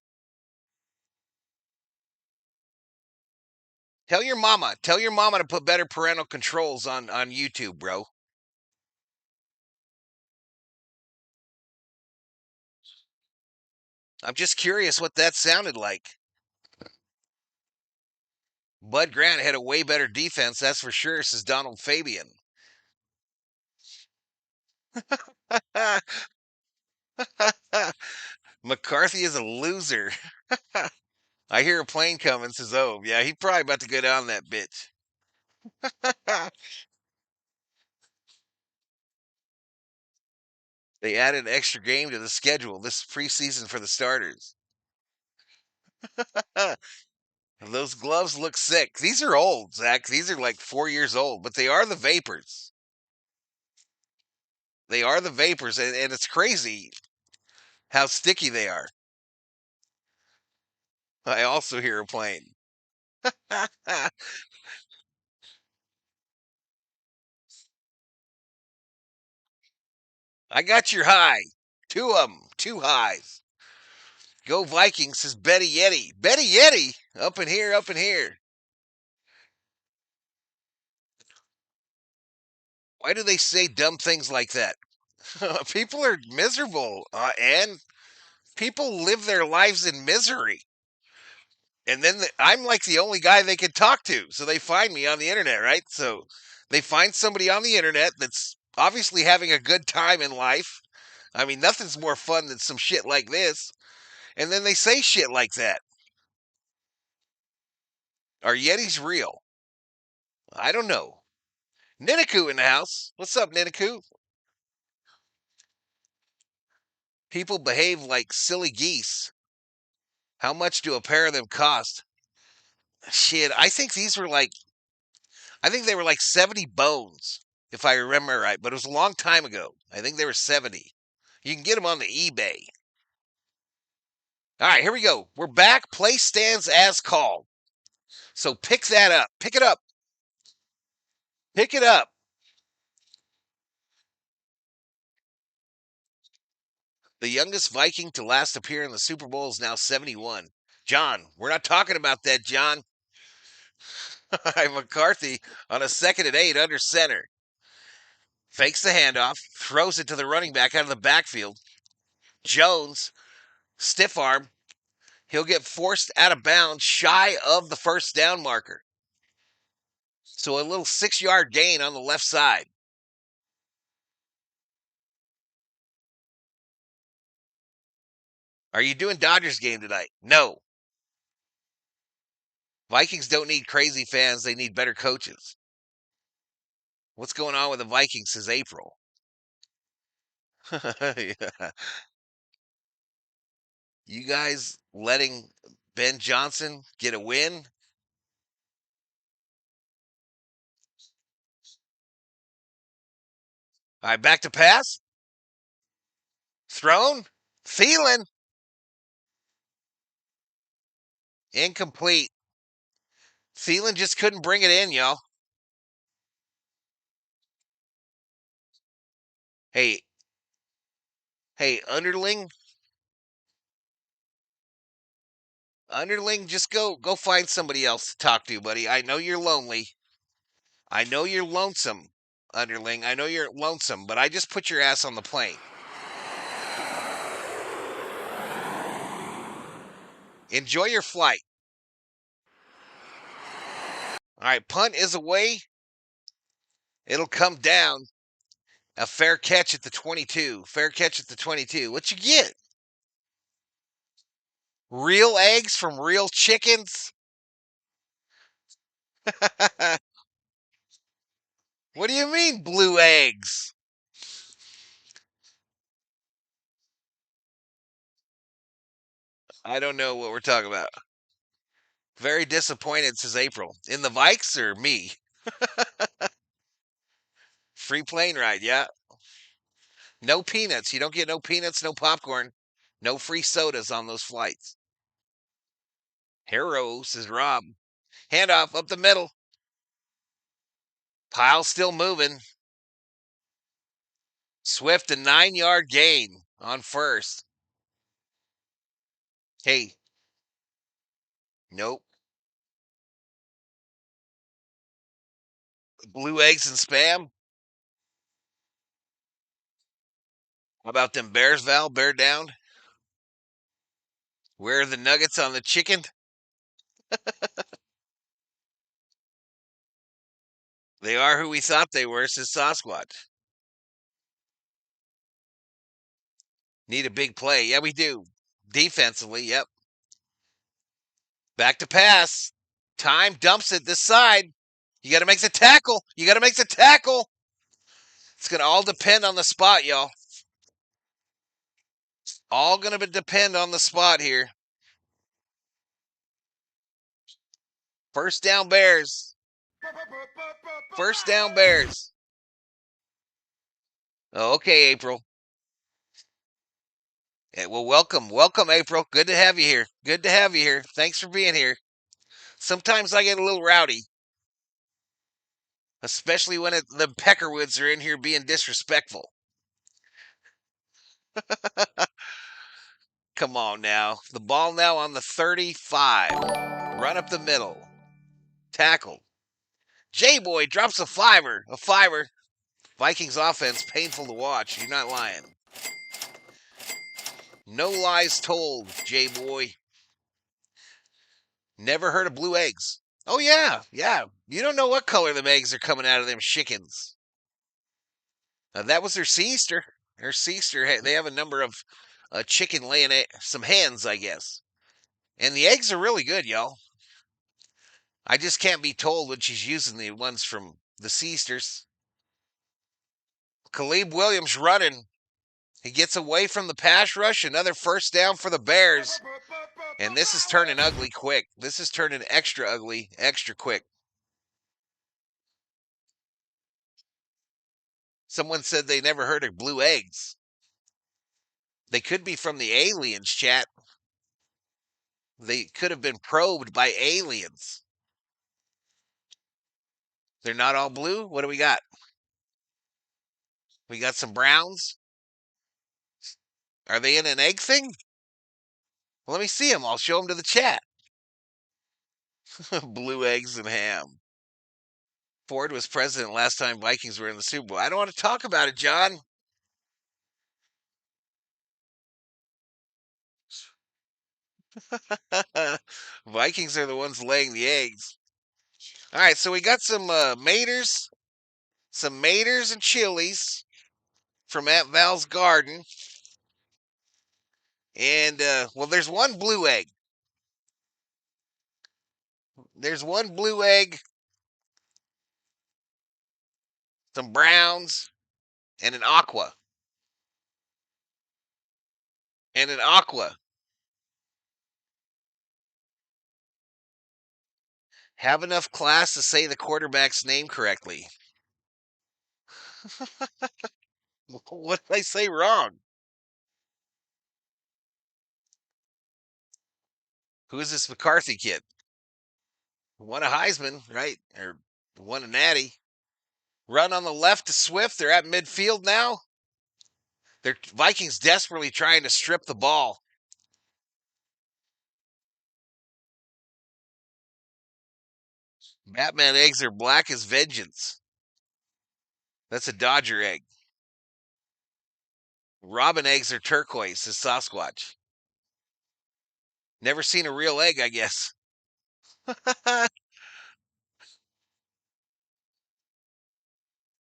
Tell your mama. Tell your mama to put better parental controls on YouTube, bro. I'm just curious what that sounded like. Bud Grant had a way better defense, that's for sure, says Donald Fabian. McCarthy is a loser. I hear a plane coming, says, oh, yeah, he's probably about to go down that bitch. They added an extra game to the schedule this preseason for the starters. Those gloves look sick. These are old, Zach. These are like 4 years old, but they are the vapors. They are the vapors, and it's crazy how sticky they are. I also hear a plane. I got your high. Two of them. Two highs. Go Vikings, says Betty Yeti. Betty Yeti! Up in here, up in here. Why do they say dumb things like that? People are miserable, and people live their lives in misery. And then I'm like the only guy they can talk to. So they find me on the internet, right? So they find somebody on the internet that's obviously having a good time in life. I mean, nothing's more fun than some shit like this. And then they say shit like that. Are Yetis real? I don't know. Ninaku in the house. What's up, Ninaku? People behave like silly geese. How much do a pair of them cost? Shit, I think they were like 70 bones, if I remember right, but it was a long time ago. I think they were 70. You can get them on the eBay. All right, here we go. We're back. Play stands as called. So pick that up. Pick it up. Pick it up. The youngest Viking to last appear in the Super Bowl is now 71. John, we're not talking about that, John. McCarthy on a 2nd and 8 under center. Fakes the handoff, throws it to the running back out of the backfield. Jones, stiff arm. He'll get forced out of bounds shy of the first down marker. So a little 6-yard gain on the left side. Are you doing Dodgers game tonight? No. Vikings don't need crazy fans. They need better coaches. What's going on with the Vikings since April? Yeah. You guys letting Ben Johnson get a win? All right, back to pass. Thrown. Thielen. Incomplete. Thielen just couldn't bring it in, y'all. Hey, hey, underling, just go find somebody else to talk to, buddy. I know you're lonely. I know you're lonesome, underling. I know you're lonesome, but I just put your ass on the plane. Enjoy your flight. All right, punt is away. It'll come down. A fair catch at the 22. Fair catch at the 22. What you get? Real eggs from real chickens? What do you mean, blue eggs? I don't know what we're talking about. Very disappointed, says April. In the Vikes or me? Free plane ride, yeah. No peanuts. You don't get no peanuts, no popcorn, no free sodas on those flights. Hero, says Rob. Handoff up the middle. Pile still moving. Swift a 9-yard gain on first. Hey, nope. Blue eggs and spam. How about them Bears, Val? Bear down. Where are the nuggets on the chicken? They are who we thought they were, says Sasquatch. Need a big play. Yeah, we do. Defensively, yep. Back to pass. Time dumps it this side. You got to make the tackle. You got to make the tackle. It's going to all depend on the spot, y'all. All going to depend on the spot here. First down, Bears. First down, Bears. Oh, okay, April. Yeah, well, welcome. Welcome, April. Good to have you here. Good to have you here. Thanks for being here. Sometimes I get a little rowdy, especially when the Peckerwoods are in here being disrespectful. Come on now. The ball now on the 35. Run up the middle. Tackle. J-Boy drops a fiver. A fiver. Vikings offense, painful to watch. You're not lying. No lies told, J-Boy. Never heard of blue eggs. Oh, yeah. Yeah. You don't know what color them eggs are coming out of them chickens. That was their Easter. Their Easter. They have a number of chicken laying some hens, I guess. And the eggs are really good, y'all. I just can't be told when she's using the ones from the Easters. Khalib Williams running. He gets away from the pass rush. Another first down for the Bears. And this is turning ugly quick. This is turning extra ugly, extra quick. Someone said they never heard of blue eggs. They could be from the aliens, chat. They could have been probed by aliens. They're not all blue? What do we got? We got some browns. Are they in an egg thing? Well, let me see them. I'll show them to the chat. Blue eggs and ham. Ford was president last time Vikings were in the Super Bowl. I don't want to talk about it, John. Vikings are the ones laying the eggs. All right, so we got some maters and chilies from Aunt Val's garden. And, well, there's one blue egg. There's one blue egg, some browns, and an aqua. And an aqua. Have enough class to say the quarterback's name correctly. What did I say wrong? Who is this McCarthy kid? Won a Heisman, right? Or won a Natty. Run on the left to Swift. They're at midfield now. They're Vikings desperately trying to strip the ball. Batman eggs are black as vengeance. That's a Dodger egg. Robin eggs are turquoise as Sasquatch. Never seen a real egg, I guess. All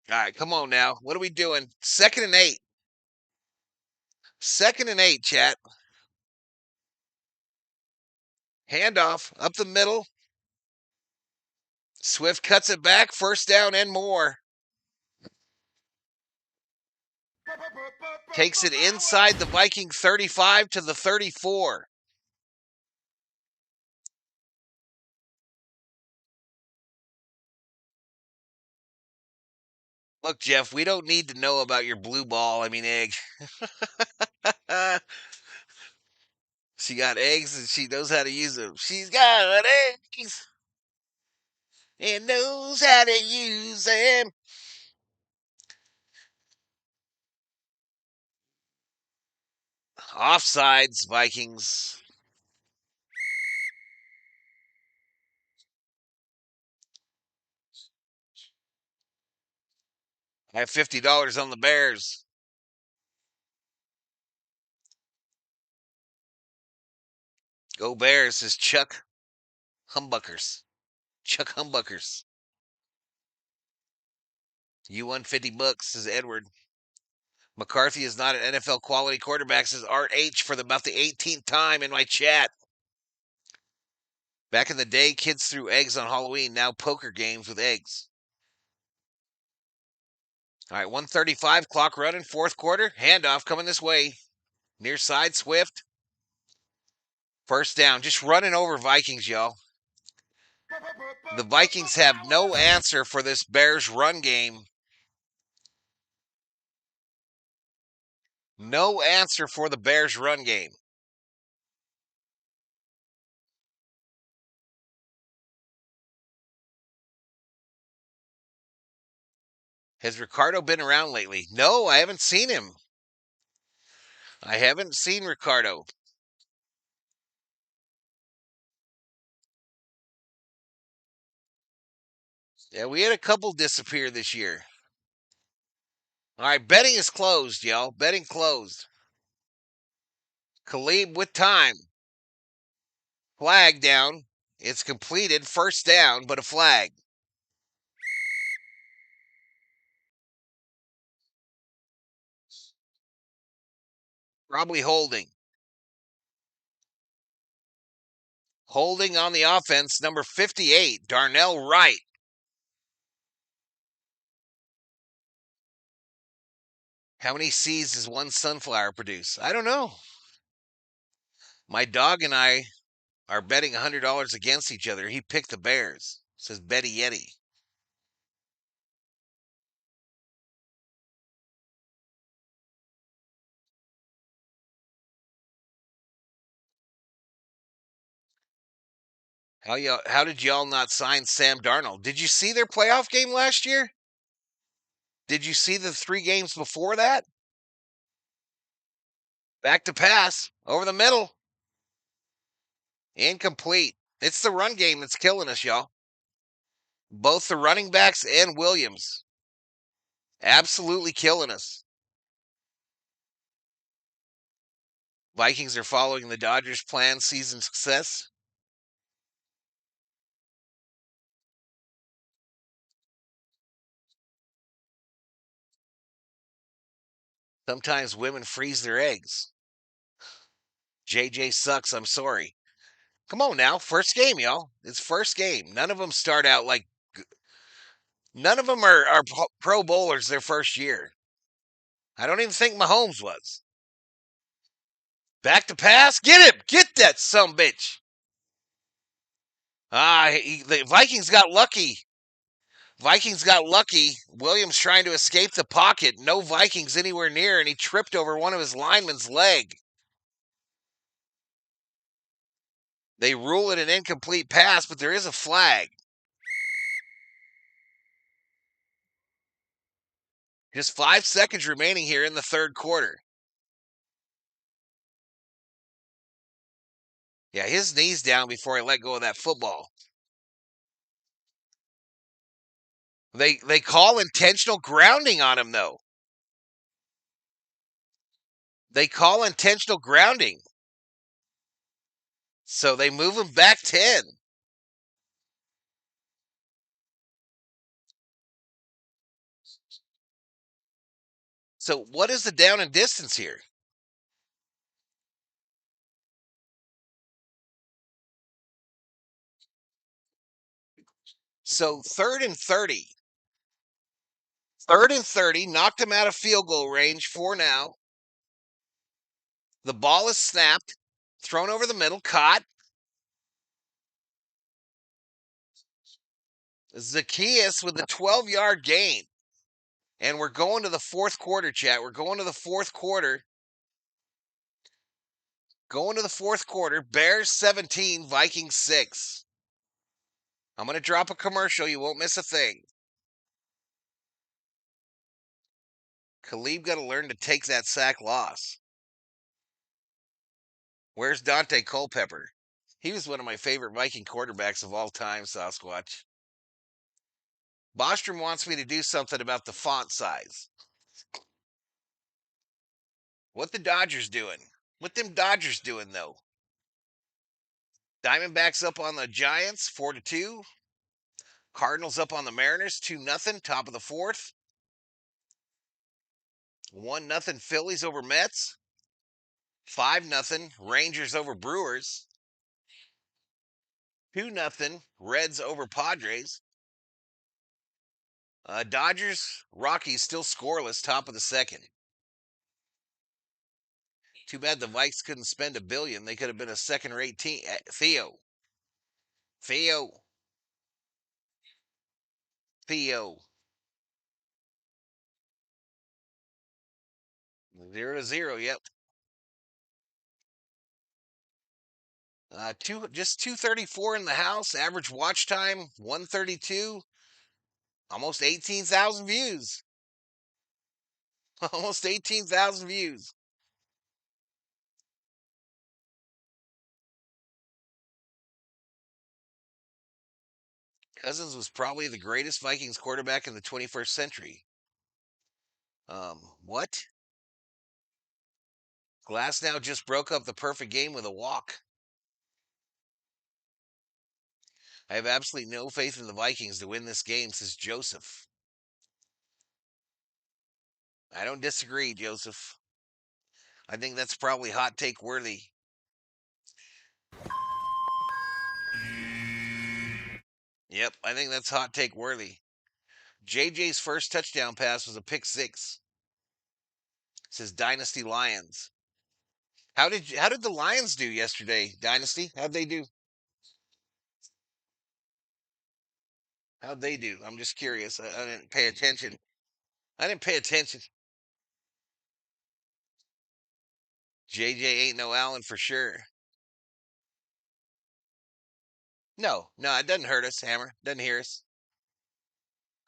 right, come on now. What are we doing? 2nd and 8. 2nd and 8, chat. Handoff up the middle. Swift cuts it back. First down and more. Takes it inside the Viking 35 to the 34. Look, Jeff, we don't need to know about your blue ball. I mean, egg. She got eggs and she knows how to use them. She's got eggs. and knows how to use them. Offsides, Vikings. I have $50 on the Bears. Go Bears, says Chuck Humbuckers. Chuck Humbuckers. You won $50, says Edward. McCarthy is not an NFL quality quarterback, says Art H for about the 18th time in my chat. Back in the day, kids threw eggs on Halloween. Now poker games with eggs. All right, 135, clock running, fourth quarter. Handoff coming this way. Near side, Swift. First down, just running over Vikings, y'all. The Vikings have no answer for this Bears run game. No answer for the Bears run game. Has Ricardo been around lately? No, I haven't seen him. I haven't seen Ricardo. Yeah, we had a couple disappear this year. All right, betting is closed, y'all. Betting closed. Khalib with time. Flag down. It's completed. First down, but a flag. Probably holding. Holding on the offense, number 58, Darnell Wright. How many seeds does one sunflower produce? I don't know. My dog and I are betting $100 against each other. He picked the Bears, says Betty Yeti. How did y'all not sign Sam Darnold? Did you see their playoff game last year? Did you see the 3 games before that? Back to pass over the middle. Incomplete. It's the run game that's killing us, y'all. Both the running backs and Williams. Absolutely killing us. Vikings are following the Dodgers' planned season success. Sometimes women freeze their eggs. JJ sucks, I'm sorry. Come on now, first game, y'all. It's first game. None of them start out like. None of them are pro bowlers their first year. I don't even think Mahomes was. Back to pass. Get him. Get that bitch. The Vikings got lucky. Vikings got lucky. Williams trying to escape the pocket. No Vikings anywhere near, and he tripped over one of his linemen's leg. They rule it an incomplete pass, but there is a flag. Just 5 seconds remaining here in the third quarter. Yeah, his knee's down before I let go of that football. They call intentional grounding on him, though. They call intentional grounding. So they move him back 10. So what is the down and distance here? So third and 30. Third and 30, knocked him out of field goal range for now. The ball is snapped, thrown over the middle, caught. Zacchaeus with a 12-yard gain. And we're going to the fourth quarter, chat. We're going to the fourth quarter. Going to the fourth quarter. Bears 17, Vikings 6. I'm going to drop a commercial. You won't miss a thing. Khalib got to learn to take that sack loss. Where's Dante Culpepper? He was one of my favorite Viking quarterbacks of all time, Sasquatch. Bostrom wants me to do something about the font size. What the Dodgers doing? What them Dodgers doing, though? Diamondbacks up on the Giants, 4-2. Cardinals up on the Mariners, 2-0, top of the fourth. 1-0 Phillies over Mets. 5-0 Rangers over Brewers. 2-0 Reds over Padres. Dodgers, Rockies still scoreless, top of the second. Too bad the Vikes couldn't spend $1 billion. They could have been a second-rate team. Theo. 0-0. Yep. Just 234 in the house. Average watch time 132. Almost 18,000 views. Almost 18,000 views. Cousins was probably the greatest Vikings quarterback in the 21st century. What? Glasnow just broke up the perfect game with a walk. I have absolutely no faith in the Vikings to win this game, says Joseph. I don't disagree, Joseph. I think that's probably hot take worthy. Yep, I think that's hot take worthy. JJ's first touchdown pass was a pick six. Says Dynasty Lions. How did the Lions do yesterday, Dynasty? How'd they do? How'd they do? I'm just curious. I didn't pay attention. I didn't pay attention. JJ ain't no Allen for sure. No, it doesn't hurt us, Hammer. Doesn't hear us.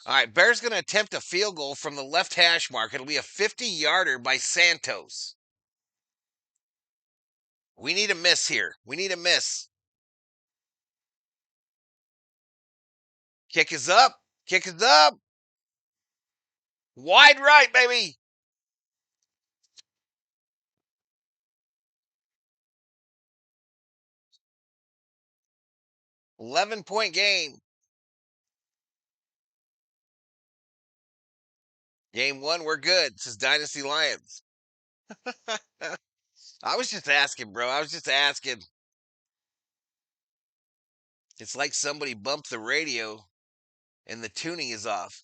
All right, Bears going to attempt a field goal from the left hash mark. It'll be a 50-yarder by Santos. We need a miss here. We need a miss. Kick is up. Kick is up. Wide right, baby. $11-point game. Game one, we're good, says Dynasty Lions. I was just asking, bro. I was just asking. It's like somebody bumped the radio and the tuning is off.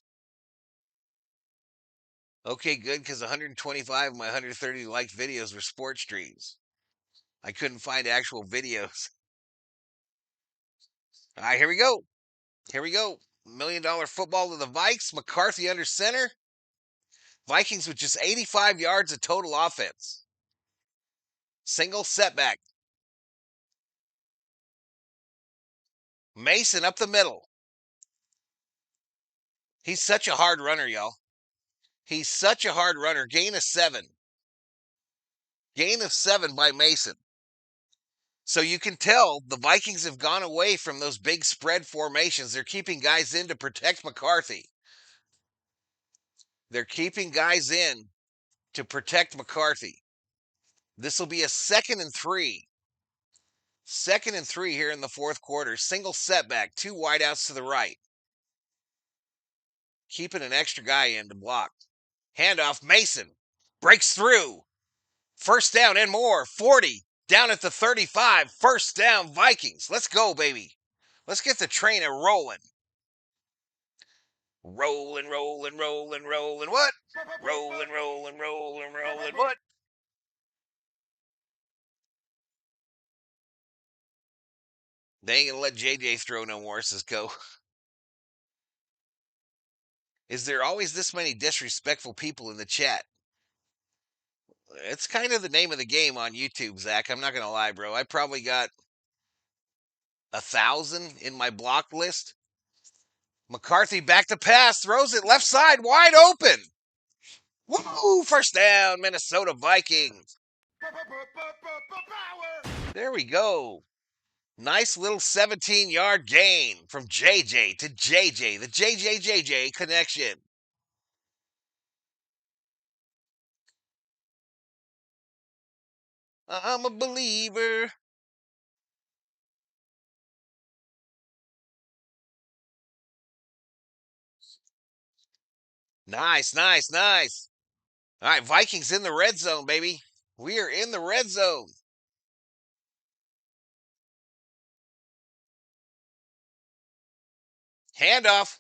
Okay, good, because 125 of my 130 liked videos were sports streams. I couldn't find actual videos. All right, here we go. Here we go. $1 million football to the Vikes. McCarthy under center. Vikings with just 85 yards of total offense. Single setback. Mason up the middle. He's such a hard runner, y'all. He's such a hard runner. Gain of 7. Gain of 7 by Mason. So you can tell the Vikings have gone away from those big spread formations. They're keeping guys in to protect McCarthy. They're keeping guys in to protect McCarthy. This will be a 2nd and 3. 2nd and 3 here in the fourth quarter. Single setback. 2 wideouts to the right. Keeping an extra guy in to block. Handoff. Mason breaks through. First down and more. 40. Down at the 35. First down, Vikings. Let's go, baby. Let's get the train a rolling. Rolling, rolling, rolling, rolling. What? Rolling, rolling, rolling, rolling. What? They ain't gonna let JJ throw no more, says Go. Is there always this many disrespectful people in the chat? It's kind of the name of the game on YouTube, Zach. I'm not gonna lie, bro. I probably got 1,000 in my block list. McCarthy back to pass, throws it left side, wide open. Woo! First down, Minnesota Vikings. There we go. Nice little 17-yard gain from JJ to JJ. The JJ connection. I'm a believer. Nice, nice, nice. All right, Vikings in the red zone, baby. We are in the red zone. Handoff.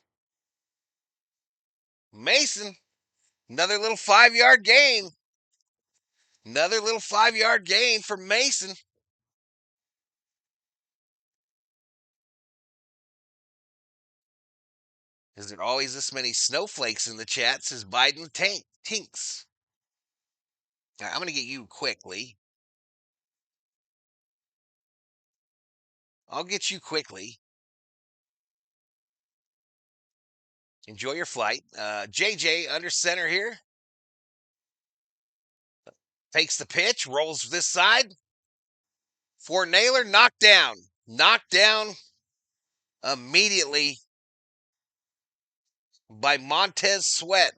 Mason. Another little 5-yard gain. Another little 5-yard gain for Mason. Is there always this many snowflakes in the chat? Says Biden tinks. All right, I'm going to get you quickly. I'll get you quickly. Enjoy your flight. JJ under center here. Takes the pitch, rolls this side. For Naylor, knocked down. Knocked down immediately by Montez Sweat.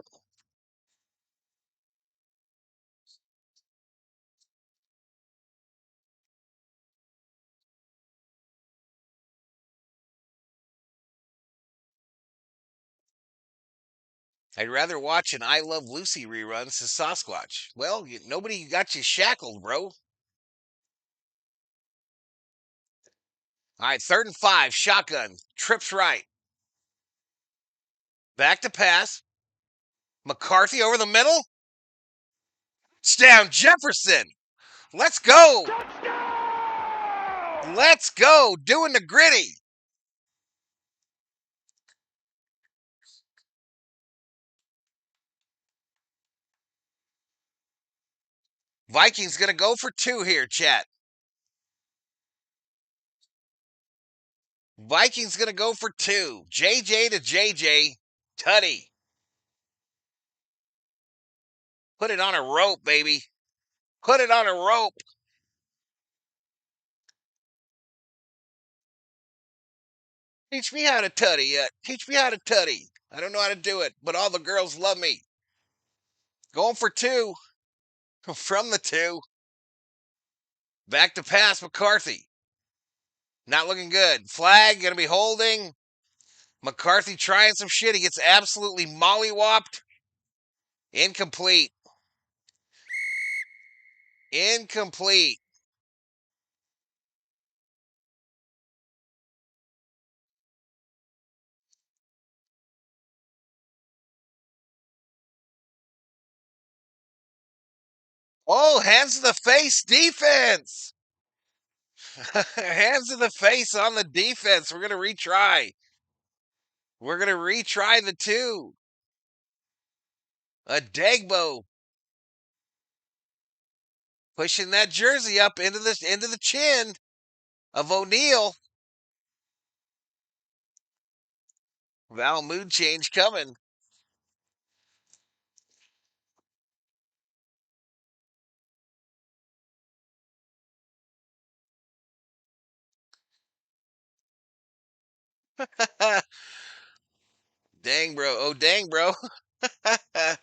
I'd rather watch an I Love Lucy rerun, says Sasquatch. Well, nobody got you shackled, bro. All right, 3rd and 5, shotgun. Trips right. Back to pass. McCarthy over the middle. It's down Jefferson. Let's go. Let's go. Doing the gritty. Vikings going to go for 2 here, chat. Vikings going to go for 2. JJ to JJ. Tutty. Put it on a rope, baby. Put it on a rope. Teach me how to tutty. Teach me how to tutty. I don't know how to do it, but all the girls love me. Going for 2. From the 2. Back to pass, McCarthy. Not looking good. Flag, going to be holding. McCarthy trying some shit. He gets absolutely mollywopped. Incomplete. Incomplete. Oh, hands to the face defense. Hands to the face on the defense. We're going to retry. We're going to retry the 2. A Dagbo pushing that jersey up into the chin of O'Neal. Val mood change coming. Dang, bro. Oh, dang, bro. Are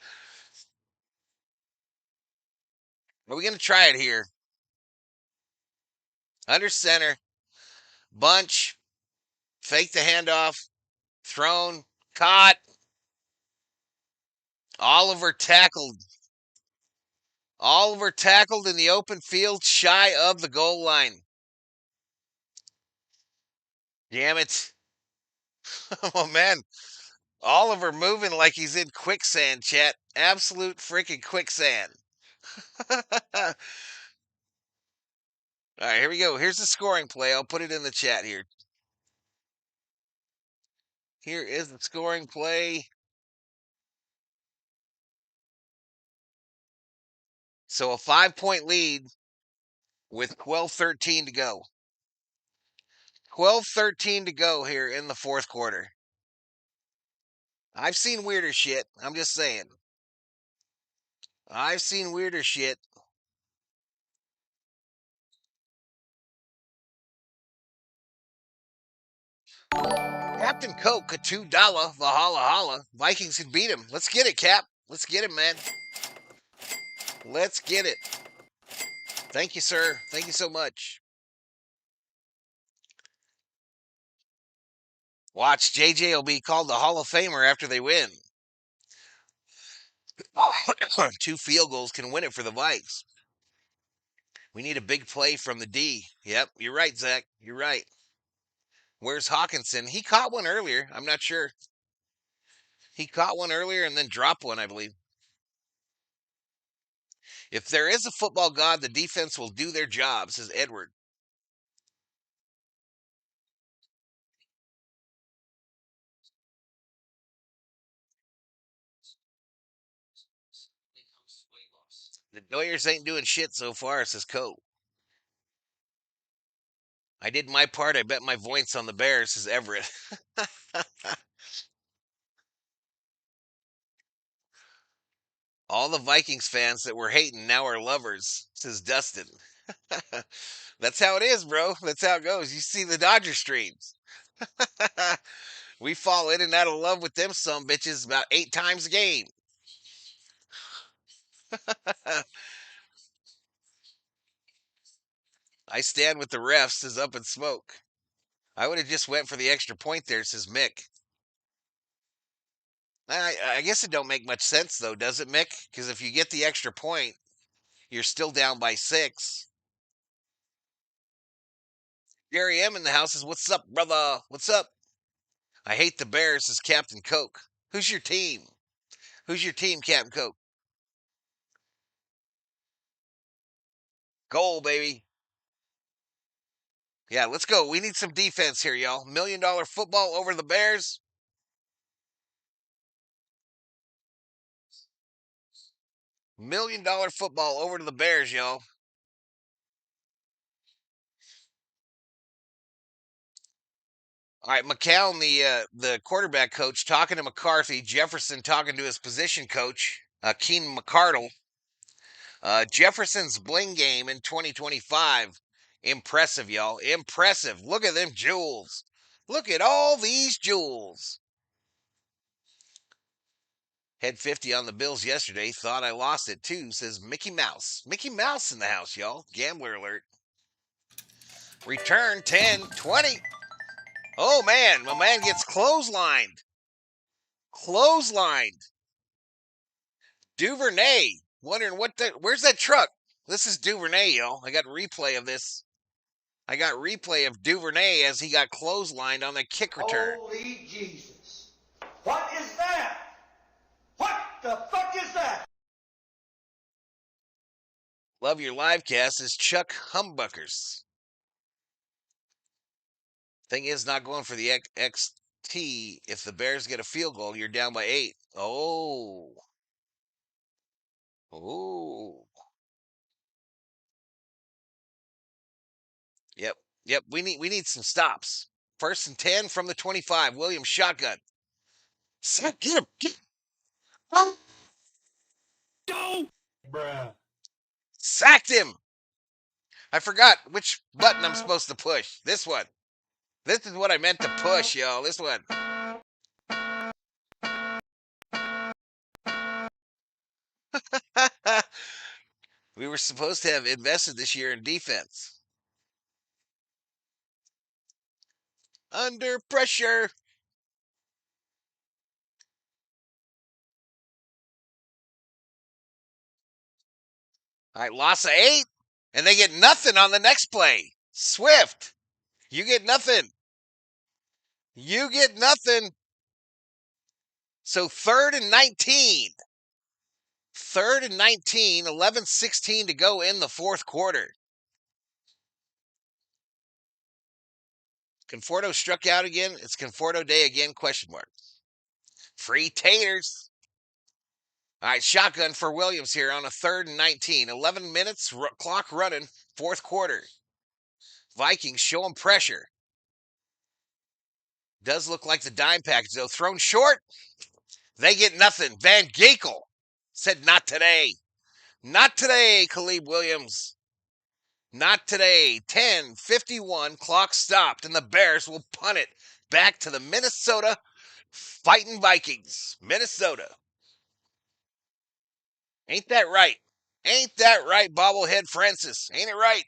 we going to try it here? Under center. Bunch. Fake the handoff. Thrown. Caught. Oliver tackled. Oliver tackled in the open field shy of the goal line. Damn it. Oh, man. Oliver moving like he's in quicksand, chat. Absolute freaking quicksand. All right, here we go. Here's the scoring play. I'll put it in the chat here. Here is the scoring play. So a 5-point lead with 12:13 to go. 12:13 to go here in the fourth quarter. I've seen weirder shit. I'm just saying. I've seen weirder shit. Captain Coke, a $2 Valhalla holla. Vikings can beat him. Let's get it, Cap. Let's get him, man. Let's get it. Thank you, sir. Thank you so much. Watch, JJ will be called the Hall of Famer after they win. 2 field goals can win it for the Vikes. We need a big play from the D. Yep, you're right, Zach. You're right. Where's Hawkinson? He caught one earlier. I'm not sure. He caught one earlier and then dropped one, I believe. If there is a football god, the defense will do their job, says Edward. The Doyers ain't doing shit so far, says Coe. I did my part. I bet my voice on the Bears, says Everett. All the Vikings fans that were hating now are lovers, says Dustin. That's how it is, bro. That's how it goes. You see the Dodger streams. We fall in and out of love with them some bitches about 8 times a game. I stand with the refs, says Up in Smoke. I would have just went for the extra point there, says Mick. I guess it don't make much sense though, does it, Mick? Because if you get the extra point, you're still down by 6. Jerry M in the house says, "What's up, brother? What's up?" I hate the Bears, says Captain Coke. Who's your team? Who's your team, Captain Coke? Goal, baby. Yeah, let's go. We need some defense here, y'all. $1 million football over the Bears. $1 million football over to the Bears, y'all. All right, McCown, the quarterback coach, talking to McCarthy. Jefferson talking to his position coach, Keenan McCardle. Jefferson's bling game in 2025. Impressive, y'all. Impressive. Look at them jewels. Look at all these jewels. Had 50 on the Bills yesterday. Thought I lost it too, says Mickey Mouse. Mickey Mouse in the house, y'all. Gambler alert. Return 10, 20. Oh, man. My man gets clotheslined. Clotheslined. Duvernay. Wondering where's that truck? This is Duvernay, y'all. I got replay of this. I got replay of Duvernay as he got clotheslined on the kick return. Holy Jesus. What is that? What the fuck is that? Love your live cast is Chuck Humbuckers. Thing is, not going for the XT. If the Bears get a field goal, you're down by 8. Oh. Oh. Yep. Yep. We need some stops. 1st and 10 from the 25. Williams shotgun. Get him. Get him. Go! Bruh. Sacked him. I forgot which button I'm supposed to push. This one. This is what I meant to push, y'all. This one. We were supposed to have invested this year in defense. Under pressure. All right, loss of 8. And they get nothing on the next play. Swift. You get nothing. You get nothing. So 3rd and 19. 3rd and 19, 11:16 to go in the fourth quarter. Conforto struck out again. It's Conforto day again, question mark. Free taters. All right, shotgun for Williams here on a 3rd and 19. 11 minutes, clock running, fourth quarter. Vikings show them pressure. Does look like the dime package, though. Thrown short. They get nothing. Van Ginkel said, not today. Not today, Caleb Williams. Not today. 10:51. Clock stopped, and the Bears will punt it back to the Minnesota Fighting Vikings. Minnesota. Ain't that right? Ain't that right, bobblehead Francis? Ain't it right?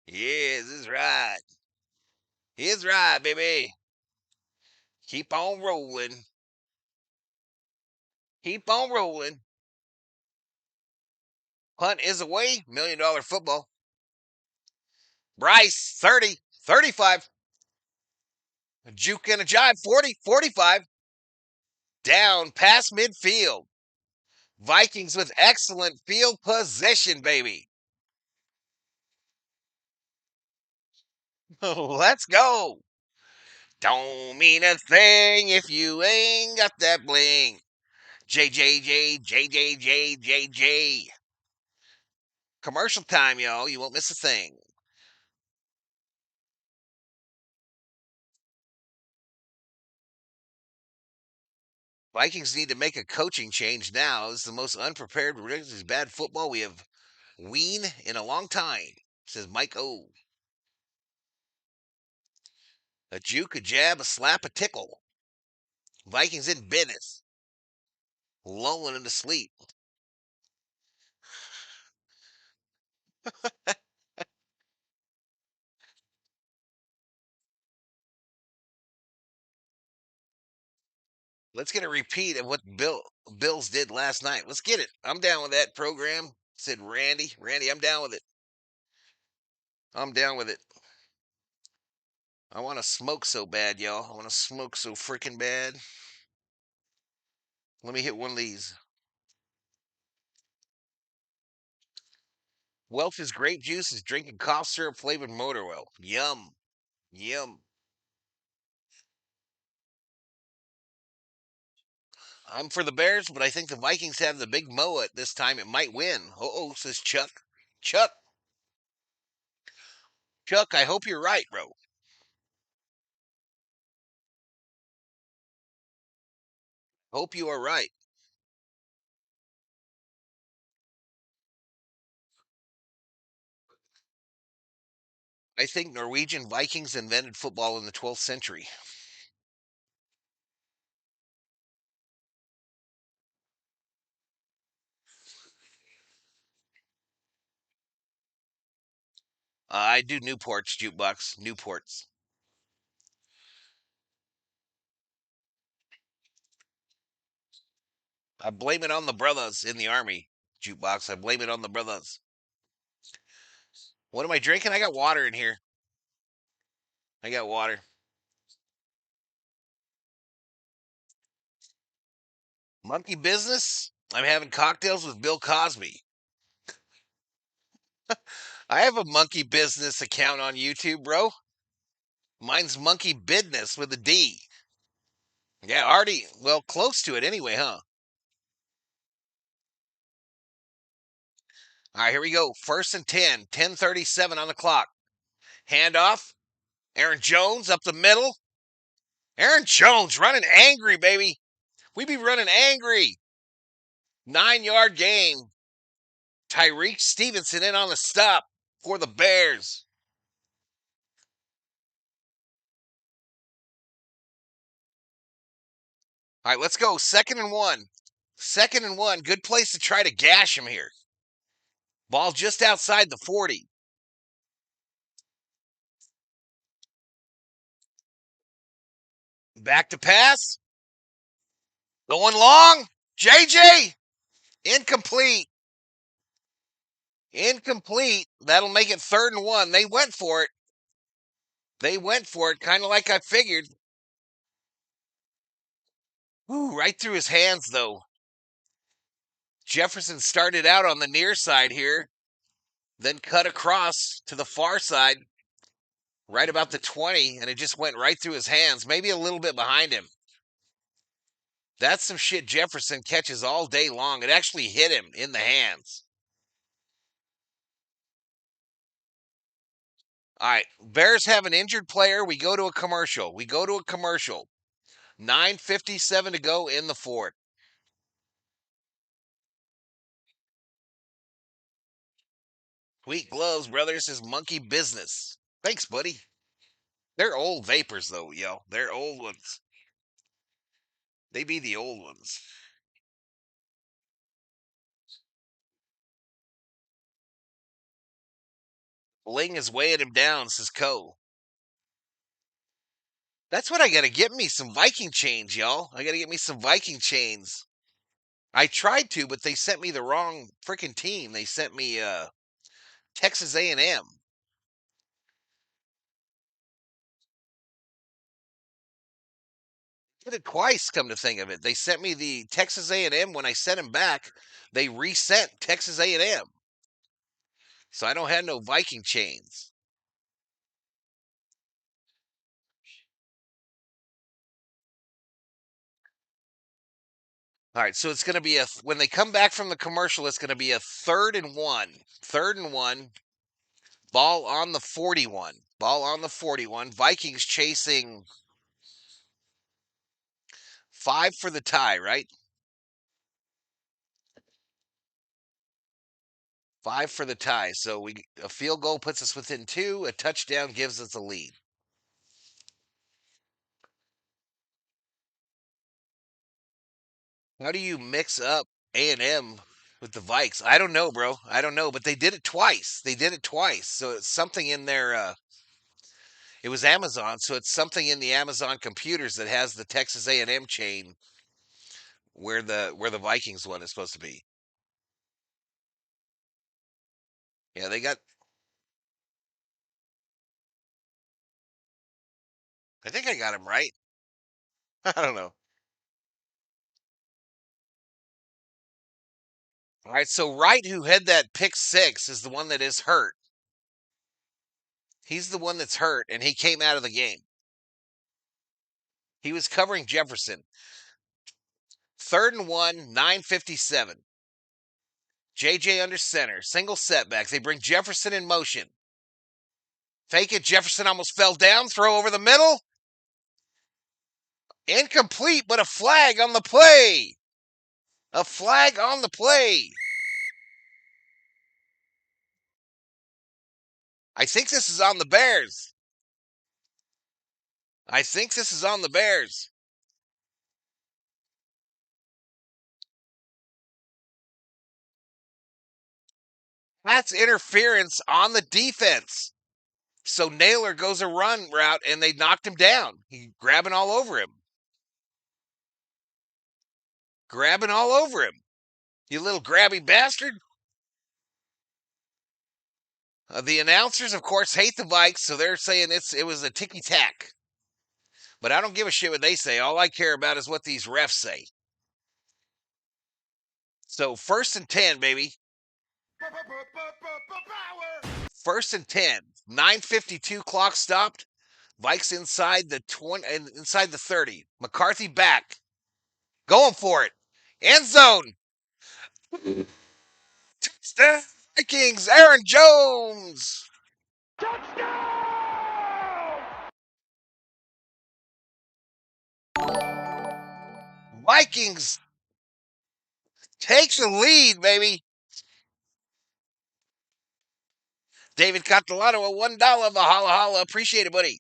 Yes, it's right. It's right, baby. Keep on rolling. Keep on rolling. Punt is away. $1 million football. Bryce, 30, 35. A juke and a jive, 40, 45. Down past midfield. Vikings with excellent field position, baby. Let's go. Don't mean a thing if you ain't got that bling. JJJ. Commercial time, y'all. You won't miss a thing. Vikings need to make a coaching change now. This is the most unprepared, ridiculously bad football we have ween in a long time, says Mike O. A juke, a jab, a slap, a tickle. Vikings in business. Lulling into sleep. Let's get a repeat of what Bills did last night. Let's get it. I'm down with that program, said Randy. Randy, I'm down with it. I'm down with it. I want to smoke so bad, y'all. I want to smoke so freaking bad. Let me hit one of these. Welch's grape juice is drinking cough syrup flavored motor oil. Yum. Yum. I'm for the Bears, but I think the Vikings have the big mo at this time. It might win. Uh-oh, says Chuck. Chuck, I hope you're right, bro. Hope you are right. I think Norwegian Vikings invented football in the 12th century. I do Newport's jukebox. Newport's. I blame it on the brothers in the army. Jukebox. I blame it on the brothers. What am I drinking? I got water in here. I got water. Monkey business? I'm having cocktails with Bill Cosby. I have a monkey business account on YouTube, bro. Mine's monkey business with a D. Yeah, already, well, close to it anyway, huh? All right, here we go. First and 10, 10:37 on the clock. Handoff. Aaron Jones up the middle. Aaron Jones running angry, baby. We be running angry. 9-yard gain. Tyreek Stevenson in on the stop for the Bears. All right, let's go. 2nd and 1. 2nd and 1. Good place to try to gash him here. Ball just outside the 40. Back to pass. Going long. JJ. Incomplete. Incomplete. That'll make it 3rd and 1. They went for it. They went for it, kind of like I figured. Ooh, right through his hands, though. Jefferson started out on the near side here, then cut across to the far side, right about the 20, and it just went right through his hands, maybe a little bit behind him. That's some shit Jefferson catches all day long. It actually hit him in the hands. All right. Bears have an injured player. We go to a commercial. 9:57 to go in the fourth. Wheat gloves, brothers, is monkey business. Thanks, buddy. They're old vapors, though, yo. They're old ones. They be the old ones. Bling is weighing him down, says Cole. That's what I gotta get me, some Viking chains, y'all. I gotta get me some Viking chains. I tried to, but they sent me the wrong freaking team. They sent me Texas A&M. Did it twice, come to think of it. They sent me the Texas A&M. When I sent them back, they resent Texas A&M. So I don't have no Viking chains. All right, so it's going to be when they come back from the commercial, it's going to be a 3rd and 1. 3rd and 1. Ball on the 41. Ball on the 41. Vikings chasing 5 for the tie, right? 5 for the tie. So a field goal puts us within 2. A touchdown gives us a lead. How do you mix up A&M with the Vikes? I don't know, bro. I don't know, but they did it twice. So it's something in their it was Amazon, so it's something in the Amazon computers that has the Texas A&M chain where the Vikings one is supposed to be. Yeah, they got I think I got him right. I don't know. All right, so Wright, who had that pick six, is the one that is hurt. He's the one that's hurt, and he came out of the game. He was covering Jefferson. 3rd and 1, 9:57. JJ under center. Single setback. They bring Jefferson in motion. Fake it. Jefferson almost fell down. Throw over the middle. Incomplete, but a flag on the play. A flag on the play. I think this is on the Bears. I think this is on the Bears. That's interference on the defense. So Naylor goes a run route and they knocked him down. He grabbing all over him. Grabbing all over him. You little grabby bastard. The announcers, of course, hate the Vikes, so they're saying it was a ticky tack. But I don't give a shit what they say. All I care about is what these refs say. So 1st and 10, baby. 1st and 10. 9:52 clock stopped. Vikes inside the 20, inside the 30. McCarthy back. Going for it. End zone. Touchdown Vikings. Aaron Jones. Vikings takes the lead, baby. David Catalano at $1. Valhalla. Appreciate it, buddy.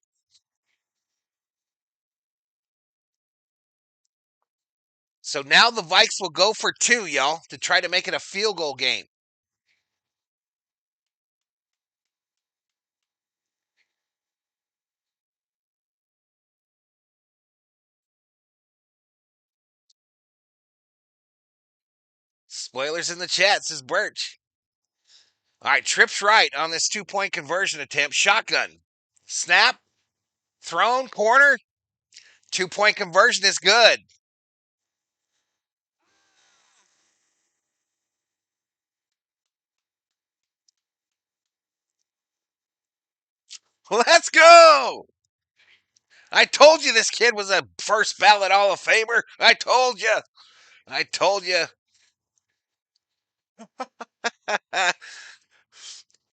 So now the Vikes will go for 2, y'all, to try to make it a field goal game. Spoilers in the chat, says Birch. All right, trips right on this 2-point conversion attempt. Shotgun. Snap. Thrown. Corner. 2-point conversion is good. Let's go. I told you this kid was a first ballot Hall of Famer. I told you. I told you.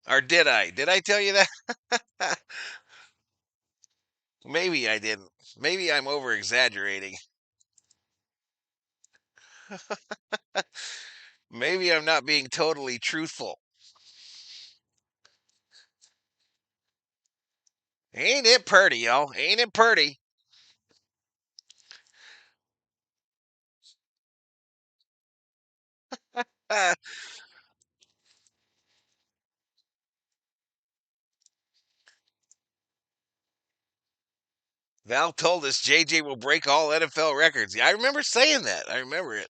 All Or did I? Did I tell you that? Maybe I didn't. Maybe I'm over exaggerating. Maybe I'm not being totally truthful. Ain't it purty, y'all? Ain't it purty? Val told us JJ will break all NFL records. Yeah, I remember saying that. I remember it.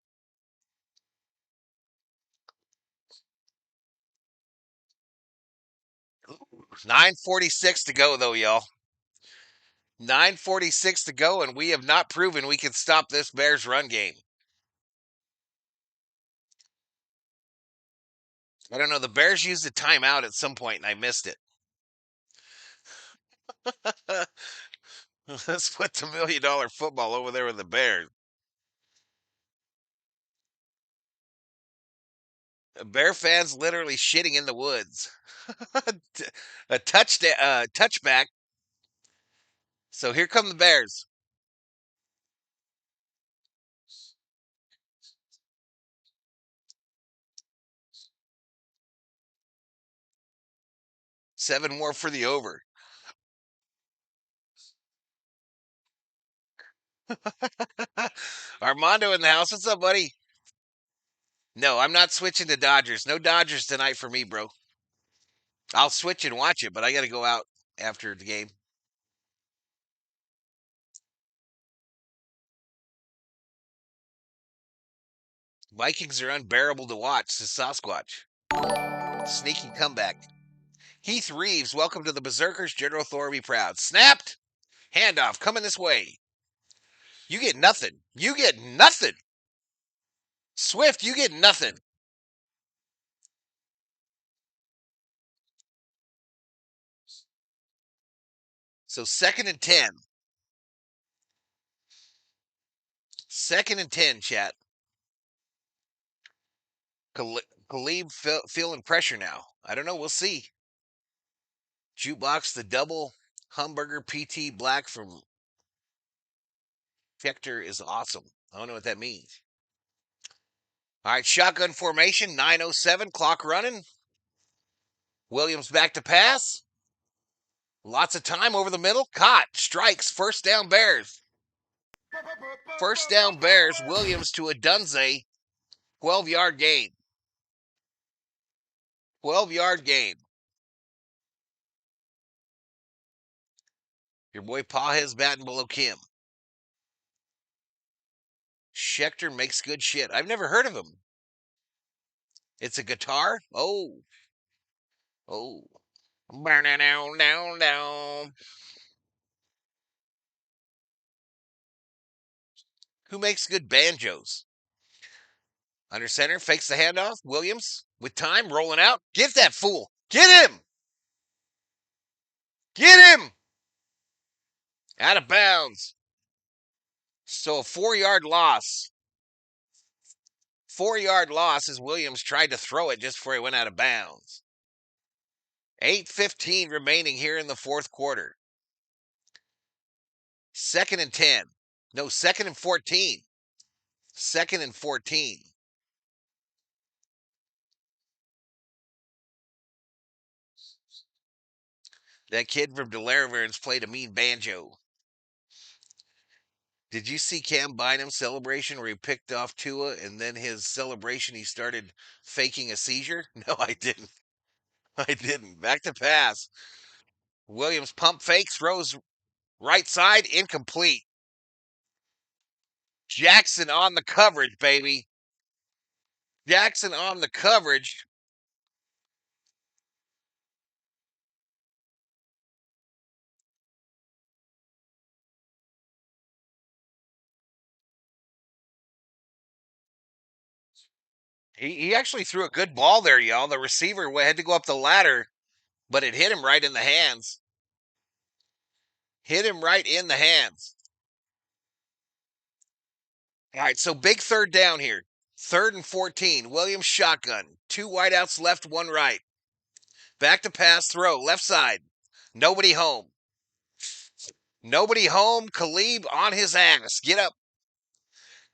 9:46 to go, though, y'all. 9:46 to go, and we have not proven we can stop this Bears run game. I don't know. The Bears used a timeout at some point, and I missed it. Let's put the $1 million football over there with the Bears. Bear fans literally shitting in the woods. A touchback. So here come the Bears. Seven more for the over. Armando in the house. What's up, buddy? No, I'm not switching to Dodgers. No Dodgers tonight for me, bro. I'll switch and watch it, but I got to go out after the game. Vikings are unbearable to watch, says Sasquatch. Sneaky comeback. Heath Reeves, welcome to the Berserkers. General Thor be proud. Snapped. Handoff coming this way. You get nothing. You get nothing. Swift, you get nothing. So 2nd and 10. 2nd and 10, chat. Khalib feeling pressure now. I don't know. We'll see. Jukebox, the double hamburger PT black from Vector is awesome. I don't know what that means. All right, shotgun formation, 9:07, clock running. Williams back to pass. Lots of time over the middle. Caught. Strikes. First down, Bears. First down, Bears. Williams to a Dunze. 12-yard gain. 12-yard gain. Your boy Pajes batting below Kim. Schechter makes good shit. I've never heard of him. It's a guitar? Oh. Oh. Burning down, down, down. Who makes good banjos? Under center, fakes the handoff. Williams, with time, rolling out. Get that fool. Get him. Get him. Out of bounds. So a 4-yard loss. 4-yard loss as Williams tried to throw it just before he went out of bounds. 8:15 remaining here in the fourth quarter. 2nd and 10. No, 2nd and 14. 2nd and 14. That kid from Delaravern's played a mean banjo. Did you see Cam Bynum's celebration where he picked off Tua and then his celebration he started faking a seizure? No, I didn't. I didn't. Back to pass. Williams pump fake, throws right side, incomplete. Jackson on the coverage, baby. Jackson on the coverage. He actually threw a good ball there, y'all. The receiver had to go up the ladder, but it hit him right in the hands. Hit him right in the hands. All right, so big third down here. 3rd and 14. Williams shotgun. 2 wideouts left, 1 right. Back to pass, throw, left side. Nobody home. Nobody home. Khalib on his ass. Get up.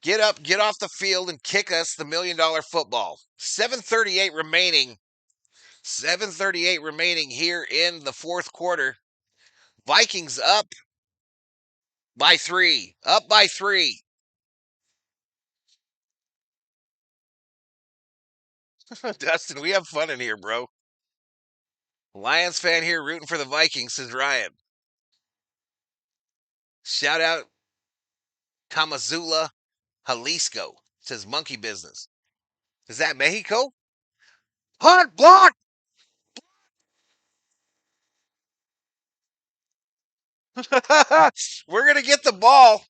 Get up, get off the field, and kick us the $1 million football. 7:38 remaining. 7:38 remaining here in the fourth quarter. Vikings up by 3. Up by 3. Dustin, we have fun in here, bro. Lions fan here rooting for the Vikings, says Ryan. Shout out Tamazula, Jalisco, says Monkey Business. Is that Mexico? Hot block! We're going to get the ball.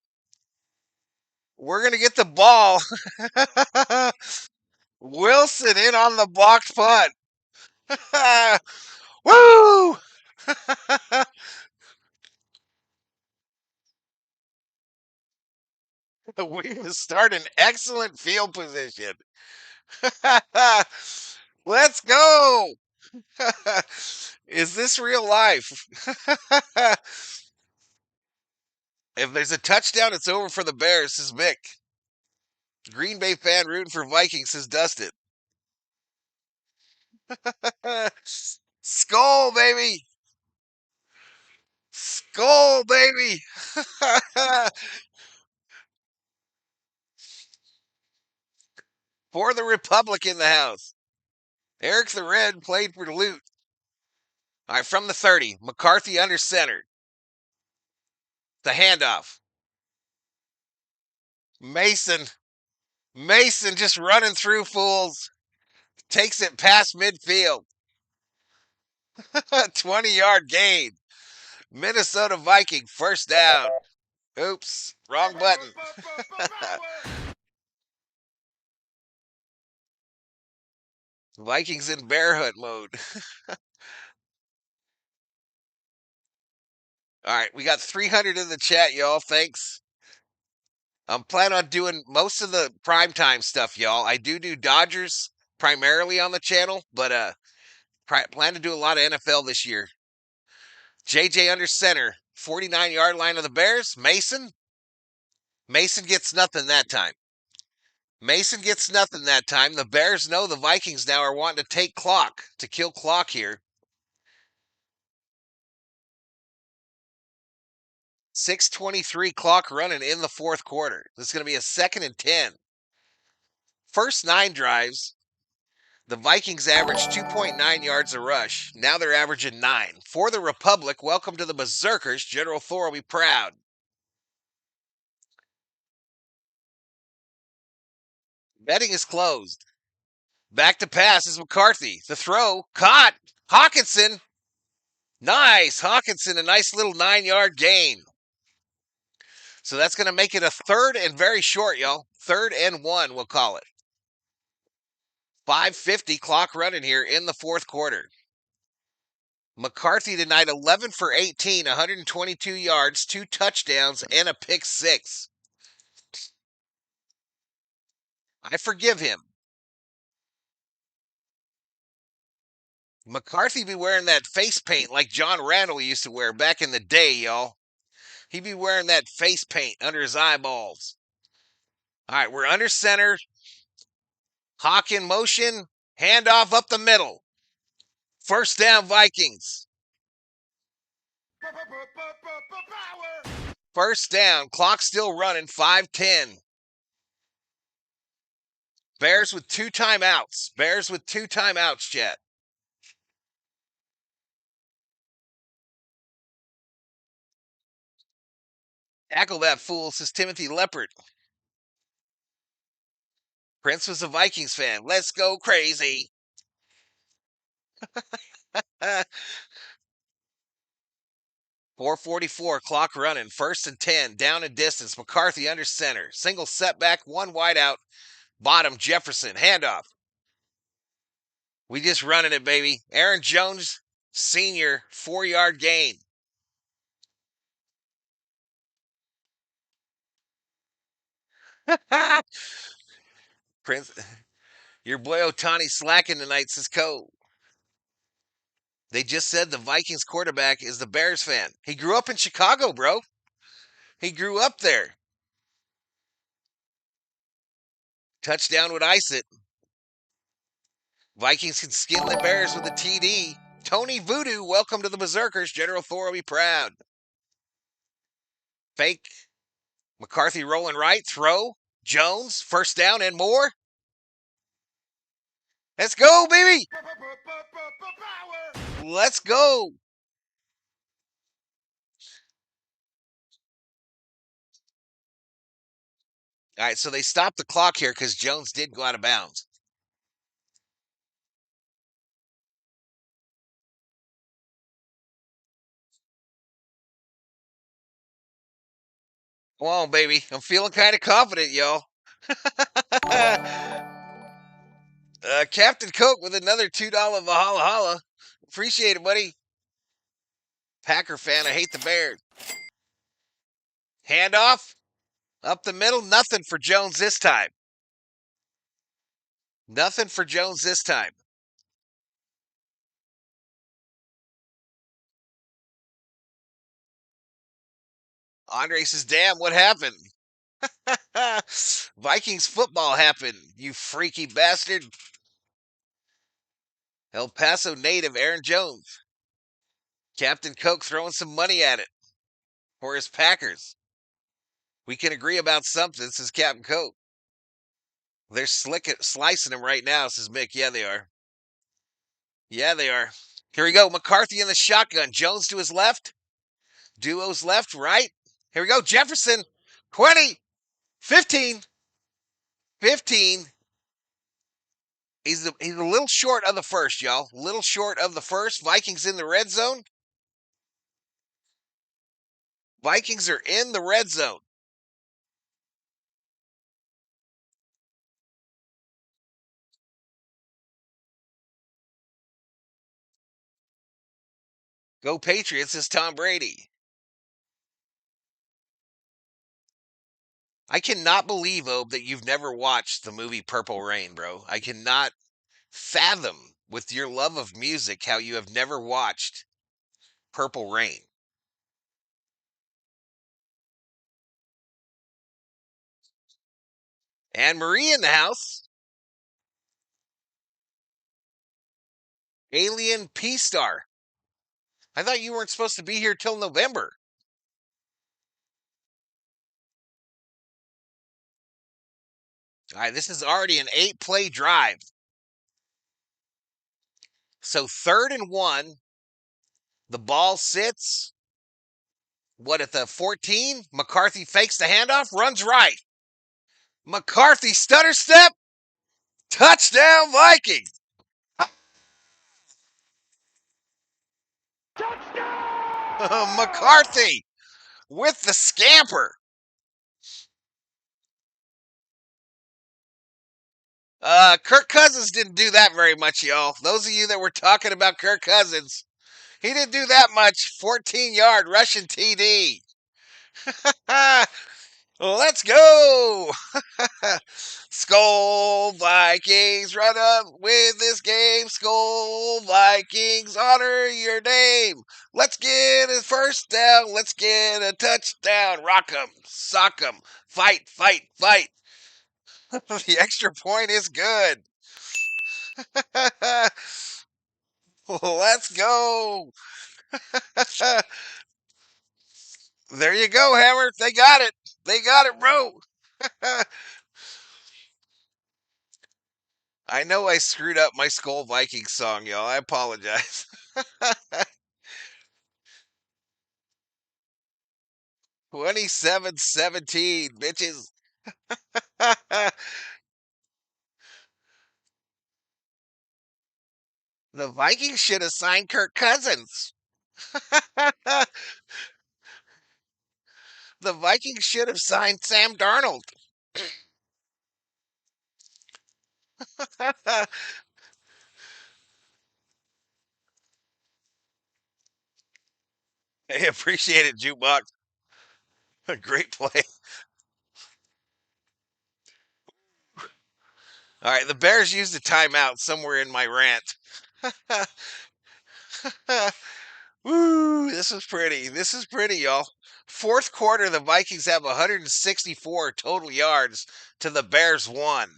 We're going to get the ball. Wilson in on the blocked punt. Woo! We start in excellent field position. Let's go. Is this real life? If there's a touchdown, it's over for the Bears, says Mick. Green Bay fan rooting for Vikings, says Dustin. Skull, baby. Skull, baby. For the Republic in the house. Eric the Red played for Loot. All right, from the 30. McCarthy under center. The handoff. Mason. Mason just running through fools. Takes it past midfield. 20-yard gain. Minnesota Viking first down. Oops, wrong button. Vikings in bear hunt mode. All right, we got 300 in the chat, y'all. Thanks. I'm planning on doing most of the primetime stuff, y'all. I do Dodgers primarily on the channel, but plan to do a lot of NFL this year. JJ under center, 49-yard line of the Bears. Mason gets nothing that time. Mason gets nothing that time. The Bears know the Vikings now are wanting to take clock, to kill clock here. 6:23 clock running in the fourth quarter. This is going to be a 2nd and 10. First 9 drives, the Vikings averaged 2.9 yards a rush. Now they're averaging 9. For the Republic, welcome to the Berserkers. General Thor will be proud. Betting is closed. Back to pass is McCarthy. The throw, caught. Hawkinson. Nice. Hawkinson, a nice little 9-yard gain. So that's going to make it a 3rd and very short, y'all. 3rd and 1, we'll call it. 5:50 clock running here in the fourth quarter. McCarthy tonight 11 for 18, 122 yards, 2 touchdowns, and a pick 6. I forgive him. McCarthy be wearing that face paint like John Randall used to wear back in the day, y'all. He be wearing that face paint under his eyeballs. All right, we're under center. Hawk in motion. Handoff up the middle. First down, Vikings. First down. Clock still running. 5:10. Bears with 2 timeouts. Bears with 2 timeouts, Jet. Tackle that fool, says Timothy Leopard. Prince was a Vikings fan. Let's go crazy. 4:44 clock running. 1st and 10. Down and distance. McCarthy under center. Single setback. 1 wide out. Bottom Jefferson. Handoff. We just running it, baby. Aaron Jones, senior, 4-yard gain. Prince, your boy Otani slacking tonight, says Cole. They just said the Vikings quarterback is the Bears fan. He grew up in Chicago, bro. He grew up there. Touchdown would ice it. Vikings can skin the Bears with a TD. Tony Voodoo, welcome to the Berserkers. General Thor will be proud. Fake. McCarthy rolling right. Throw. Jones. First down and more. Let's go, baby. Let's go. All right, so they stopped the clock here because Jones did go out of bounds. Come on, baby. I'm feeling kind of confident, y'all. Captain Coke with another $2 Valhalla. Appreciate it, buddy. Packer fan, I hate the Bears. Handoff. Up the middle. Nothing for Jones this time. Nothing for Jones this time. Andre says, damn, what happened? Vikings football happened, you freaky bastard. El Paso native Aaron Jones. Captain Coke throwing some money at it for his Packers. We can agree about something, says Captain Coke. They're slicing him right now, says Mick. Yeah, they are. Yeah, they are. Here we go. McCarthy in the shotgun. Jones to his left. Duo's left, right. Here we go. Jefferson. 20. 15. 15. He's a little short of the first, y'all. Little short of the first. Vikings in the red zone. Vikings are in the red zone. Go Patriots, is Tom Brady. I cannot believe, Obe, that you've never watched the movie Purple Rain, bro. I cannot fathom, with your love of music, how you have never watched Purple Rain. Anne Marie in the house. Alien P-Star. I thought you weren't supposed to be here till November. All right, this is already an 8-play drive. So 3rd and 1. The ball sits. What, at the 14? McCarthy fakes the handoff, runs right. McCarthy stutter step. Touchdown Vikings. McCarthy with the scamper. Kirk Cousins didn't do that very much, y'all. Those of you that were talking about Kirk Cousins, he didn't do that much. 14-yard Russian TD. Let's go. Skull Vikings, run up with this game. Skull Vikings, honor your name. Let's get a first down. Let's get a touchdown. Rock 'em, sock 'em, fight, fight, fight. The extra point is good. Let's go. There you go, Hammer. They got it. They got it, bro. I know I screwed up my Skull Vikings song, y'all. I apologize. 27-17, bitches. The Vikings should have signed Kirk Cousins. The Vikings should have signed Sam Darnold. I appreciate it, Jukebox. Great play. All right, the Bears used a timeout somewhere in my rant. Woo, this is pretty. This is pretty, y'all. Fourth quarter, the Vikings have 164 total yards to the Bears 1.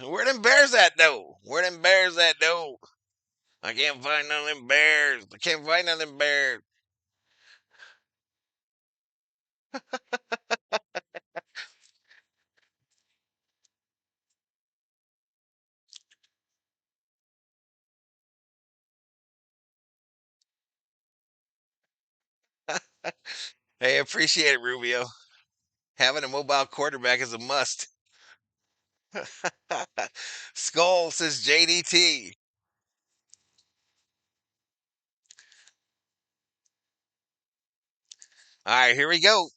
Where them Bears at, though? Where them Bears at, though? I can't find none of them Bears. I can't find none of them Bears. Hey, appreciate it, Rubio. Having a mobile quarterback is a must. Skull says JDT. All right, here we go.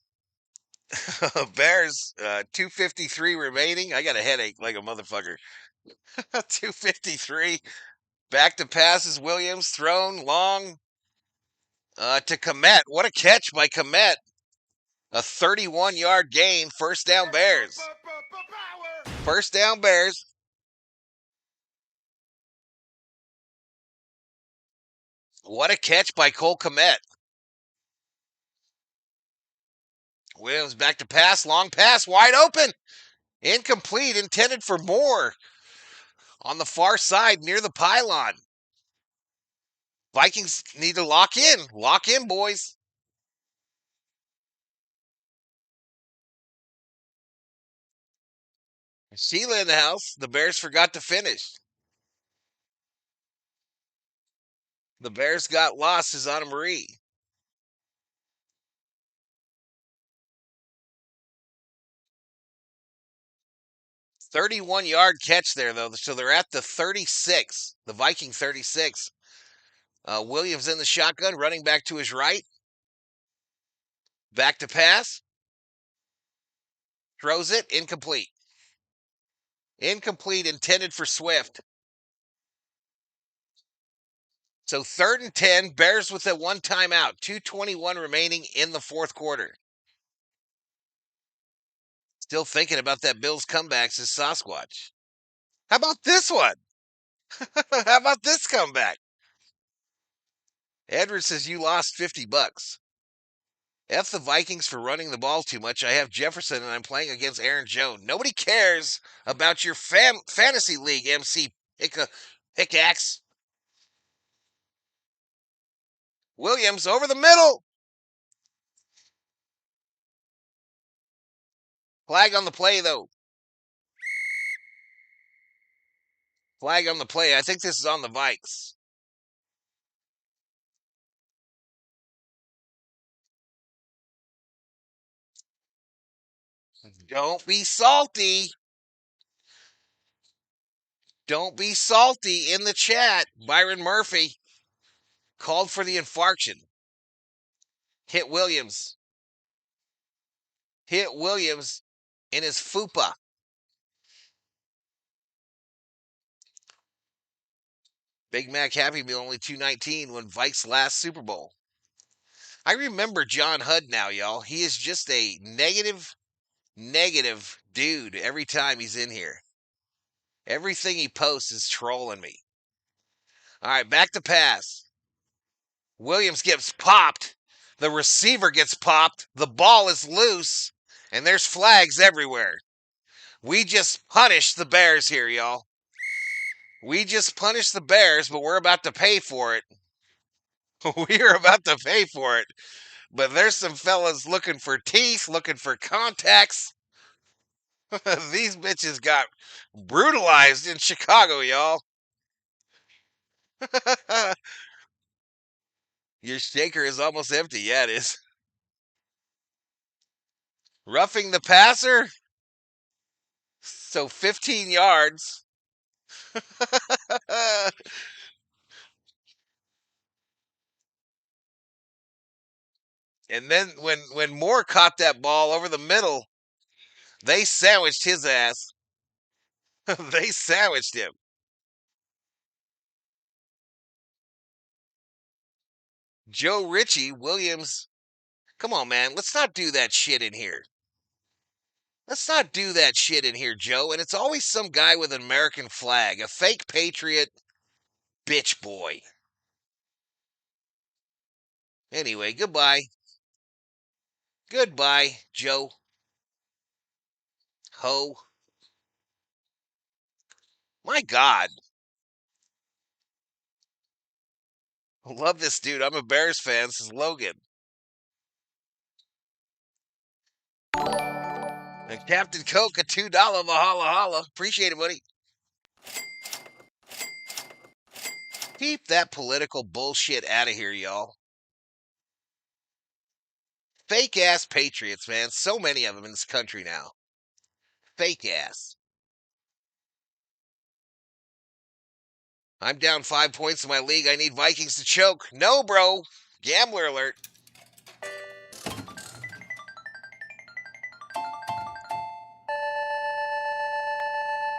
Bears, 253 remaining. I got a headache like a motherfucker. 253. Back to passes. Williams thrown long to Komet. What a catch by Komet. A 31-yard gain. First down Bears. First down Bears. What a catch by Cole Komet. Williams back to pass. Long pass. Wide open. Incomplete. Intended for more. On the far side near the pylon. Vikings need to lock in. Lock in, boys. Sheila in the house. The Bears forgot to finish. The Bears got lost, is Anna Marie. 31-yard catch there, though. So they're at the 36, the Viking 36. Williams in the shotgun, running back to his right. Back to pass. Throws it. Incomplete. Incomplete, intended for Swift. So 3rd and 10, Bears with a one timeout. 2:21 remaining in the fourth quarter. Still thinking about that Bills comebacks as Sasquatch. How about this one? How about this comeback? Edward says you lost $50. F the Vikings for running the ball too much. I have Jefferson and I'm playing against Aaron Jones. Nobody cares about your fantasy league, MC Pickaxe. Williams over the middle. Flag on the play, though. Flag on the play. I think this is on the Vikes. Don't be salty. Don't be salty in the chat. Byron Murphy called for the infarction. Hit Williams. Hit Williams in his fupa. Big Mac Happy Meal only $2.19 when Vikes last Super Bowl. I remember John Hudd now, y'all. He is just a negative dude every time he's in here. Everything he posts is trolling me. All right, back to pass. Williams gets popped. The receiver gets popped. The ball is loose. And there's flags everywhere. We just punished the Bears here, y'all. We just punished the Bears, but we're about to pay for it. We are about to pay for it. But there's some fellas looking for teeth, looking for contacts. These bitches got brutalized in Chicago, y'all. Your shaker is almost empty. Yeah, it is. Roughing the passer. So 15 yards. And then when Moore caught that ball over the middle, they sandwiched his ass. They sandwiched him. Joe Ritchie, Williams. Come on, man. Let's not do that shit in here. Let's not do that shit in here, Joe. And it's always some guy with an American flag, a fake patriot. Bitch boy. Anyway, goodbye. Goodbye, Joe. Ho. My God. Love this dude. I'm a Bears fan. This is Logan. And Captain Coke, a $2 Valhalla holla. Appreciate it, buddy. Keep that political bullshit out of here, y'all. Fake ass patriots, man. So many of them in this country now. Fake ass. I'm down 5 points in my league. I need Vikings to choke. No, bro. Gambler alert.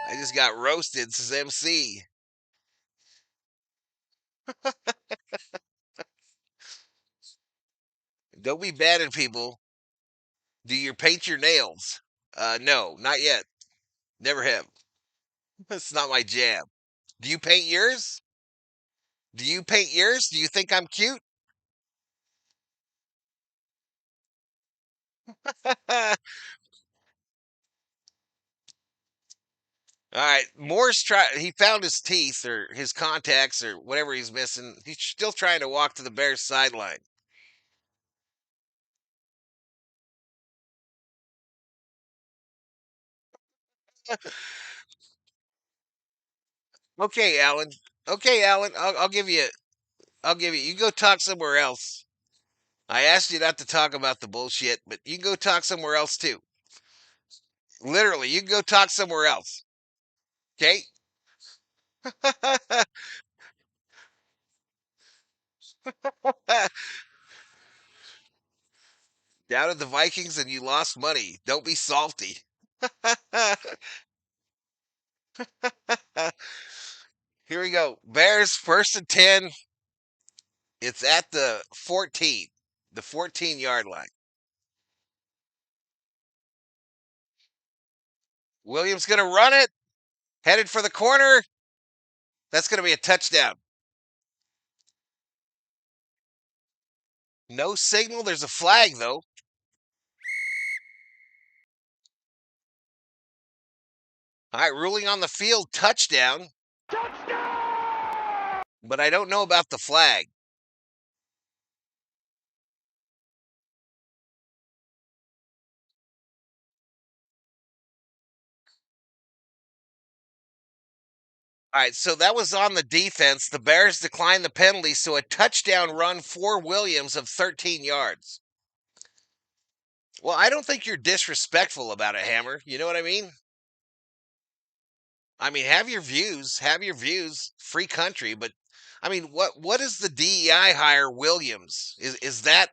I just got roasted, says MC. Don't be bad at people. Do you paint your nails? No, not yet. Never have. It's not my jam. Do you paint yours? Do you paint yours? Do you think I'm cute? All right, he found his teeth or his contacts or whatever he's missing. He's still trying to walk to the Bears sideline. Okay, Alan. Okay, Alan. I'll give you. I'll give you. You go talk somewhere else. I asked you not to talk about the bullshit, but you can go talk somewhere else too. Literally, you can go talk somewhere else. Okay? Doubted the Vikings and you lost money. Don't be salty. Here we go. Bears first and 10. It's at the 14, the 14-yard line. Williams going to run it. Headed for the corner. That's going to be a touchdown. No signal. There's a flag, though. All right, ruling on the field, touchdown. Touchdown! But I don't know about the flag. All right, so that was on the defense. The Bears declined the penalty, so a touchdown run for Williams of 13 yards. Well, I don't think you're disrespectful about it, Hammer. You know what I mean? I mean, have your views, free country, but I mean, what is the DEI hire Williams? Is that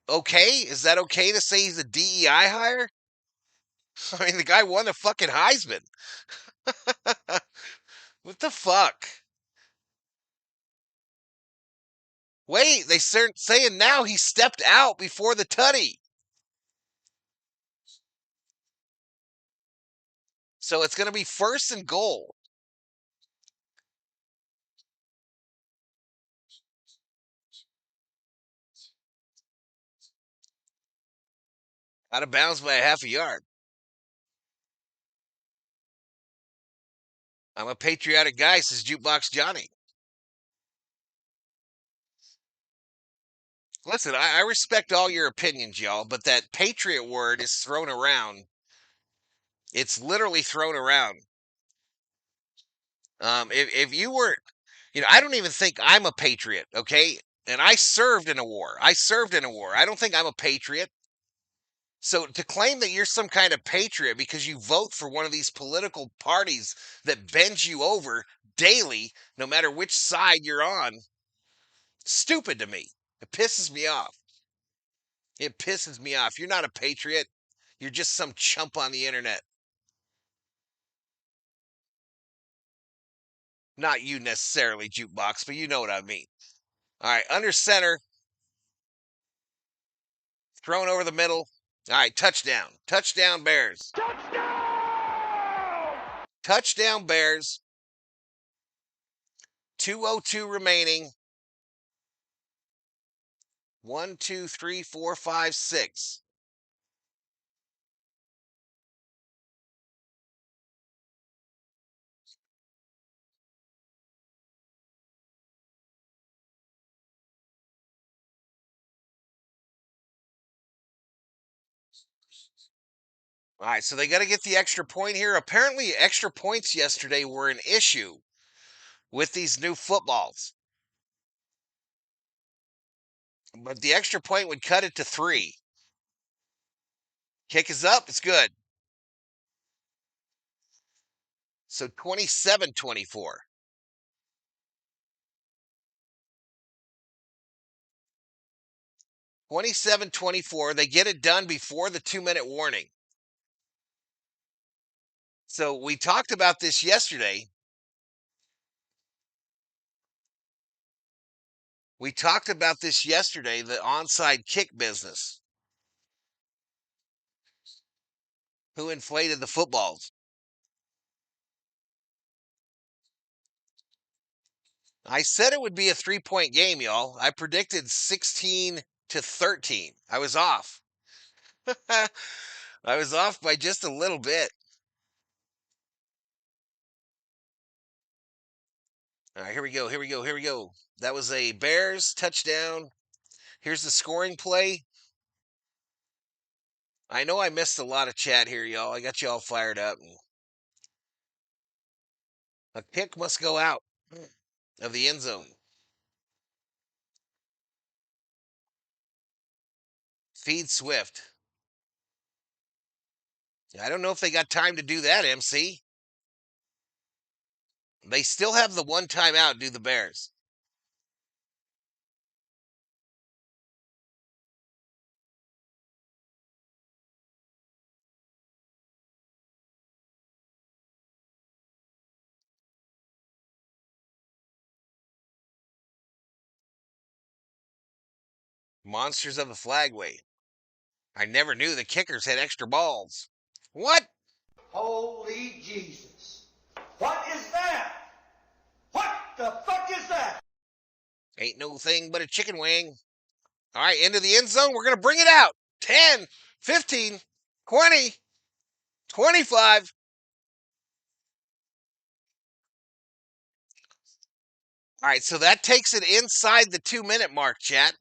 okay? Is that okay to say he's a DEI hire? I mean, the guy won the fucking Heisman. What the fuck? Wait, they start saying now he stepped out before the tutty. So it's going to be first and goal. Out of bounds by a half a yard. I'm a patriotic guy, says Jukebox Johnny. Listen, I respect all your opinions, y'all, but that patriot word is thrown around. It's literally thrown around. If you were, I don't even think I'm a patriot, okay? And I served in a war. I don't think I'm a patriot. So to claim that you're some kind of patriot because you vote for one of these political parties that bends you over daily, no matter which side you're on, stupid to me. It pisses me off. It pisses me off. You're not a patriot. You're just some chump on the internet. Not you necessarily, Jukebox, but you know what I mean. All right, under center, thrown over the middle. All right, touchdown. Touchdown, Bears. Touchdown! Touchdown, Bears. 2:02 remaining. 1, 2, 3, 4, 5, 6. All right, so they got to get the extra point here. Apparently, extra points yesterday were an issue with these new footballs. But the extra point would cut it to 3. Kick is up. It's good. So 27-24. 27-24. They get it done before the 2-minute warning. So we talked about this yesterday. The onside kick business. Who inflated the footballs? I said it would be a 3-point game, y'all. I predicted 16-13. I was off. I was off by just a little bit. All right, here we go. That was a Bears touchdown. Here's the scoring play. I know I missed a lot of chat here, y'all. I got you all fired up. A kick must go out of the end zone. Feed Swift. I don't know if they got time to do that, MC. They still have the one timeout, do the Bears. Monsters of the Flagway. I never knew the kickers had extra balls. What? Holy Jesus. What is that? What the fuck is that? Ain't no thing but a chicken wing. All right, into the end zone. We're going to bring it out. 10, 15, 20, 25. All right, so that takes it inside the 2-minute mark, chat.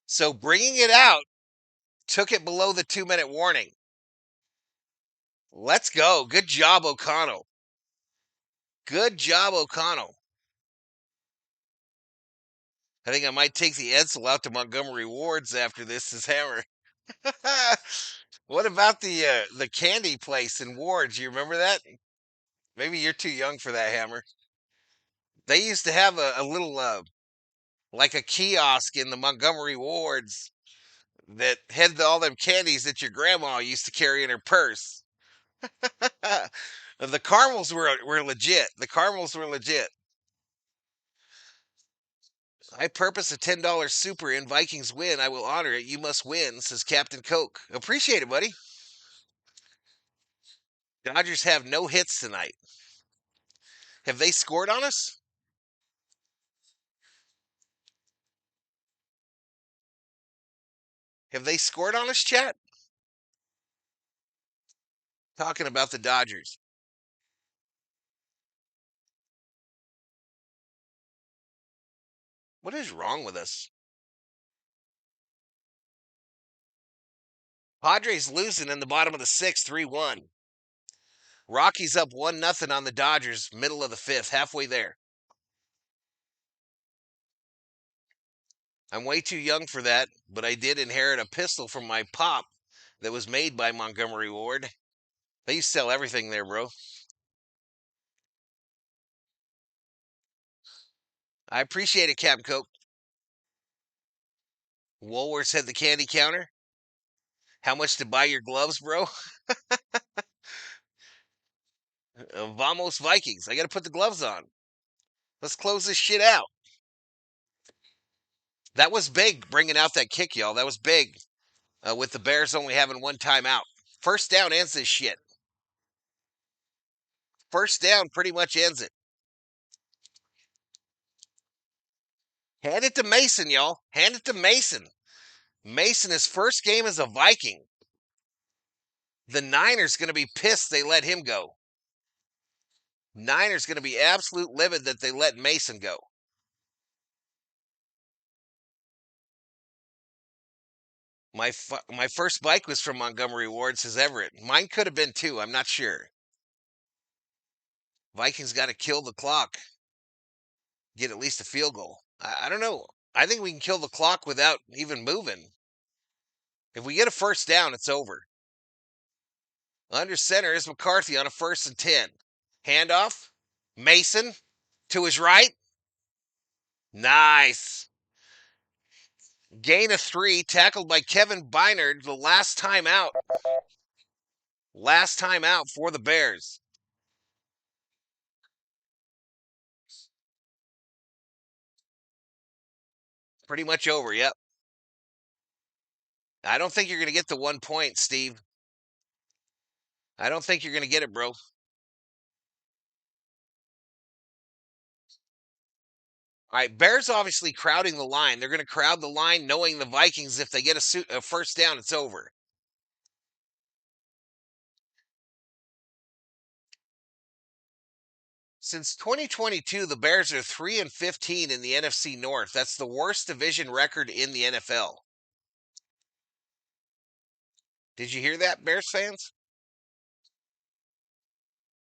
So bringing it out took it below the 2-minute warning. Let's go. Good job, O'Connell. Good job, O'Connell. I think I might take the Edsel out to Montgomery Wards after this is hammer. What about the candy place in Wards? You remember that? Maybe you're too young for that, Hammer. They used to have a little like a kiosk in the Montgomery Wards that had all them candies that your grandma used to carry in her purse. The caramels were legit. The caramels were legit. I purpose a $10 super in Vikings win. I will honor it. You must win, says Captain Coke. Appreciate it, buddy. Dodgers have no hits tonight. Have they scored on us? Have they scored on us, chat? Talking about the Dodgers. What is wrong with us? Padres losing in the bottom of the 6th, 3-1. Rockies up 1-0 on the Dodgers, middle of the 5th, halfway there. I'm way too young for that, but I did inherit a pistol from my pop that was made by Montgomery Ward. They used to sell everything there, bro. I appreciate it, Captain Coke. Woolworths had the candy counter. How much to buy your gloves, bro? Vamos Vikings. I got to put the gloves on. Let's close this shit out. That was big, bringing out that kick, y'all. That was big, with the Bears only having one timeout. First down ends this shit. First down pretty much ends it. Hand it to Mason, y'all. Hand it to Mason. Mason, his first game as a Viking. The Niners going to be pissed they let him go. Niners going to be absolute livid that they let Mason go. My first bike was from Montgomery Ward, says Everett. Mine could have been too. I'm not sure. Vikings got to kill the clock. Get at least a field goal. I don't know. I think we can kill the clock without even moving. If we get a first down, it's over. Under center is McCarthy on a 1st and 10. Handoff. Mason to his right. Nice. Gain of 3, tackled by Kevin Bynard the last time out. Last time out for the Bears. Pretty much over, yep. I don't think you're going to get the 1 point, Steve. I don't think you're going to get it, bro. All right, Bears obviously crowding the line. They're going to crowd the line knowing the Vikings, if they get a first down, it's over. Since 2022, the Bears are 3-15 in the NFC North. That's the worst division record in the NFL. Did you hear that, Bears fans?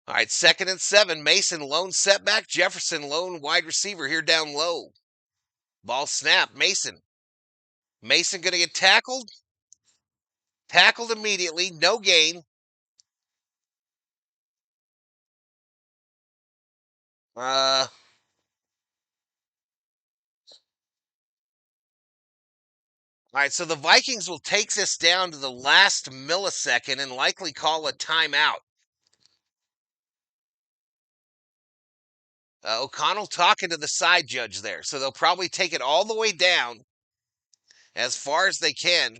All right, 2nd and 7. Mason lone setback. Jefferson lone wide receiver here down low. Ball snap. Mason. Mason going to get tackled. Tackled immediately. No gain. All right, so the Vikings will take this down to the last millisecond and likely call a timeout. O'Connell talking to the side judge there, so they'll probably take it all the way down as far as they can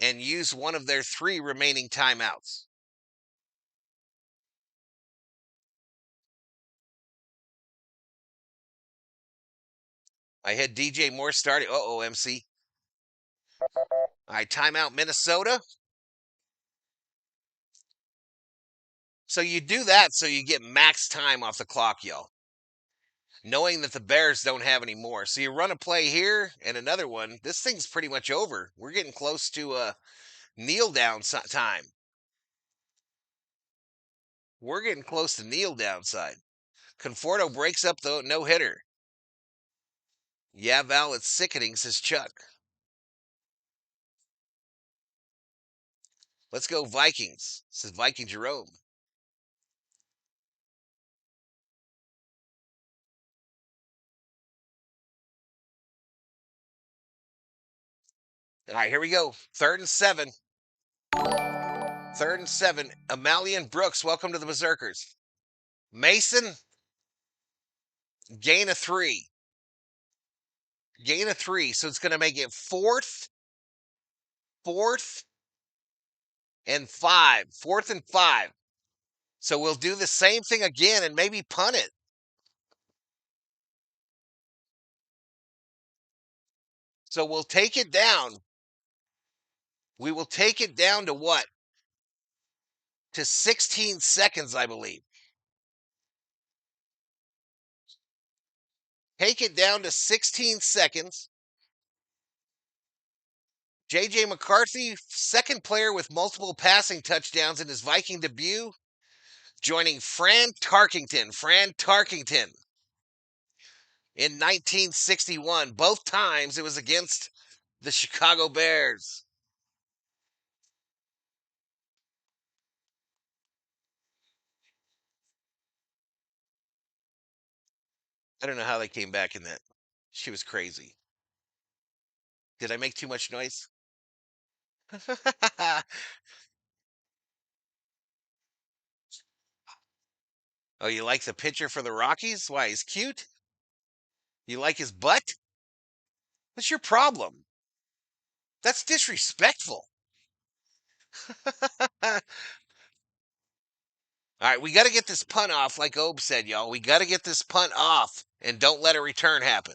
and use one of their 3 remaining timeouts. I had DJ Moore starting. Uh-oh, MC. All right, timeout Minnesota. So you do that so you get max time off the clock, y'all. Knowing that the Bears don't have any more. So you run a play here and another one. This thing's pretty much over. We're getting close to kneel down time. We're getting close to kneel down side. Conforto breaks up the no-hitter. Yeah, Val, it's sickening, says Chuck. Let's go Vikings, says Viking Jerome. All right, here we go. 3rd and 7. 3rd and 7. Amalian Brooks, welcome to the Berserkers. Mason, gain of 3. Gain of 3, so it's going to make it 4th and 5. 4th and 5. So we'll do the same thing again and maybe punt it. So we'll take it down. We will take it down to what? To 16 seconds, I believe. Take it down to 16 seconds. J.J. McCarthy, 2nd player with multiple passing touchdowns in his Viking debut, joining Fran Tarkington. In 1961. Both times it was against the Chicago Bears. I don't know how they came back in that. She was crazy. Did I make too much noise? Oh, you like the pitcher for the Rockies? Why, he's cute? You like his butt? What's your problem? That's disrespectful. All right, we got to get this punt off, like Obe said, y'all. We got to get this punt off and don't let a return happen.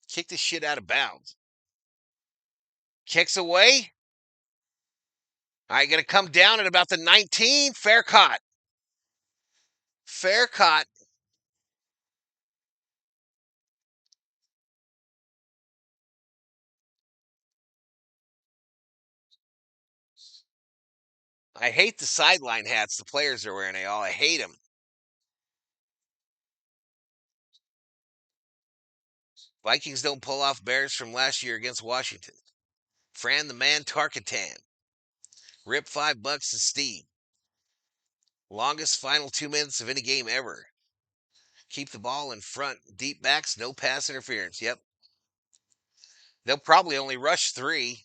Kick this shit out of bounds. Kicks away. All right, going to come down at about the 19. Fair caught. Fair caught. I hate the sideline hats the players are wearing, y'all. I hate them. Vikings don't pull off Bears from last year against Washington. Fran the man Tarkatan. Rip $5 to Steve. Longest final 2 minutes of any game ever. Keep the ball in front. Deep backs, no pass interference. Yep. They'll probably only rush 3.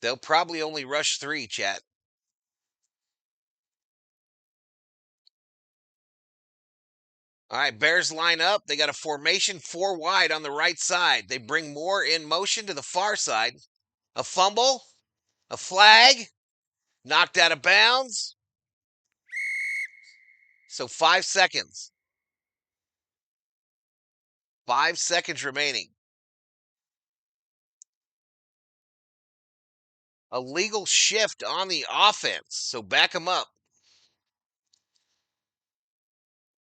They'll probably only rush 3, chat. All right, Bears line up. They got a formation 4 wide on the right side. They bring Moore in motion to the far side. A fumble, a flag, knocked out of bounds. So 5 seconds. 5 seconds remaining. A legal shift on the offense. So back them up.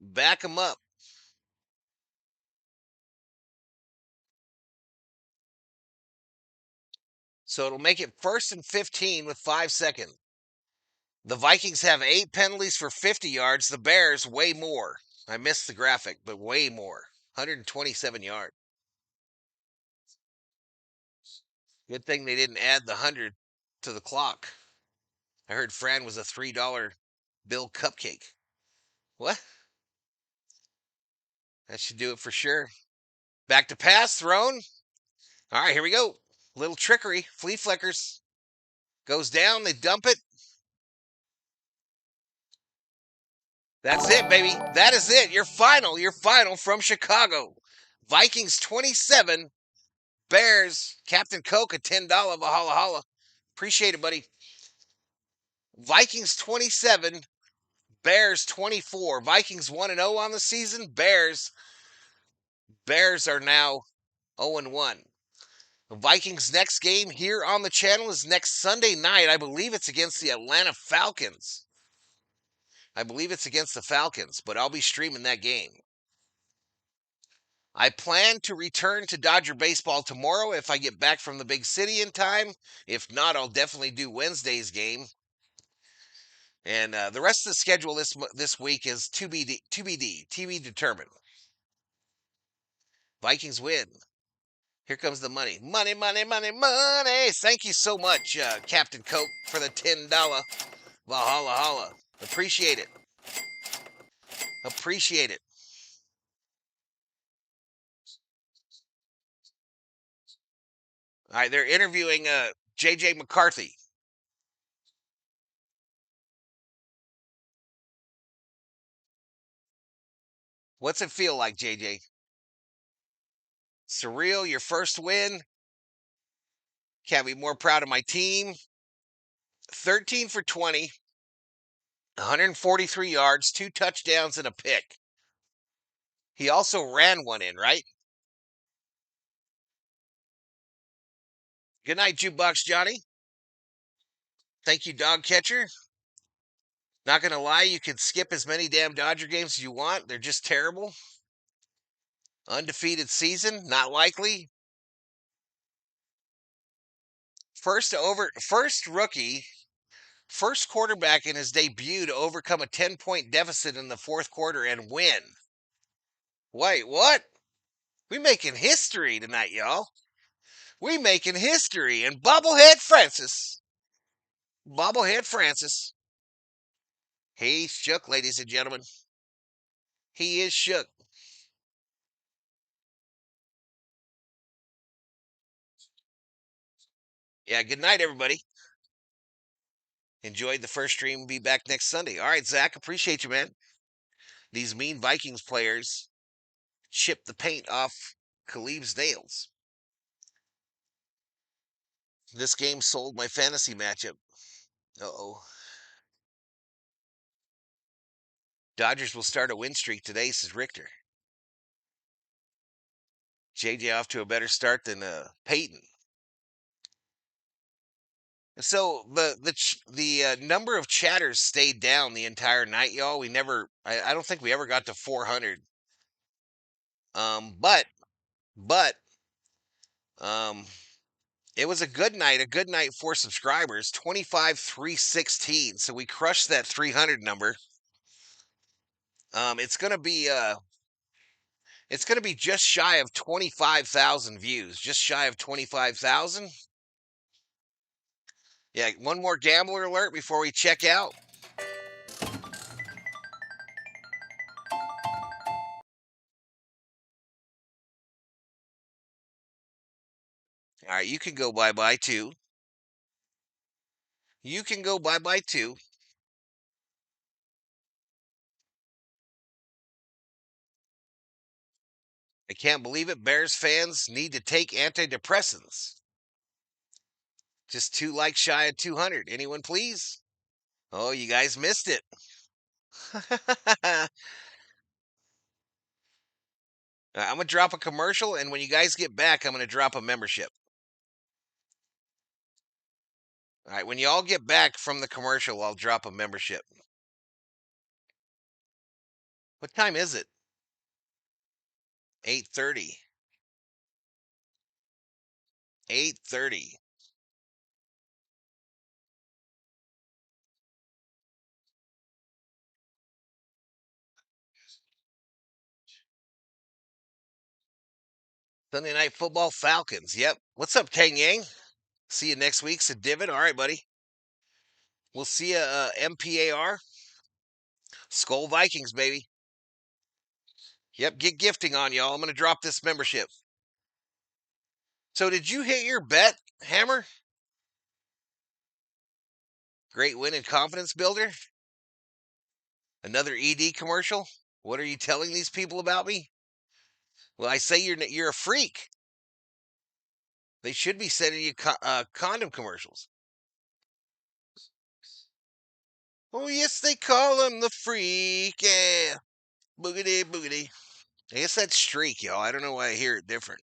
Back them up. So it'll make it 1st and 15 with 5 seconds. The Vikings have 8 penalties for 50 yards. The Bears, way more. I missed the graphic, but way more. 127 yards. Good thing they didn't add the 100 to the clock. I heard Fran was a $3 bill cupcake. What? That should do it for sure. Back to pass, thrown. All right, here we go. Little trickery. Flea flickers. Goes down, they dump it. That's it, baby. That is it. Your final from Chicago. Vikings 27, Bears, Captain Coke, a $10 Valhalla. Appreciate it, buddy. Vikings 27, Bears 24. Vikings 1-0 on the season. Bears are now 0-1. The Vikings' next game here on the channel is next Sunday night. I believe it's against the Atlanta Falcons. I believe it's against the Falcons, but I'll be streaming that game. I plan to return to Dodger baseball tomorrow if I get back from the big city in time. If not, I'll definitely do Wednesday's game. And the rest of the schedule this week is to be determined. Vikings win. Here comes the money. Money, money, money, money. Thank you so much, Captain Coke, for the $10 Valhalla holla. Appreciate it. Appreciate it. All right, they're interviewing J.J. McCarthy. What's it feel like, J.J.? Surreal, your first win. Can't be more proud of my team. 13 for 20, 143 yards, 2 touchdowns, and a pick. He also ran one in, right? Good night, Jukebox Johnny. Thank you, Dog Catcher. Not going to lie, you can skip as many damn Dodger games as you want. They're just terrible. Undefeated season, not likely. First rookie, first quarterback in his debut to overcome a 10-point deficit in the fourth quarter and win. Wait, what? We making history tonight, y'all. We making history. And Bobblehead Francis. He's shook, ladies and gentlemen. He is shook. Yeah, good night, everybody. Enjoyed the first stream. Be back next Sunday. All right, Zach, appreciate you, man. These mean Vikings players chip the paint off Khalib's nails. This game sold my fantasy matchup. Uh-oh. Dodgers will start a win streak today, says Richter. JJ off to a better start than Peyton. So the number of chatters stayed down the entire night, y'all. We never, I don't think we ever got to 400. But um, it was a good night for subscribers. 25,316. So we crushed that 300 number. It's gonna be just shy of 25,000 views. Just shy of 25,000. Yeah, one more gambler alert before we check out. All right, you can go bye-bye too. You can go bye-bye too. I can't believe it. Bears fans need to take antidepressants. Just 2 likes shy of 200. Anyone, please? Oh, you guys missed it. I'm going to drop a commercial, and when you guys get back, I'm going to drop a membership. All right, when you all get back from the commercial, I'll drop a membership. What time is it? 8:30. 8:30. Sunday Night Football Falcons. Yep. What's up, Tang Yang? See you next week, said Divot. All right, buddy. We'll see you, MPAR. Skull Vikings, baby. Yep, get gifting on y'all. I'm going to drop this membership. So did you hit your bet, Hammer? Great win and confidence builder? Another ED commercial? What are you telling these people about me? Well, I say you're a freak. They should be sending you condom commercials. Oh, yes, they call him the freak. Yeah. Boogity, boogity. I guess that's streak, y'all. I don't know why I hear it different.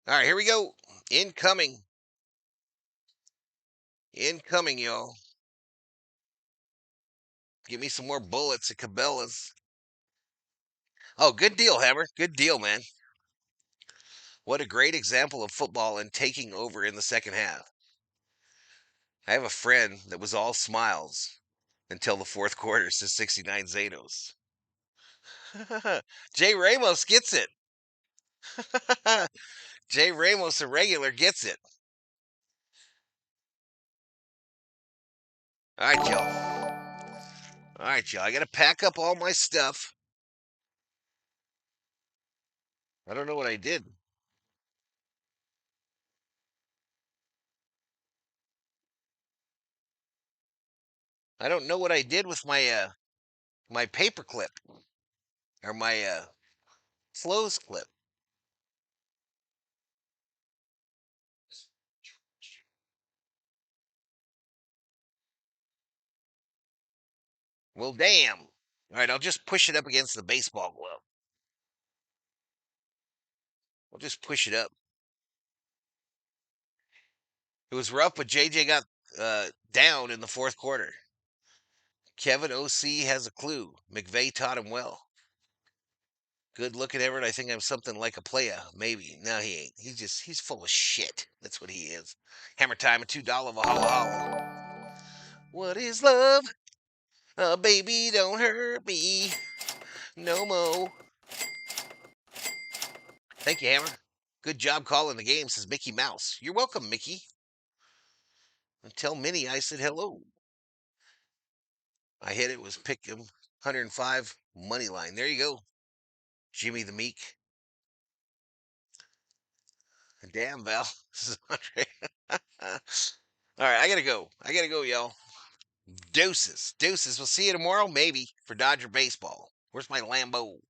All right, here we go. Incoming. Incoming, y'all. Give me some more bullets at Cabela's. Oh, good deal, Hammer. Good deal, man. What a great example of football and taking over in the second half. I have a friend that was all smiles until the fourth quarter, says 69 Zanos. Jay Ramos gets it. Jay Ramos, a regular, gets it. All right, y'all. All right, y'all. I got to pack up all my stuff. I don't know what I did. I don't know what I did with my paper clip or my clothes clip. Well, damn. All right, I'll just push it up against the baseball glove. I'll just push it up. It was rough, but JJ got down in the fourth quarter. Kevin OC has a clue. McVay taught him well. Good looking Everett. I think I'm something like a playa. Maybe. No, he ain't. He's full of shit. That's what he is. Hammer time, a $2 Valhalla holla. What is love? Baby, don't hurt me. No mo. Thank you, Hammer. Good job calling the game, says Mickey Mouse. You're welcome, Mickey. And tell Minnie I said hello. I hit it, was pick him 105 money line. There you go. Jimmy the Meek. Damn, Val. This is Andre. All right, I gotta go. Y'all. Deuces. Deuces. We'll see you tomorrow, maybe, for Dodger baseball. Where's my Lambo?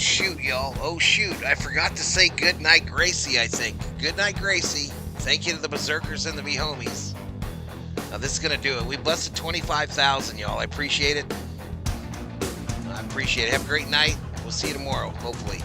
shoot, y'all. Oh, shoot. I forgot to say good night, Gracie, I think. Good night, Gracie. Thank you to the Berserkers and the B-Homies. Now, this is going to do it. We busted 25,000, y'all. I appreciate it. I appreciate it. Have a great night. We'll see you tomorrow, hopefully.